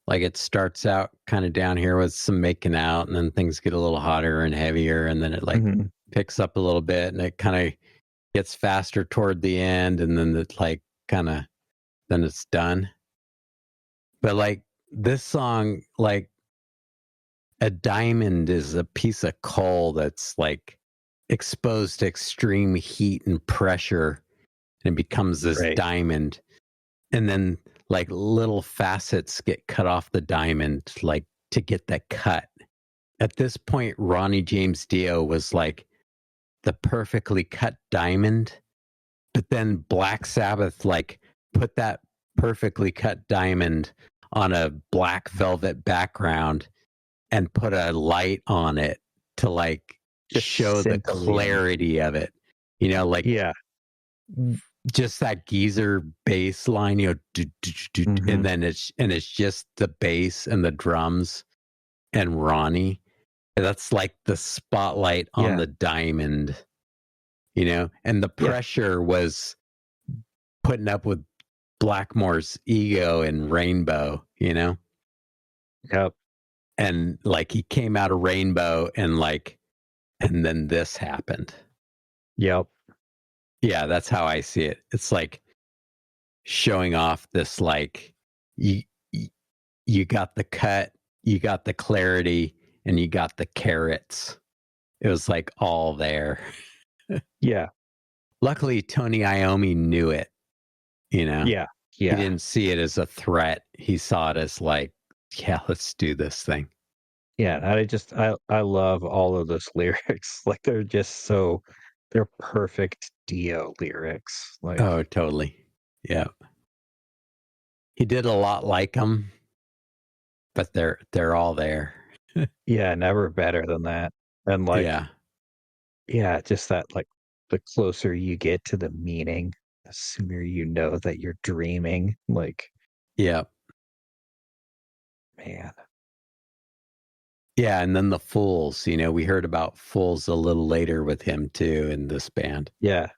Like it starts out kind of down here with some making out and then things get a little hotter and heavier and then it like Mhm. picks up a little bit and it kind of gets faster toward the end and then it like kind of then it's done. But like this song, like a diamond is a piece of coal that's like exposed to extreme heat and pressure and it becomes this Right. diamond. And then like little facets get cut off the diamond, like to get that cut. At this point, Ronnie James Dio was like the perfectly cut diamond. But then Black Sabbath like put that perfectly cut diamond on a black velvet background and put a light on it to like Just show the scintillating. clarity of it. You know, like Yeah. just that geezer bass line, you know, Mhm. and then it's just the bass and the drums and Ronnie. That's like the spotlight on Yeah. the diamond, you know, and the Yeah. pressure was putting up with Blackmore's ego and Rainbow, you know, Yep. and like he came out of Rainbow and like, and then this happened. Yep. Yeah, that's how I see it. It's like showing off this like you you got the cut, you got the clarity, and you got the carrots. It was like all there. Yeah. Luckily, Tony Iommi knew it. You know, Yeah. he Yeah. didn't see it as a threat. He saw it as like, yeah, let's do this thing. Yeah. I love all of those lyrics. Like they're perfect Dio lyrics. Like Oh, totally. Yeah, he did a lot like them, but they're all there. yeah, never better than that. And like Yeah, yeah, just that like the closer you get to the meaning, the sooner you know that you're dreaming. Like, yeah, man. yeah. And then the Fools. You know, we heard about Fools a little later with him too in this band. Yeah.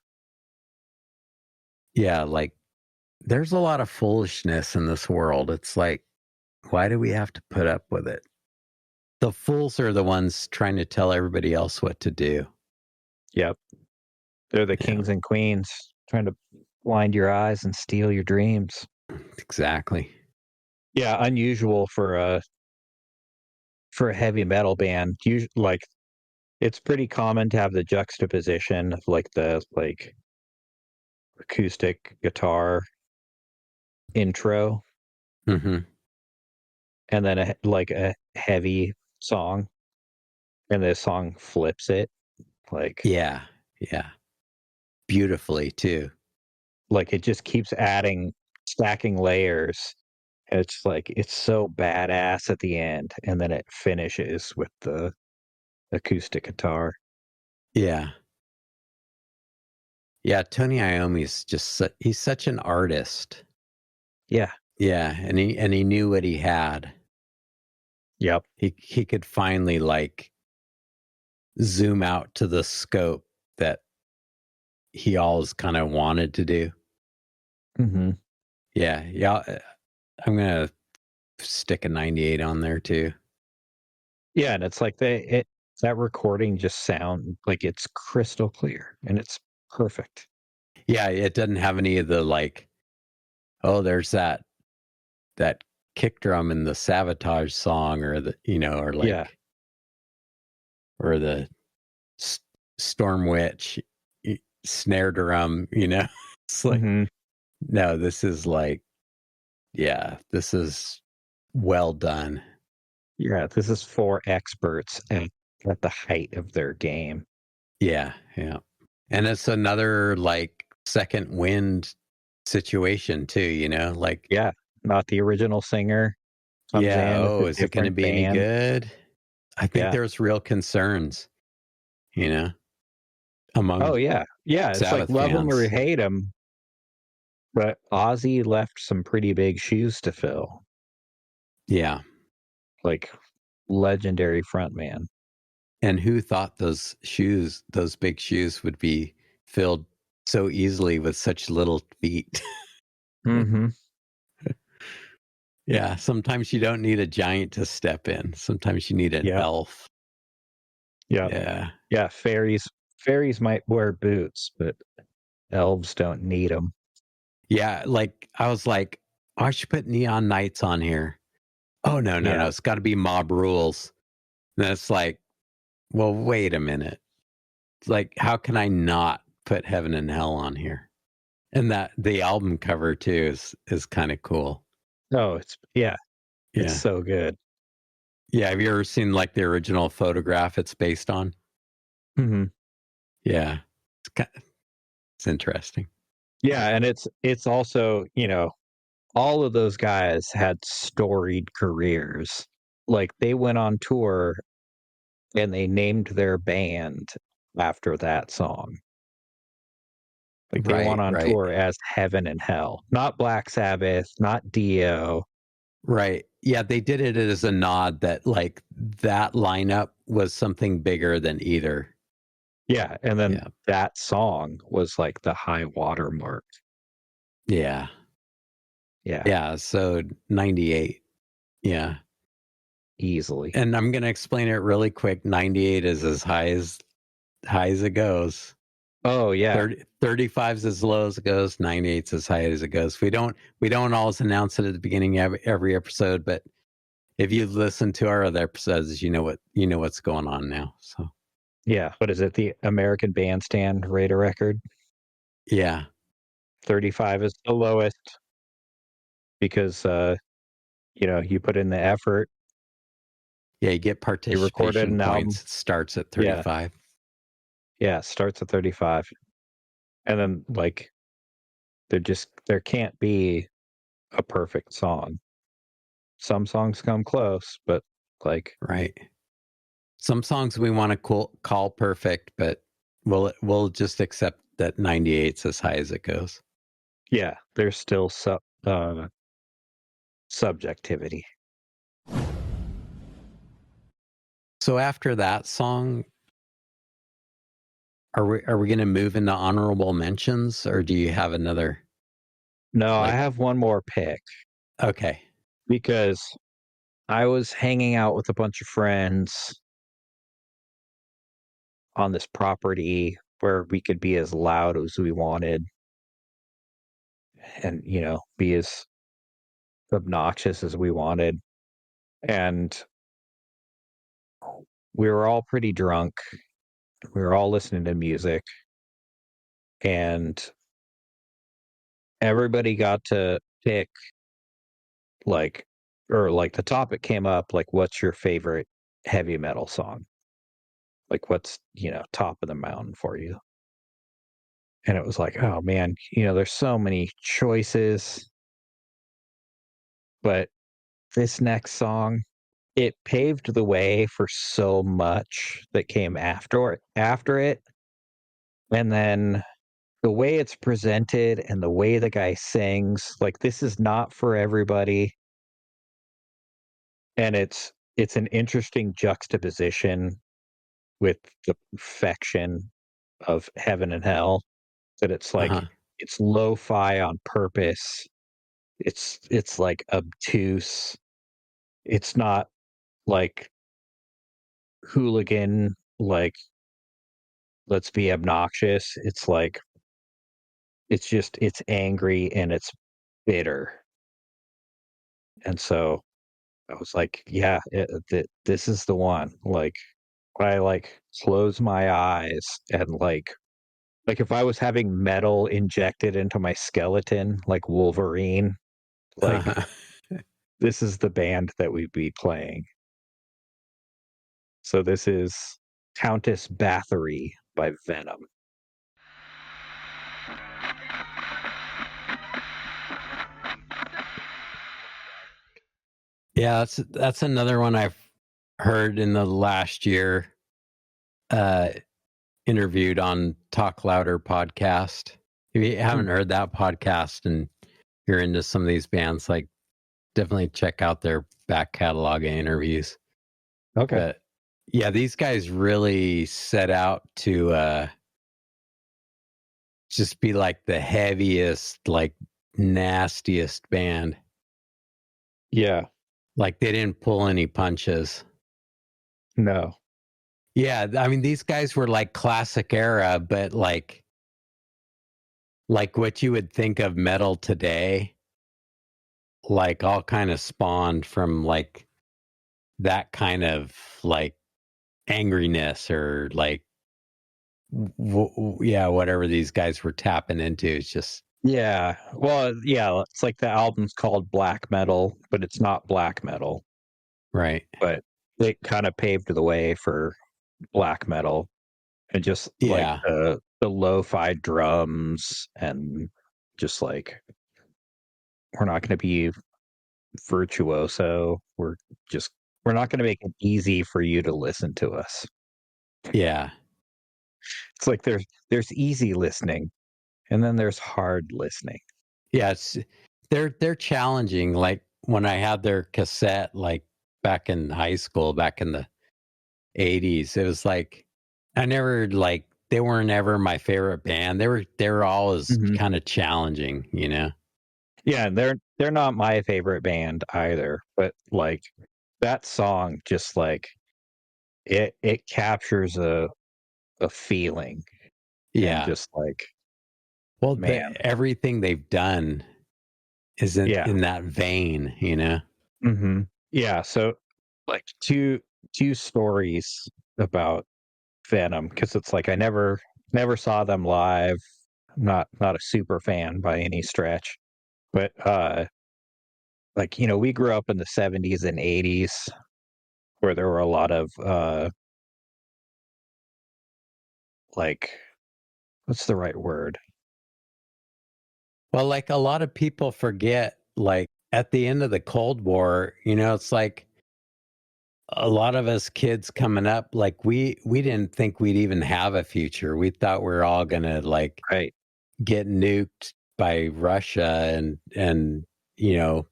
Yeah, like there's a lot of foolishness in this world. It's like, why do we have to put up with it? The fools are the ones trying to tell everybody else what to do. Yep. They're the Yeah. kings and queens trying to blind your eyes and steal your dreams. Exactly. Yeah, unusual for a heavy metal band. Like it's pretty common to have the juxtaposition of like the acoustic guitar intro Hmm. and then a heavy song, and the song flips it like Yeah. Yeah. Beautifully too. like it just keeps stacking layers. And it's like it's so badass at the end, and then it finishes with the acoustic guitar. Yeah. Yeah. Tony Iommi's he's such an artist. Yeah. Yeah. And he knew what he had. Yep. He could finally like zoom out to the scope that he always kind of wanted to do. Mm-hmm. Yeah. Yeah. I'm going to stick a 98 on there too. Yeah, and it's like that recording just sound like it's crystal clear and it's perfect. Yeah. It doesn't have any of the like, oh, there's that kick drum in the Sabotage song or or like, Yeah. or the Storm Witch snare drum, it's like, Mhm. no, this is like, yeah, this is well done. Yeah, this is for experts at the height of their game. Yeah. Yeah. And it's another like second wind situation too, like, Yeah, not the original singer comes yeah, in with oh, a is it going to different be any band. good? I think Yeah. there's real concerns, among Oh yeah, yeah. It's like Sabbath love him or fans. hate him, but Ozzy left some pretty big shoes to fill. Yeah. Like legendary frontman. And who thought those big shoes would be filled so easily with such little feet? Mm-hmm. Yeah. Sometimes you don't need a giant to step in. Sometimes you need an Yeah. elf. Yeah. Yeah. Yeah. Fairies might wear boots, but elves don't need them. Yeah. Like I was like, oh, I should put Neon Knights on here. Oh no. Yeah. It's got to be Mob Rules. And it's like, well, wait a minute. It's like, how can I not put Heaven and Hell on here? And that the album cover too is kind of cool. Oh, it's so good. Yeah. Have you ever seen like the original photograph it's based on? Mm-hmm. Yeah. It's interesting. Yeah, and it's also, all of those guys had storied careers. Like they went on tour and they named their band after that song. Like they went on tour as Heaven and Hell, not Black Sabbath, not Dio. Right. Yeah, they did it as a nod that like that lineup was something bigger than either. Yeah, and then that song was like the high water mark. Yeah. Yeah. Yeah, so 98. Yeah. Easily. And I'm going to explain it really quick. 98 is as high as it goes. Oh yeah. 35's as low as it goes. 98's as high as it goes. We don't always announce it at the beginning of every episode, but if you listen to our other episodes, you know what's going on now. So yeah, what is it? The American Bandstand Radar record? Yeah. 35 is the lowest because you put in the effort. Yeah, you get participation points. It starts at 35. Yeah, it starts at 35. And then like there can't be a perfect song. Some songs come close, but like right. Some songs we want to call perfect, but we'll just accept that 98's as high as it goes. Yeah, there's still subjectivity. So after that song, are we going to move into honorable mentions, or do you have another? No, I have one more pick. Okay. Because I was hanging out with a bunch of friends on this property where we could be as loud as we wanted and, be as obnoxious as we wanted. And we were all pretty drunk. We were all listening to music, and everybody got to pick, like, or like the topic came up, like, what's your favorite heavy metal song? Like, what's, top of the mountain for you? And it was like, oh man, there's so many choices, but this next song, it paved the way for so much that came after it. And then the way it's presented and the way the guy sings, like, this is not for everybody. And it's an interesting juxtaposition with the perfection of heaven and hell, that it's like Uh-huh. it's lo-fi on purpose. It's like obtuse. It's not like hooligan, like, let's be obnoxious. It's like it's angry and it's bitter. And so I was like, yeah, this is the one. Like, when I like close my eyes and like if I was having metal injected into my skeleton like Wolverine, like, Uh-huh. this is the band that we'd be playing. So this is Countess Bathory by Venom. Yeah, that's another one I've heard in the last year. Uh, Interviewed on Talk Louder podcast. If you haven't heard that podcast and you're into some of these bands, like, definitely check out their back catalog of interviews. Okay. But yeah, these guys really set out to just be like the heaviest, like nastiest band. Yeah. Like, they didn't pull any punches. No. Yeah, I mean, these guys were like classic era, but like what you would think of metal today, like all kind of spawned from like that kind of like angriness or like whatever these guys were tapping into. It's just Yeah. Well, yeah, it's like the album's called Black Metal, but it's not black metal. right. But it kind of paved the way for black metal, and just like Yeah. the lo-fi drums, and just like, we're not going to be virtuoso. We're not going to make it easy for you to listen to us. Yeah. It's like there's easy listening, and then there's hard listening. Yeah. They're challenging. Like, when I had their cassette, like back in high school, back in the 80s, it was like, I never like, they weren't ever my favorite band. They were always Mhm. kind of challenging, you know? Yeah, and they're not my favorite band either, but like that song, just like, it captures a feeling, and Yeah. just like, Well, man. everything they've done isn't Yeah. in that vein, you know? Hmm. Yeah. So like two stories about Venom, because it's like I never saw them live. I'm not a super fan by any stretch, but like, we grew up in the 70s and 80s, where there were a lot of like, what's the right word? Well, like, a lot of people forget, like, at the end of the Cold War, you know, it's like a lot of us kids coming up, like, we didn't think we'd even have a future. We thought we are all gonna like Right. get nuked by Russia, and you know,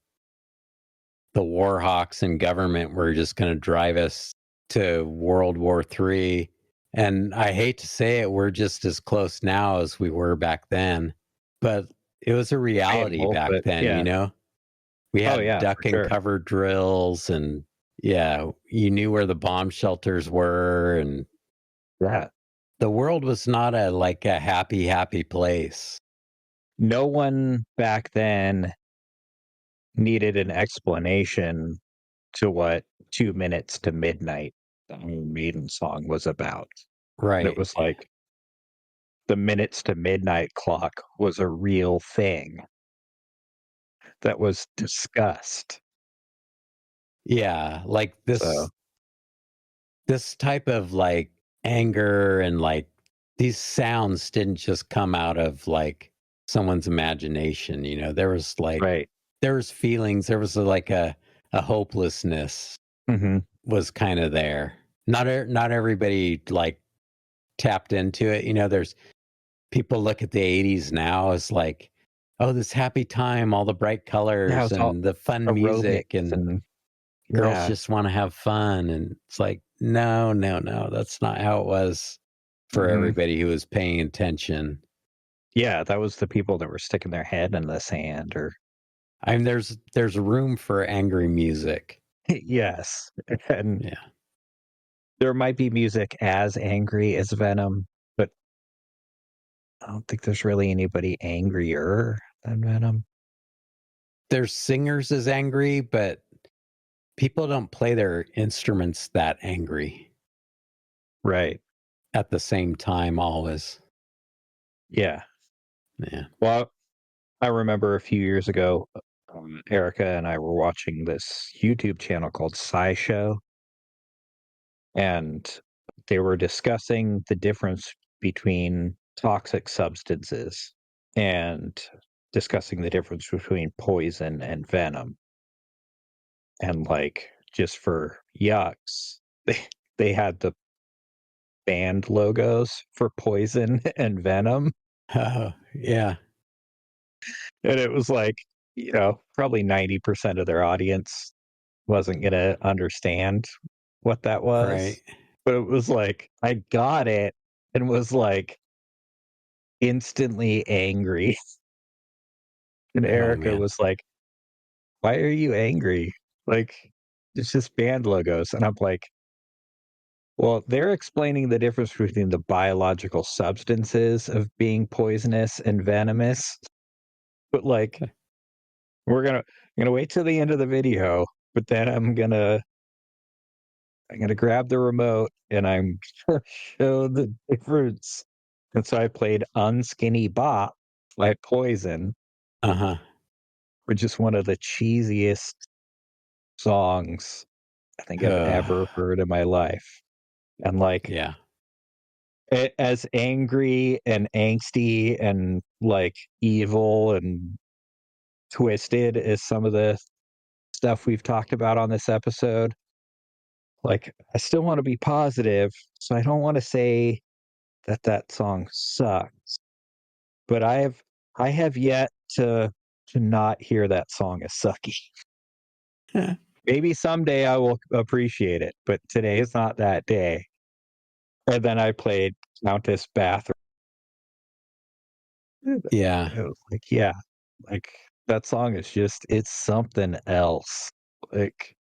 the war hawks and government were just going to drive us to World War III. And I hate to say it, we're just as close now as we were back then. But it was a reality Painful, back but then, yeah. you know? We Oh, had yeah, duck for and sure. cover drills, and yeah, you knew where the bomb shelters were, and Yeah. the world was not a happy place. No one back then needed an explanation to what 2 minutes to midnight, the Iron Maiden song, was about. And it Right. was like the minutes to midnight clock was a real thing that was discussed. Yeah, like So, this type of like anger and like these sounds didn't just come out of like someone's imagination, you know. There was like right. there was feelings, there was like a hopelessness Mhm. was kind of there. Not everybody like tapped into it, you know. There's people look at the 80s now as like, oh, this happy time, all the bright Yeah, colors it's all and the fun aerobics music, and and girls yeah. just want to have fun. And it's like, no, that's not how it was for Mhm. everybody who was paying attention. Yeah, that was the people that were sticking their head in the sand or I mean, there's room for angry music. yes. And Yeah. there might be music as angry as Venom, but I don't think there's really anybody angrier than Venom. There's singers as angry, but people don't play their instruments that angry Right. at the same time always. Yeah. Yeah. Well, I remember a few years ago, Erica and I were watching this YouTube channel called SciShow, and they were discussing the difference between toxic substances and discussing the difference between poison and venom. And like just for yucks, they had the band logos for poison and venom. Oh, yeah. And it was like, probably 90% of their audience wasn't gonna understand what that Right. was. But it was like, I got it and was like instantly angry. And Oh Erica man. was like, "Why are you angry? Like, it's just band logos." And I'm like, "Well, they're explaining the difference between the biological substances of being poisonous and venomous, but like, I'm gonna wait till the end of the video, but then I'm gonna grab the remote and I'm gonna show the difference." And so I played Unskinny Bop by Poison, Uh-huh. which is one of the cheesiest songs I think I've ever heard in my life. And like Yeah. as angry and angsty and like evil and twisted as some of the stuff we've talked about on this episode, like I still want to be positive. So I don't want to say that that song sucks, but I have yet to not hear that song as sucky. Maybe someday I will appreciate it, but today is not that day. And then I played Countess Bathroom. Yeah. It was like, yeah, like that song is just it's something else. Like,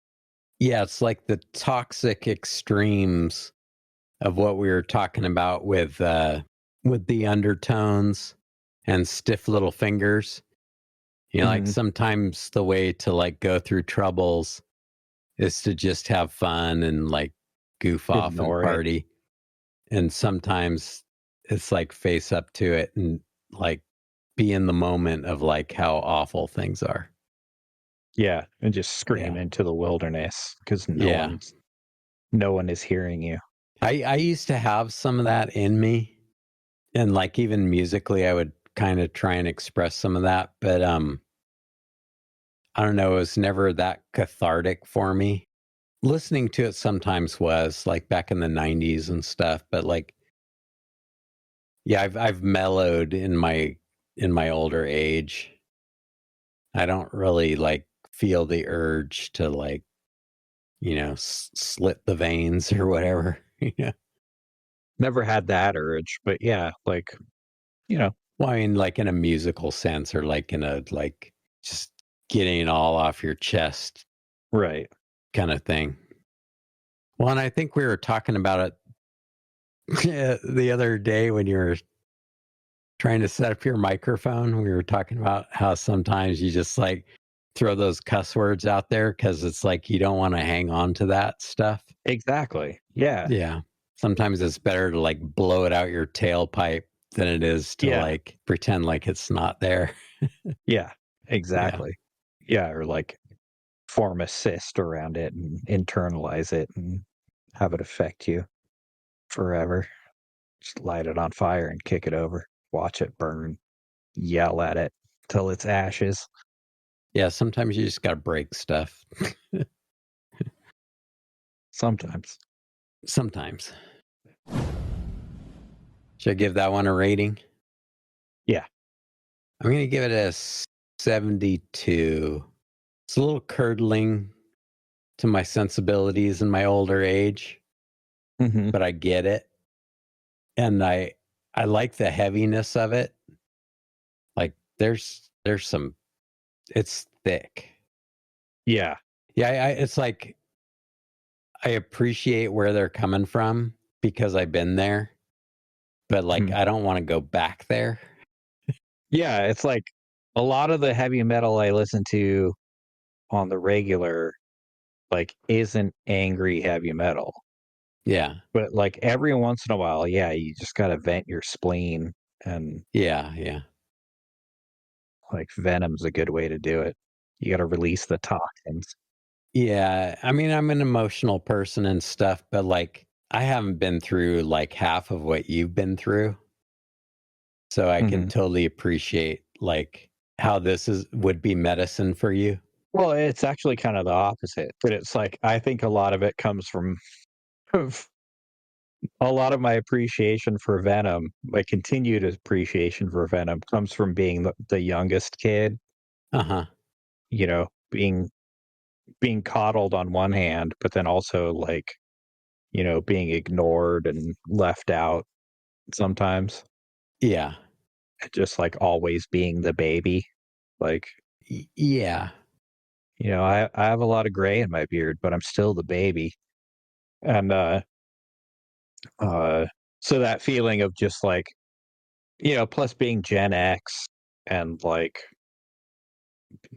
Yeah, it's like the toxic extremes of what we were talking about with the undertones and stiff little fingers. You know, like mhm, sometimes the way to like go through troubles is to just have fun and like goof off and ignore it. party. And sometimes it's like face up to it and like be in the moment of like how awful things are. Yeah, and just scream Yeah. into the wilderness because Yeah. no one is hearing you. I used to have some of that in me. And like even musically I would kind of try and express some of that. But I don't know, it was never that cathartic for me. Listening to it sometimes was like back in the 90s and stuff, but like yeah, I've mellowed in my older age. I don't really like feel the urge to like, you know, slit the veins or whatever. Yeah. Never had that urge, but yeah, Well, I mean, like in a musical sense, or like in a like just getting it all off your chest Right. kind of thing. Well, and I think we were talking about it the other day when you were trying to set up your microphone. We were talking about how sometimes you just like throw those cuss words out there because it's like you don't want to hang on to that stuff. Exactly. Yeah. Yeah. Sometimes it's better to like blow it out your tailpipe than it is to Yeah. like pretend like it's not there. Yeah. Exactly. Yeah. Or like form a cyst around it and internalize it and have it affect you forever. Just light it on fire and kick it over. Watch it burn. Yell at it till it's ashes. Yeah. Sometimes you just got to break stuff. Sometimes. Sometimes. Should I give that one a rating? Yeah. I'm going to give it a 72. It's a little curdling to my sensibilities in my older age, Mm-hmm. but I get it. And I like the heaviness of it. Like there's some, it's thick. Yeah. Yeah. It's like, I appreciate where they're coming from because I've been there, but like, Mhm. I don't want to go back there. Yeah. It's like a lot of the heavy metal I listen to on the regular, like, isn't angry heavy metal. Yeah. But like every once in a while, yeah, you just got to vent your spleen, and Yeah. Yeah. like Venom's a good way to do it. You got to release the toxins. Yeah. I mean, I'm an emotional person and stuff, but like, I haven't been through like half of what you've been through. So I can Mhm. totally appreciate like how this would be medicine for you. Well, it's actually kind of the opposite, but it's like I think a lot of it comes from a lot of my appreciation for Venom, my continued appreciation for Venom comes from being the youngest kid, Uh-huh. you know, being coddled on one hand, but then also like, you know, being ignored and left out sometimes. Yeah. Just like always being the baby. Like, Yeah. you know, I have a lot of gray in my beard, but I'm still the baby. And uh so that feeling of just like, you know, plus being Gen X and like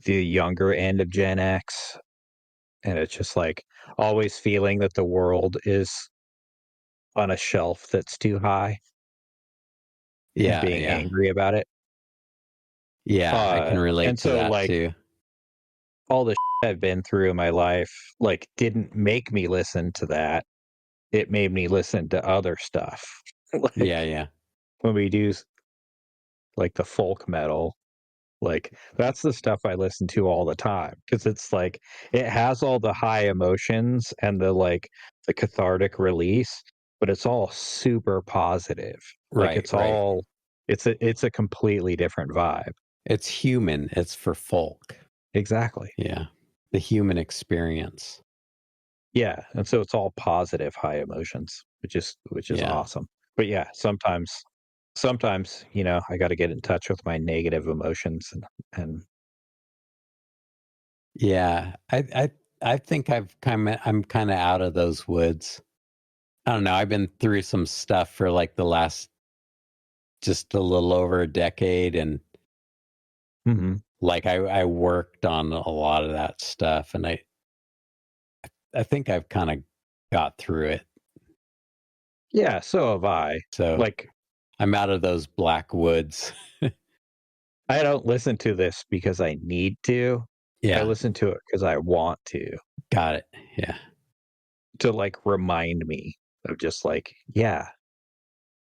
the younger end of Gen X, and it's just like always feeling that the world is on a shelf that's too high and Yeah. being Yeah. angry about it. Yeah. I can relate And to so that like too. all the I've been through in my life like didn't make me listen to that. It made me listen to other stuff. Yeah. Like Yeah. when we do like the folk metal, like that's the stuff I listen to all the time because it's like it has all the high emotions and the like the cathartic release, but it's all super positive. Like Right. it's Right. all it's a completely different vibe. It's human. It's for folk. Exactly. Yeah. The human experience. Yeah, and so it's all positive high emotions, which is Yeah. awesome. But yeah, sometimes, you know, I got to get in touch with my negative emotions and Yeah. I think I'm kind of out of those woods. I don't know. I've been through some stuff for like the last just a little over a decade, and Mhm. like I worked on a lot of that stuff, and I think I've kind of got through it. Yeah, so have I. So Like I'm out of those black woods. I don't listen to this because I need to. I Yeah, listen to it because I want got it. Yeah, to like remind me of just like, yeah,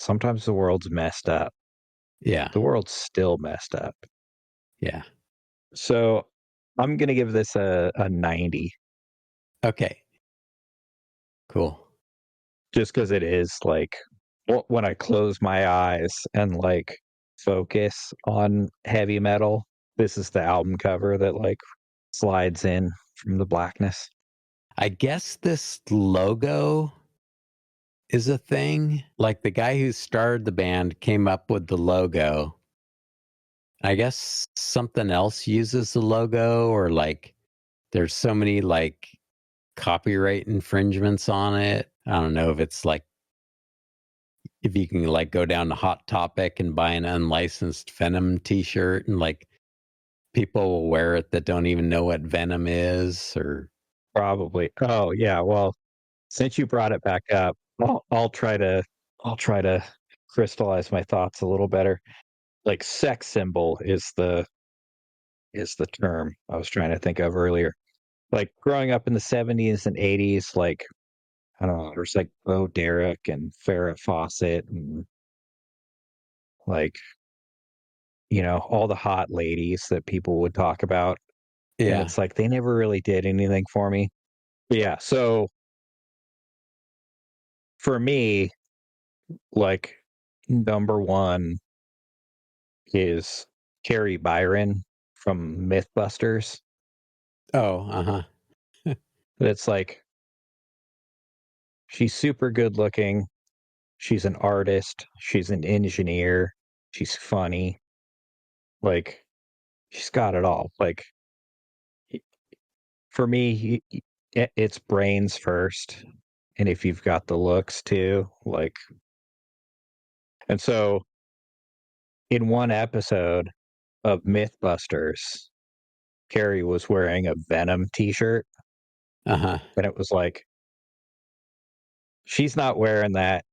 sometimes the world's messed up. yeah, The world's still messed up. yeah. So I'm gonna give this a 90 Okay, cool. just because it is like when I close my eyes and like focus on heavy metal, this is the album cover that like slides in from the blackness. I guess this logo is a thing. Like the guy who started the band came up with the logo, I guess something else uses the logo, or like there's so many like copyright infringements on it. I don't know if it's like if you can like go down to Hot Topic and buy an unlicensed Venom t-shirt and like people will wear it that don't even know what Venom is, or Probably. Oh yeah. Well, since you brought it back up, I'll try to crystallize my thoughts a little better. Like sex symbol is the term I was trying to think of earlier. Like growing up in the 70s and 80s, like I don't know, there's like Bo Derek and Farrah Fawcett and like all the hot ladies that people would talk about. And yeah. it's like they never really did anything for me. But yeah, so for me, like number one is Carrie Byron from Mythbusters. Oh, uh-huh. It's like she's super good looking. She's an artist. She's an engineer. She's funny. Like she's got it all. Like for me, it's brains first, and if you've got the looks too, like. And so, in one episode of MythBusters, Carrie was wearing a Venom T-shirt, Uh-huh. and it was like she's not wearing that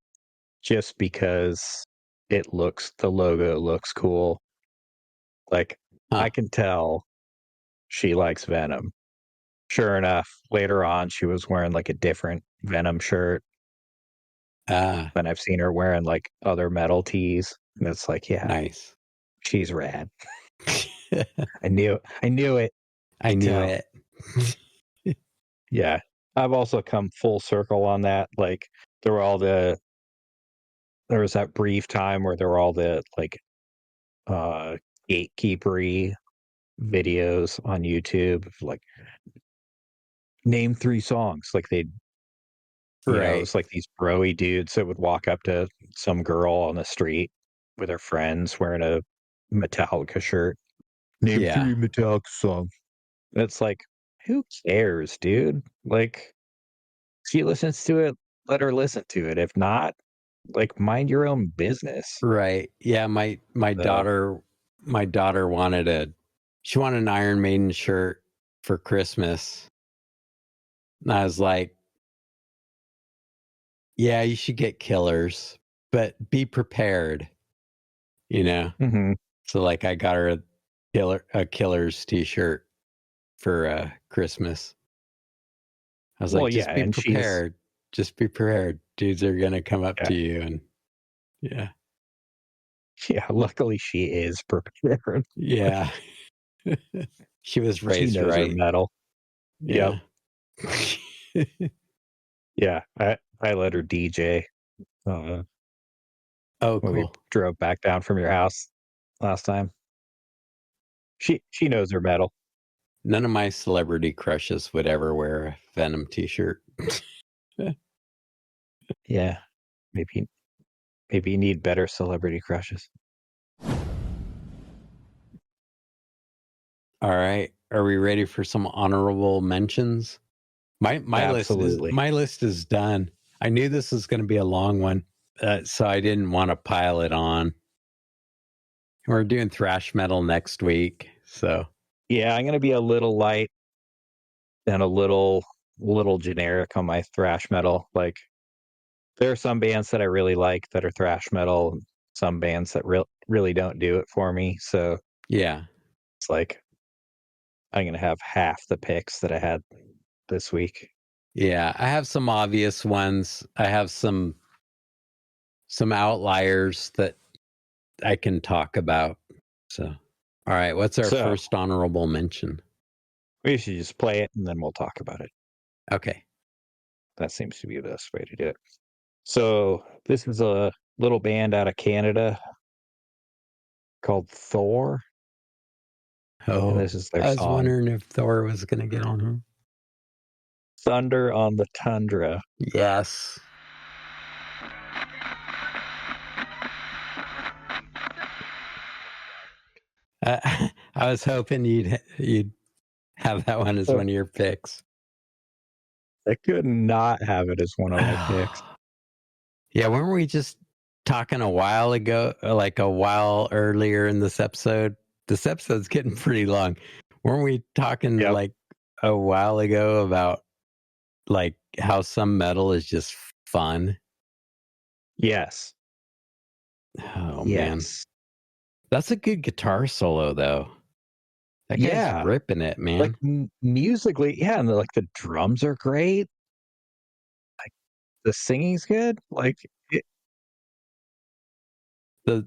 just because the logo looks cool. Like I can tell she likes Venom. Sure enough, later on she was wearing like a different Venom shirt. Ah, And I've seen her wearing like other metal tees. And it's like, yeah, nice. she's rad. I knew it. I knew Tell. it. Yeah. I've also come full circle on that. Like there was that brief time where there were all the like gatekeepery videos on YouTube of like name 3 songs. Like they'd it was like these broy dudes that would walk up to some girl on the street with her friends wearing a Metallica shirt. Name 3 Metallica songs. And it's like, who cares, dude? Like, she listens to it, let her listen to it. If not, like, mind your own business. Right. Yeah, my daughter wanted an Iron Maiden shirt for Christmas. And I was like, yeah, you should get Killers, but be prepared, Mm-hmm. So like I got her a Killers t-shirt for Christmas. I was like, just be prepared. Just be prepared. Dudes are gonna come up to you and yeah. Yeah, luckily she is prepared. Yeah. She was raised she knows right. her metal. Yeah. Yep. Yeah, I let her DJ. Oh, when we cool. drove back down from your house last time. She knows her metal. None of my celebrity crushes would ever wear a Venom t-shirt. Yeah, maybe you need better celebrity crushes. All right, are we ready for some honorable mentions? My list is done. I knew this was going to be a long one, so I didn't want to pile it on. We're doing thrash metal next week, so yeah, I'm going to be a little light and a little generic on my thrash metal. Like there are some bands that I really like that are thrash metal, and some bands that really don't do it for me. So yeah, it's like I'm going to have half the picks that I had this week. Yeah, I have some obvious ones. I have some outliers that I can talk about. So, all right, what's our first honorable mention? We should just play it and then we'll talk about it. Okay. That seems to be the best way to do it. So this is a little band out of Canada called Thor. Oh, and this is their I was song. wondering if Thor was going to get on here. Thunder on the Tundra. Yes. I was hoping you'd have that one as Oh. one of your picks. I could not have it as one of my picks. Yeah, weren't we just talking a while ago, like a while earlier in this episode? This episode's getting pretty long. Weren't we talking Yep. like a while ago about like how some metal is just fun? Yes. Oh man, Yes. that's a good guitar solo though. That guy's Yeah. ripping it, man. Like musically, yeah, and like the drums are great. Like the singing's good. Like it,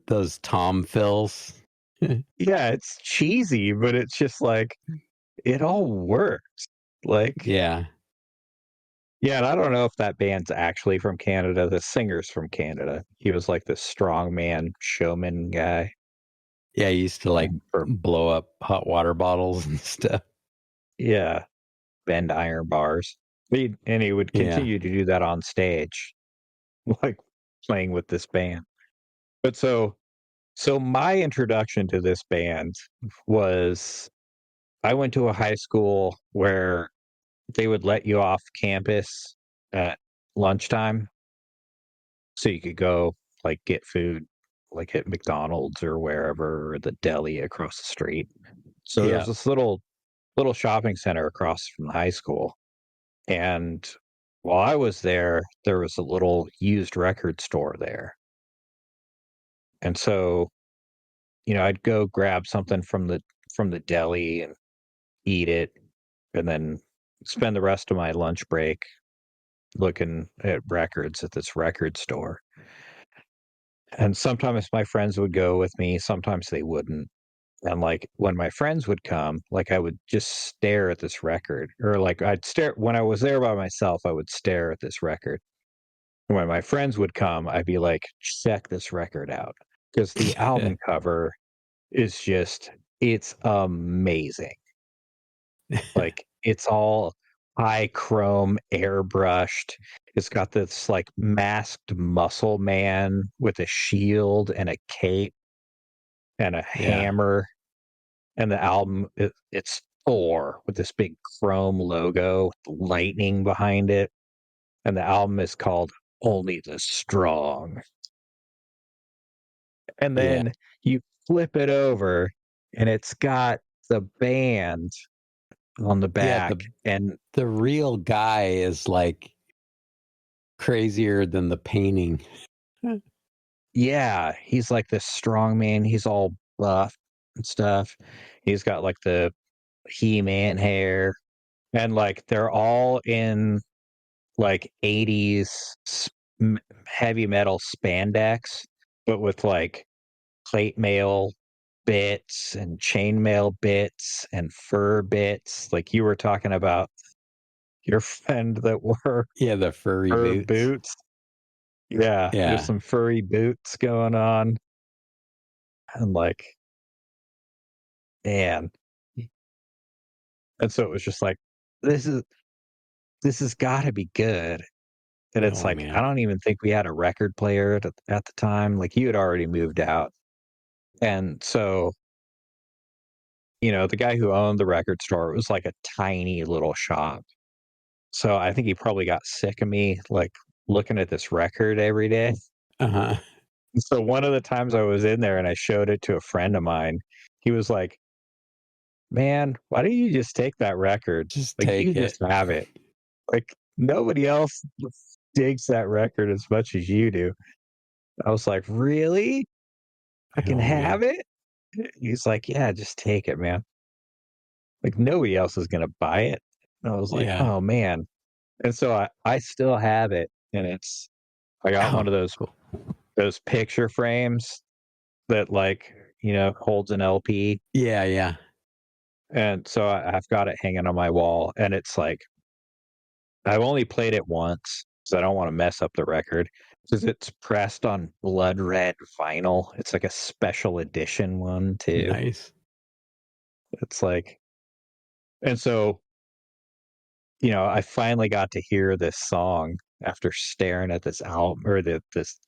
Those tom fills. yeah, it's cheesy, but it's just like it all works. Like Yeah, yeah, and I don't know if that band's actually from Canada. The singer's from Canada. He was like this strongman showman guy. yeah. He used to like For blow up hot water bottles and stuff. yeah, bend iron bars. And he would Yeah. continue to do that on stage, like playing with this band. But so my introduction to this band was I went to a high school where they would let you off campus at lunchtime so you could go like get food like at McDonald's or wherever or the deli across the street. So Yeah. there's this little shopping center across from the high school. And while I was there was a little used record store there. And so, I'd go grab something from the deli and eat it and then spend the rest of my lunch break looking at records at this record store. And sometimes my friends would go with me, sometimes they wouldn't. And like when my friends would come, like I would just stare at this record or like I'd stare when I was there by myself, I would stare at this record. When my friends would come, I'd be like, check this record out. Because the album cover is just, it's amazing. Like it's all high chrome, airbrushed. It's got this like masked muscle man with a shield and a cape and a Yeah. hammer. And the album, it's Thor with this big chrome logo, lightning behind it. And the album is called Only the Strong. And Yeah. then you flip it over and it's got the band on the Yeah. back. And The real guy is like crazier than the painting. yeah, he's like this strong man. He's all buff and stuff. He's got like the He-Man hair. And like they're all in like 80s heavy metal spandex, but with like plate mail bits and chainmail bits and fur bits. Like you were talking about your friend that wore Yeah, the furry fur boots. boots. Yeah, there's Yeah. some furry boots going on. And like, man. And so it was just like, this is this has gotta be good. And it's Oh like, I man. don't even think we had a record player at the time. Like you had already moved out. And so, the guy who owned the record store, it was like a tiny little shop. So I think he probably got sick of me like looking at this record every day. Uh-huh. So one of the times I was in there and I showed it to a friend of mine, he was like, "Man, why don't you just take that record? Just Like you take it. just have it. Like nobody else digs that record as much as you do." I was like, "Really? I can Oh man. have it?" He's like, "Yeah, just take it, man. Like nobody else is gonna buy it." And I was like, Yeah. "Oh man." And so I still have it, and I got one Oh, of cool. those picture frames that like, holds an LP. Yeah, yeah. And so I've got it hanging on my wall and it's like I've only played it once because I don't want to mess up the record because it's pressed on blood red vinyl. It's like a special edition one too. Nice. It's like and so, I finally got to hear this song after staring at this album, or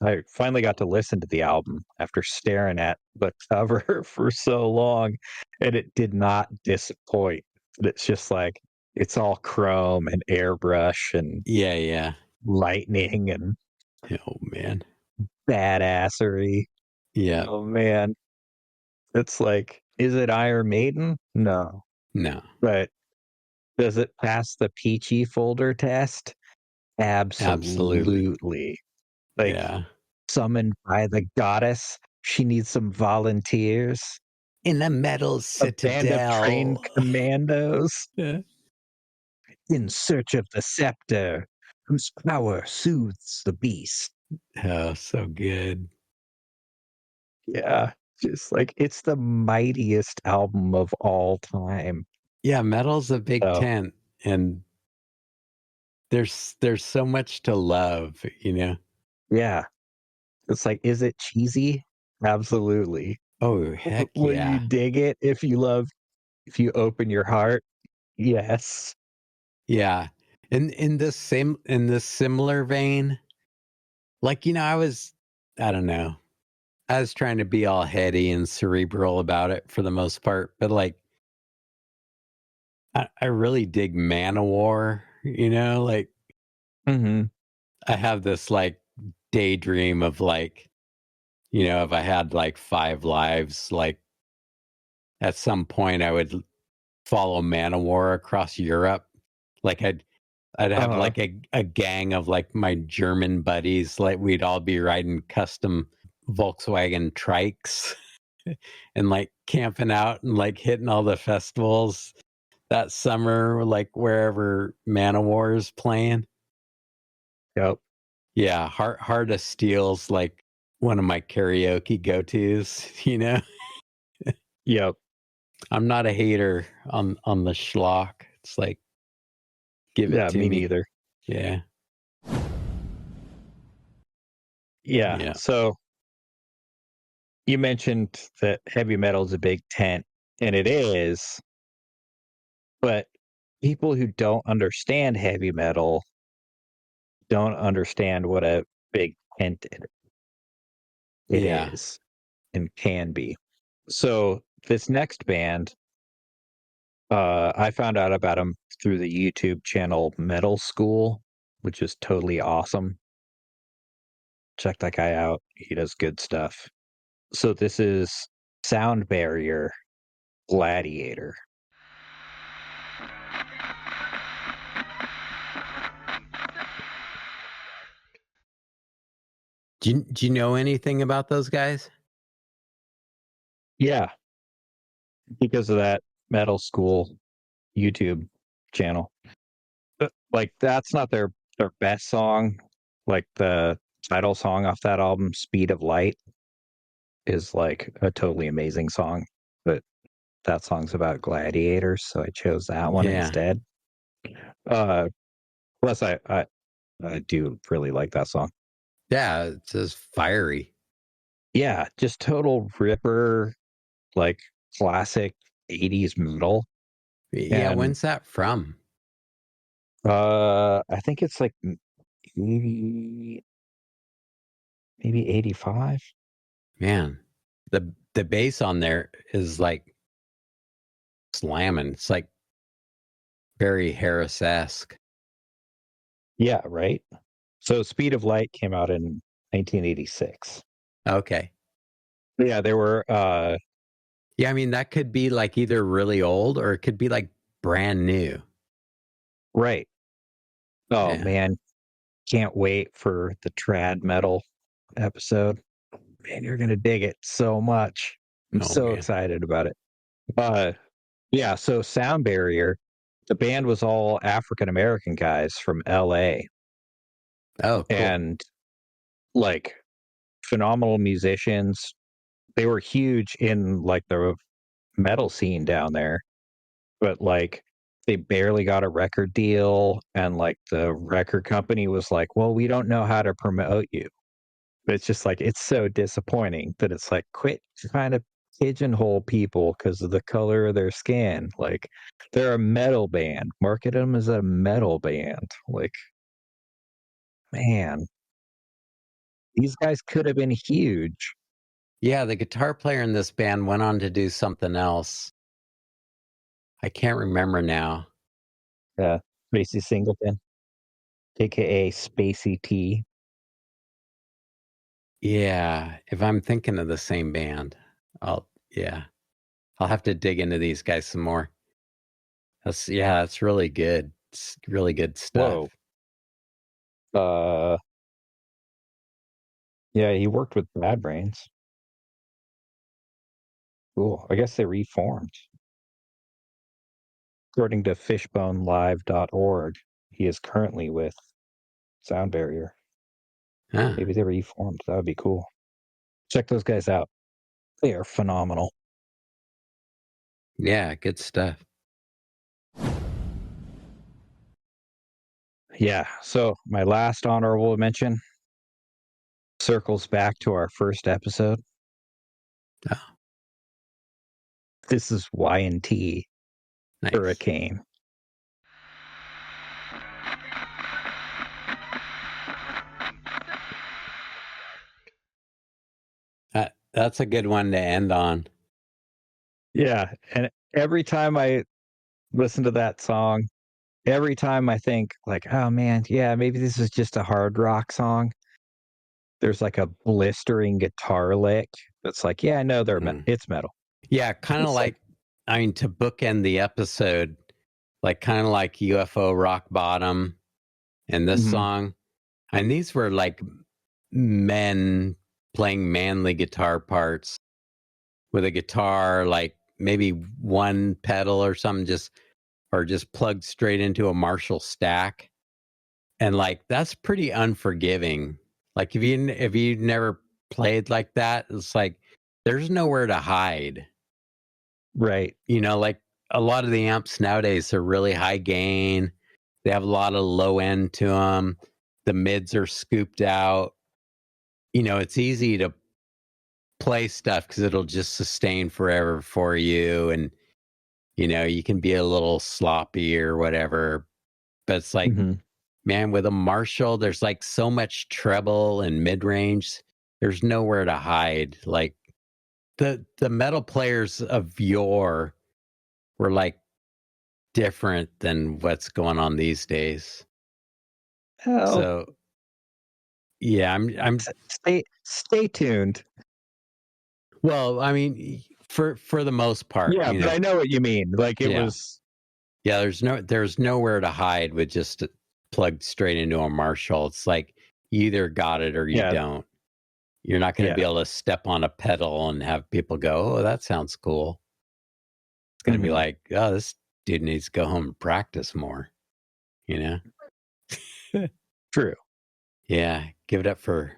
I finally got to listen to the album after staring at the cover for so long, and it did not disappoint. It's just like it's all chrome and airbrush and Yeah. lightning and Oh man. badassery. Yeah. Oh man. It's like, is it Iron Maiden? No. No. But does it pass the peachy folder test? Absolutely. Absolutely. Like, Yeah. summoned by the goddess, she needs some volunteers. In a metal A band of trained citadel. commandos Yeah. in search of the scepter, whose power soothes the beast. Oh, so good. Yeah, just like it's the mightiest album of all time. Yeah, metal's a big So, tent, and there's so much to love, you know. yeah, it's like, is it cheesy? Absolutely. Oh, heck Will you yeah. dig it if you open your heart? Yes. Yeah. In this similar vein, like, you know, I don't know. I was trying to be all heady and cerebral about it for the most part, but like I really dig Manowar, you know, like Mhm. I have this like daydream of like, you know, if I had like 5 lives, like at some point I would follow Manowar across Europe. Like I'd have Uh-huh. like a gang of like my German buddies, like we'd all be riding custom Volkswagen trikes and like camping out and like hitting all the festivals that summer, like wherever Manowar is playing. Yep. Yeah, Heart of Steel's like one of my karaoke go-tos, you know. Yep. I'm not a hater on the schlock. It's like give it Yeah, to me me. neither. Yeah. Yeah. Yeah. So you mentioned that heavy metal is a big tent, and it is, but people who don't understand heavy metal don't understand what a big tent it Yeah. is and can be. So this next band, I found out about them through the YouTube channel Metal School, which is totally awesome. Check that guy out. He does good stuff. So this is Sound Barrier Gladiator. Do you know anything about those guys? Yeah, because of that Metal School YouTube channel. Like that's not their best song. Like the title song off that album, Speed of Light, is like a totally amazing song. But that song's about gladiators, so I chose that one Yeah. instead. Uh plus I do really like that song. Yeah, it says fiery. Yeah, just total ripper, like classic 80s metal. Yeah, And when's that from? I think it's like maybe 85. Man, the bass on there is like slamming. It's like very Harris-esque. Yeah, right. So Speed of Light came out in 1986. Okay. Yeah, there were Yeah, I mean that could be like either really old or it could be like brand new. right. Oh Yeah. man, can't wait for the trad metal episode. Man, you're gonna dig it so much. I'm Oh so man. excited about it. Uh yeah, so Sound Barrier, the band was all African American guys from LA Oh, cool. and like phenomenal musicians. They were huge in like the metal scene down there, but like they barely got a record deal, and like the record company was like, well, we don't know how to promote you. But it's just like it's so disappointing that it's like quit trying to pigeonhole people because of the color of their skin. Like they're a metal band, market them as a metal band. Like Man, these guys could have been huge. Yeah, the guitar player in this band went on to do something else. I can't remember now. Tracy Singleton, aka Spacey T. Yeah, if I'm thinking of the same band, I'll have to dig into these guys some more. That's really good. It's really good stuff. Whoa. Yeah, he worked with Bad Brains. Cool. I guess they reformed. According to fishbonelive.org, he is currently with Sound Barrier. Huh. Maybe they reformed. That would be cool. Check those guys out. They are phenomenal. Yeah, good stuff. Yeah. So my last honorable mention circles back to our first episode. Oh. This is Y&T Nice. Hurricane. That's a good one to end on. Yeah. And every time I listen to that song, every time I think like, oh man, yeah, maybe this is just a hard rock song. There's like a blistering guitar lick that's like, yeah, no, it's metal. Yeah, kind of like, I mean, to bookend the episode, like kind of like UFO Rock Bottom and this song. And these were like men playing manly guitar parts with a guitar, like maybe one pedal or something, just plugged straight into a Marshall stack. And like, that's pretty unforgiving. Like if you never played like that, it's like, there's nowhere to hide. Right. You know, like a lot of the amps nowadays are really high gain. They have a lot of low end to them. The mids are scooped out. You know, it's easy to play stuff because it'll just sustain forever for you. And, you know, you can be a little sloppy or whatever. But it's like, man, with a Marshall, there's like so much treble and mid range. There's nowhere to hide. Like the metal players of yore were like different than what's going on these days. Oh, So yeah, I'm stay tuned. Well, I mean, for the most part, Yeah, but I know what you mean. Like it was. Yeah, there's nowhere to hide with just plugged straight into a Marshall. It's like you either got it or you don't. You're not going to be able to step on a pedal and have people go, "Oh, that sounds cool." It's going to be like, "Oh, this dude needs to go home and practice more." You know? True. Yeah, give it up for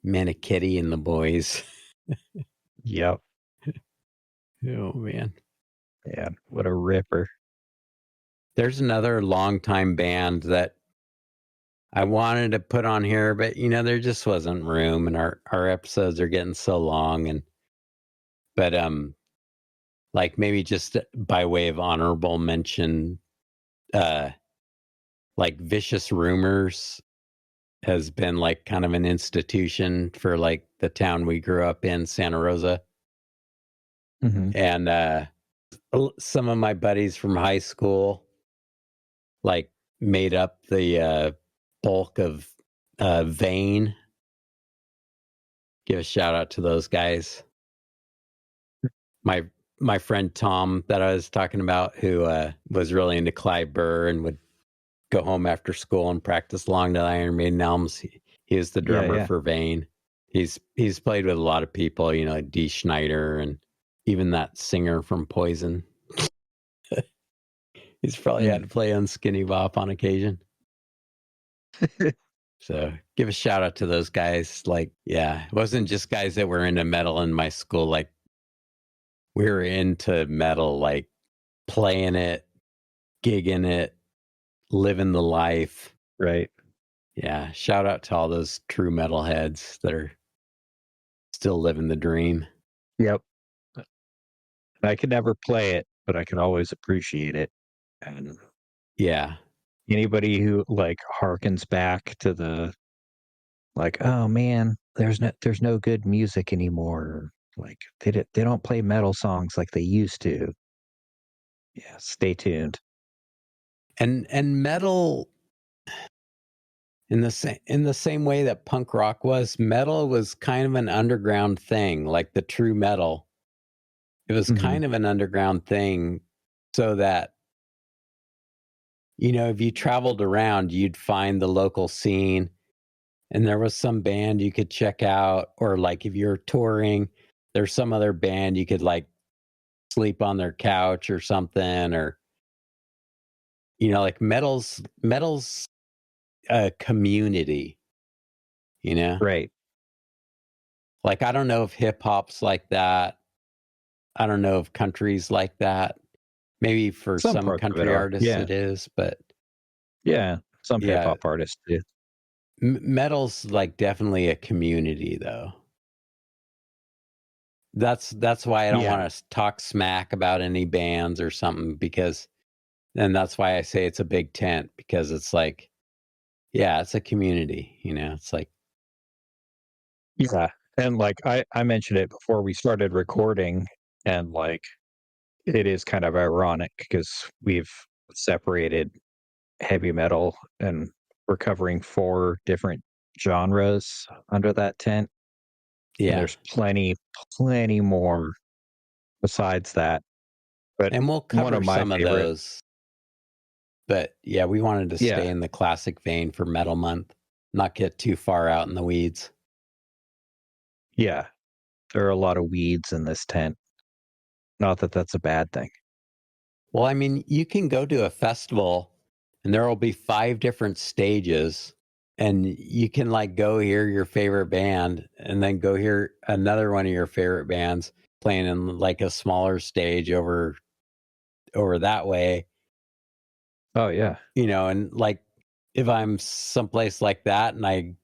Manikitty and the boys. Yep. Oh man. Yeah, what a ripper. There's another longtime band that I wanted to put on here, but you know, there just wasn't room, and our episodes are getting so long. But like maybe just by way of honorable mention, like Vicious Rumors has been like kind of an institution for like the town we grew up in, Santa Rosa. And some of my buddies from high school like made up the bulk of Vane. Give a shout out to those guys. My friend Tom that I was talking about, who was really into Clive Burr and would go home after school and practice along to the Iron Maiden albums. He was the drummer for Vane. He's played with a lot of people, you know, Dee Schneider and even that singer from Poison. He's probably had to play on Skinny Bop on occasion. So give a shout out to those guys. Like, yeah, it wasn't just guys that were into metal in my school. Like, we were into metal, like playing it, gigging it, living the life. Right. Yeah. Shout out to all those true metalheads that are still living the dream. Yep. I could never play it, but I can always appreciate it. And yeah. anybody who like harkens back to the like, oh man, there's no good music anymore. Like they don't play metal songs like they used to. Yeah, stay tuned. And metal in the same way that punk rock was, metal was kind of an underground thing, like the true metal. It was Mhm. kind of an underground thing, so that, you know, if you traveled around, you'd find the local scene, and there was some band you could check out, or like if you're touring, there's some other band you could like sleep on their couch or something, or, you know, like metal's a community, you know? Right. Like, I don't know if hip hop's like that. I don't know if country's like that. Maybe for Some some parts of it country are. artists Yeah. it is, but Yeah. Some hip yeah, hop artists do. metal's like definitely a community though. That's why I don't Yeah. want to talk smack about any bands or something, because, and that's why I say it's a big tent, because it's like, yeah, it's a community, you know. It's like, Yeah. And like I mentioned it before we started recording, and like it is kind of ironic because we've separated heavy metal and we're covering 4 different genres under that tent. And yeah. there's plenty more besides that. But And we'll one cover of my some of favorite, those. But yeah, we wanted to stay yeah, in the classic vein for Metal Month, not get too far out in the weeds. yeah, there are a lot of weeds in this tent. Not that that's a bad thing. Well, I mean, you can go to a festival and there will be 5 different stages, and you can like go hear your favorite band and then go hear another one of your favorite bands playing in like a smaller stage over that way, Oh yeah. you know. And like if I'm someplace like that and I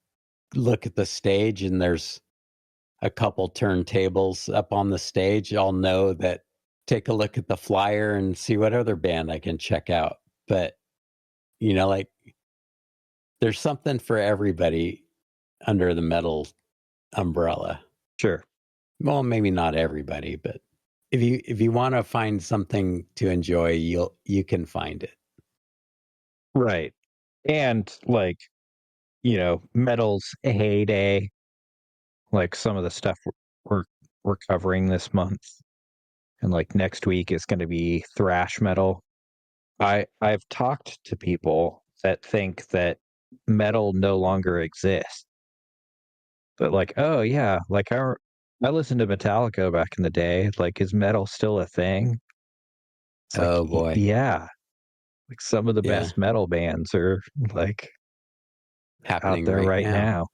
look at the stage and there's a couple turntables up on the stage, I'll know that, take a look at the flyer and see what other band I can check out. But, you know, like there's something for everybody under the metal umbrella. Sure. Well, maybe not everybody, but if you want to find something to enjoy, you can find it. Right. And like, metal's heyday, like some of the stuff we're we're covering this month, and like next week is going to be thrash metal. I've talked to people that think that metal no longer exists. But like, oh yeah, like I listened to Metallica back in the day. Like, is metal still a thing? It's like, Oh boy. yeah, like some of the Yeah. best metal bands are like out Happening there right right now. now.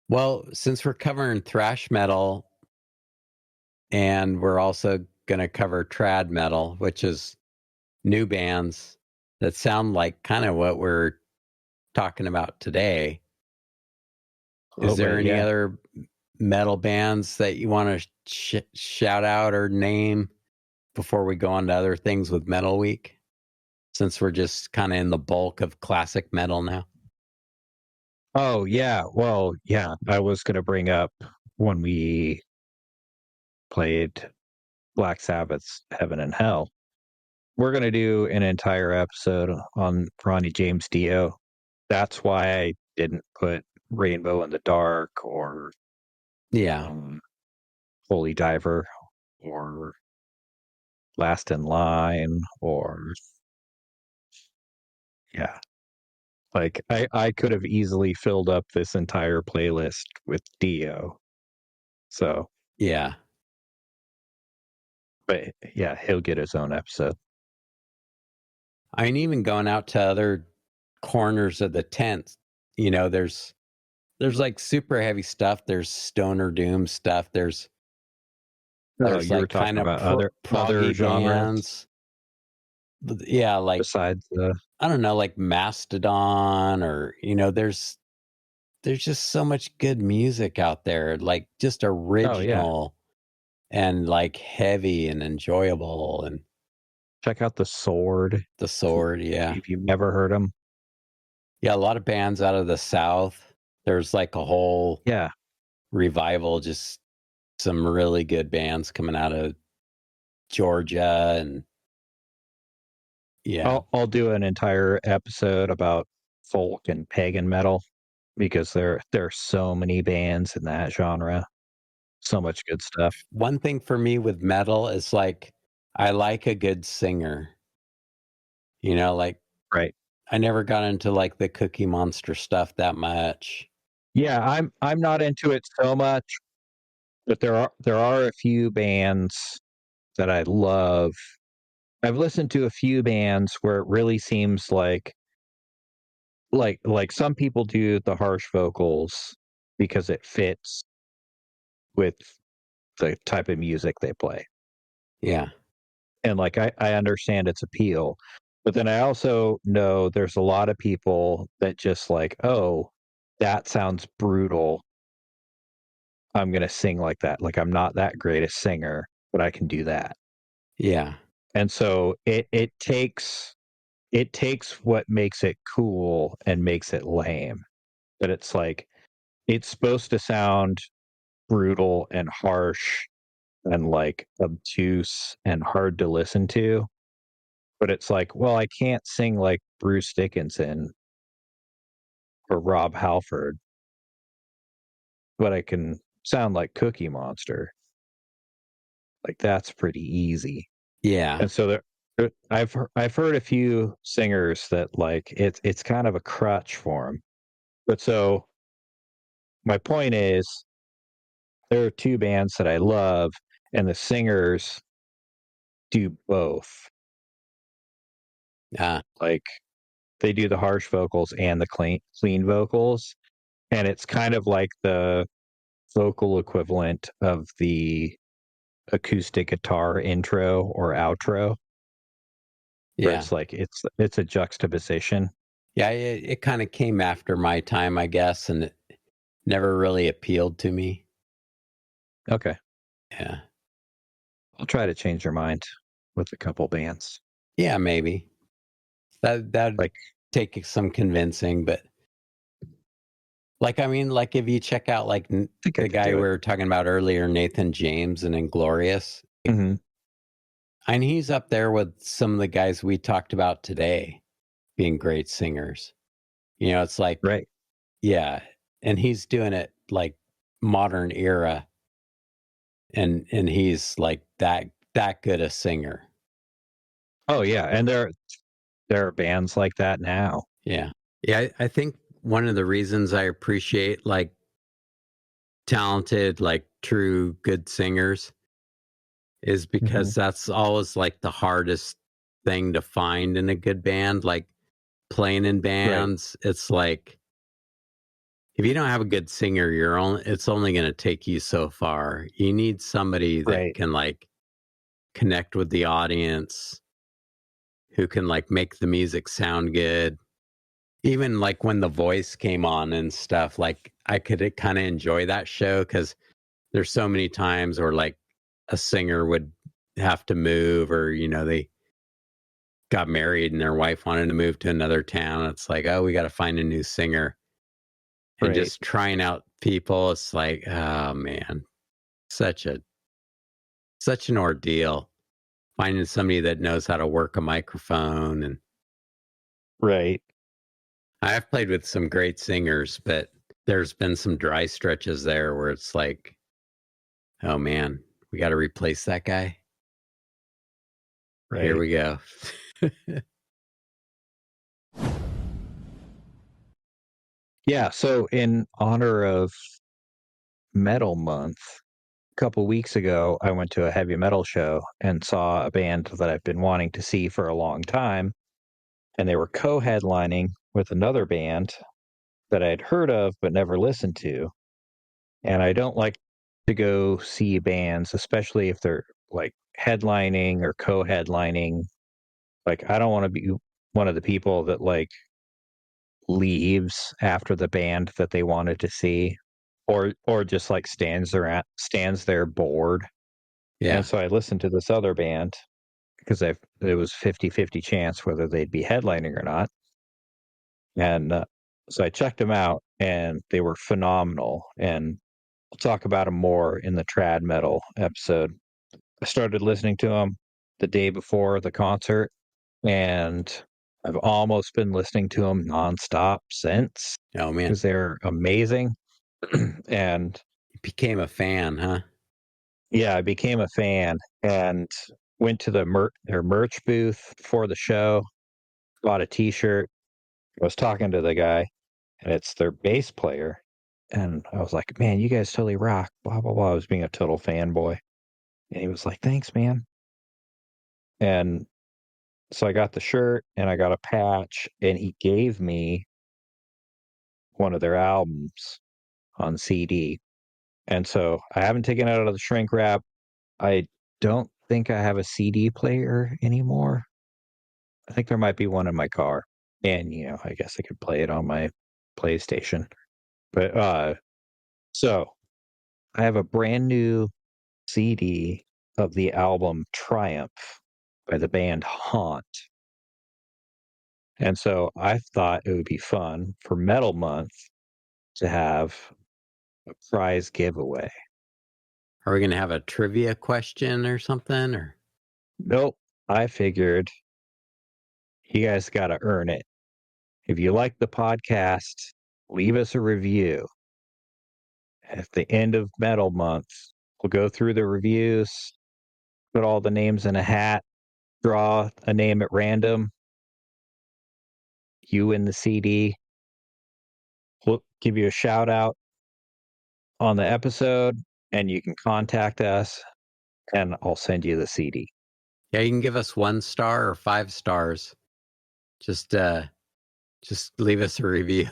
Well, since we're covering thrash metal, and we're also going to cover trad metal, which is new bands that sound like kind of what we're talking about today. A Is little there bit, any yeah. other metal bands that you want to shout out or name before we go on to other things with Metal Week? Since we're just kind of in the bulk of classic metal now. Oh yeah, well yeah. I was gonna bring up when we played Black Sabbath's Heaven and Hell. We're gonna do an entire episode on Ronnie James Dio. That's why I didn't put Rainbow in the Dark or Yeah. Holy Diver or Last in Line or yeah. Like I could have easily filled up this entire playlist with Dio. So, Yeah. but yeah, he'll get his own episode. I mean, even going out to other corners of the tent, you know, there's like super heavy stuff. There's stoner doom stuff. There's Oh, you were like talking kind of about other proggy genres bands. Yeah, like besides the I don't know, like Mastodon, or, you know, there's just so much good music out there, like just Oh yeah. original and like heavy and enjoyable. And check out The Sword The Sword, yeah. if you've never heard them. Yeah, a lot of bands out of the South. There's like a whole Yeah. revival, just some really good bands coming out of Georgia, and yeah. I'll do an entire episode about folk and pagan metal because there are so many bands in that genre. So much good stuff. One thing for me with metal is like I like a good singer. Like Right. I never got into like the Cookie Monster stuff that much. Yeah, I'm not into it so much, but there are a few bands that I love. I've listened to a few bands where it really seems like some people do the harsh vocals because it fits with the type of music they play. Yeah. And like I understand its appeal. But then I also know there's a lot of people that just like, oh, that sounds brutal. I'm gonna sing like that. Like I'm not that great a singer, but I can do that. Yeah. And so it takes what makes it cool and makes it lame. But it's like it's supposed to sound brutal and harsh and like obtuse and hard to listen to. But it's like, well, I can't sing like Bruce Dickinson or Rob Halford, but I can sound like Cookie Monster. Like that's pretty easy. Yeah. And so I've heard a few singers that like it's kind of a crutch for them. But so my point is, there are two bands that I love, and the singers do both. Like they do the harsh vocals and the clean vocals, and it's kind of like the vocal equivalent of the acoustic guitar intro or outro. Yeah. It's like it's a juxtaposition. Yeah, it kind of came after my time, I guess, and it never really appealed to me. Okay. Yeah. I'll try to change your mind with a couple bands. Yeah, maybe. That'd Like take some convincing, but like I mean, like if you check out like the guy we were talking about earlier, Nathan James and Inglorious, mm-hmm. and he's up there with some of the guys we talked about today being great singers. It's like right. Yeah, and he's doing it like modern era, and he's like that good a singer. Oh yeah, and there are bands like that now. Yeah. I think one of the reasons I appreciate like talented, like true good singers is because that's always like the hardest thing to find in a good band. Like playing in bands, it's like if you don't have a good singer, it's only going to take you so far. You need somebody that can like connect with the audience, who can like make the music sound good. Even like when The Voice came on and stuff, like I could kind of enjoy that show because there's so many times where like a singer would have to move, or they got married and their wife wanted to move to another town. It's like, oh, we got to find a new singer. And just trying out people, it's like, oh man, such an ordeal. Finding somebody that knows how to work a microphone. And I've played with some great singers, but there's been some dry stretches there where it's like, oh man, we got to replace that guy. Here we go. Yeah, so in honor of Metal Month, a couple weeks ago, I went to a heavy metal show and saw a band that I've been wanting to see for a long time. And they were co-headlining with another band that I'd heard of but never listened to. And I don't like to go see bands, especially if they're like headlining or co-headlining. Like I don't want to be one of the people that like leaves after the band that they wanted to see, or just like stands there bored. Yeah. And so I listened to this other band because it was 50-50 chance whether they'd be headlining or not. And so I checked them out, and they were phenomenal. And we'll talk about them more in the trad metal episode. I started listening to them the day before the concert, and I've almost been listening to them nonstop since Oh man, because they're amazing. And you became a fan, huh? yeah, I became a fan and went to their merch booth for the show, bought a T-shirt. I was talking to the guy, and it's their bass player, and I was like, "Man, you guys totally rock!" Blah blah blah. I was being a total fanboy, and he was like, "Thanks, man." And so I got the shirt and I got a patch, and he gave me one of their albums on CD. And so I haven't taken it out of the shrink wrap. I don't think I have a CD player anymore. I think there might be one in my car. And, I guess I could play it on my PlayStation. But so I have a brand new CD of the album Triumph by the band Haunt. And so I thought it would be fun for Metal Month to have a prize giveaway. Are we gonna have a trivia question or something? Or Nope. I figured you guys got to earn it. If you like the podcast, leave us a review. At the end of Metal Month, we'll go through the reviews, put all the names in a hat, draw a name at random. You in the CD. We'll give you a shout out on the episode, and you can contact us, and I'll send you the CD. yeah, you can give us 1 star or 5 stars. Just leave us a review.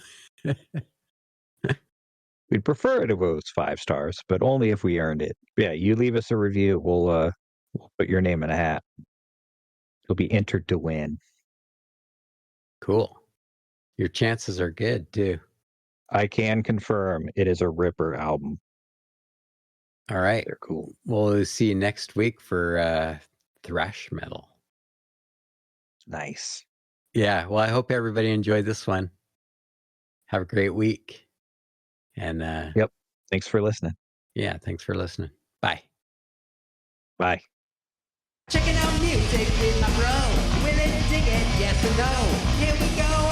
We'd prefer it if it was 5 stars, but only if we earned it. Yeah, you leave us a review, we'll put your name in a hat. You'll be entered to win. Cool. Your chances are good too. I can confirm it is a ripper album. All right. They're cool. We'll see you next week for thrash metal. Nice. Yeah. Well, I hope everybody enjoyed this one. Have a great week. And Yep. Thanks for listening. yeah, thanks for listening. Bye. Bye. Checking out music with my bro. Will it dig it? Yes or no? Here we go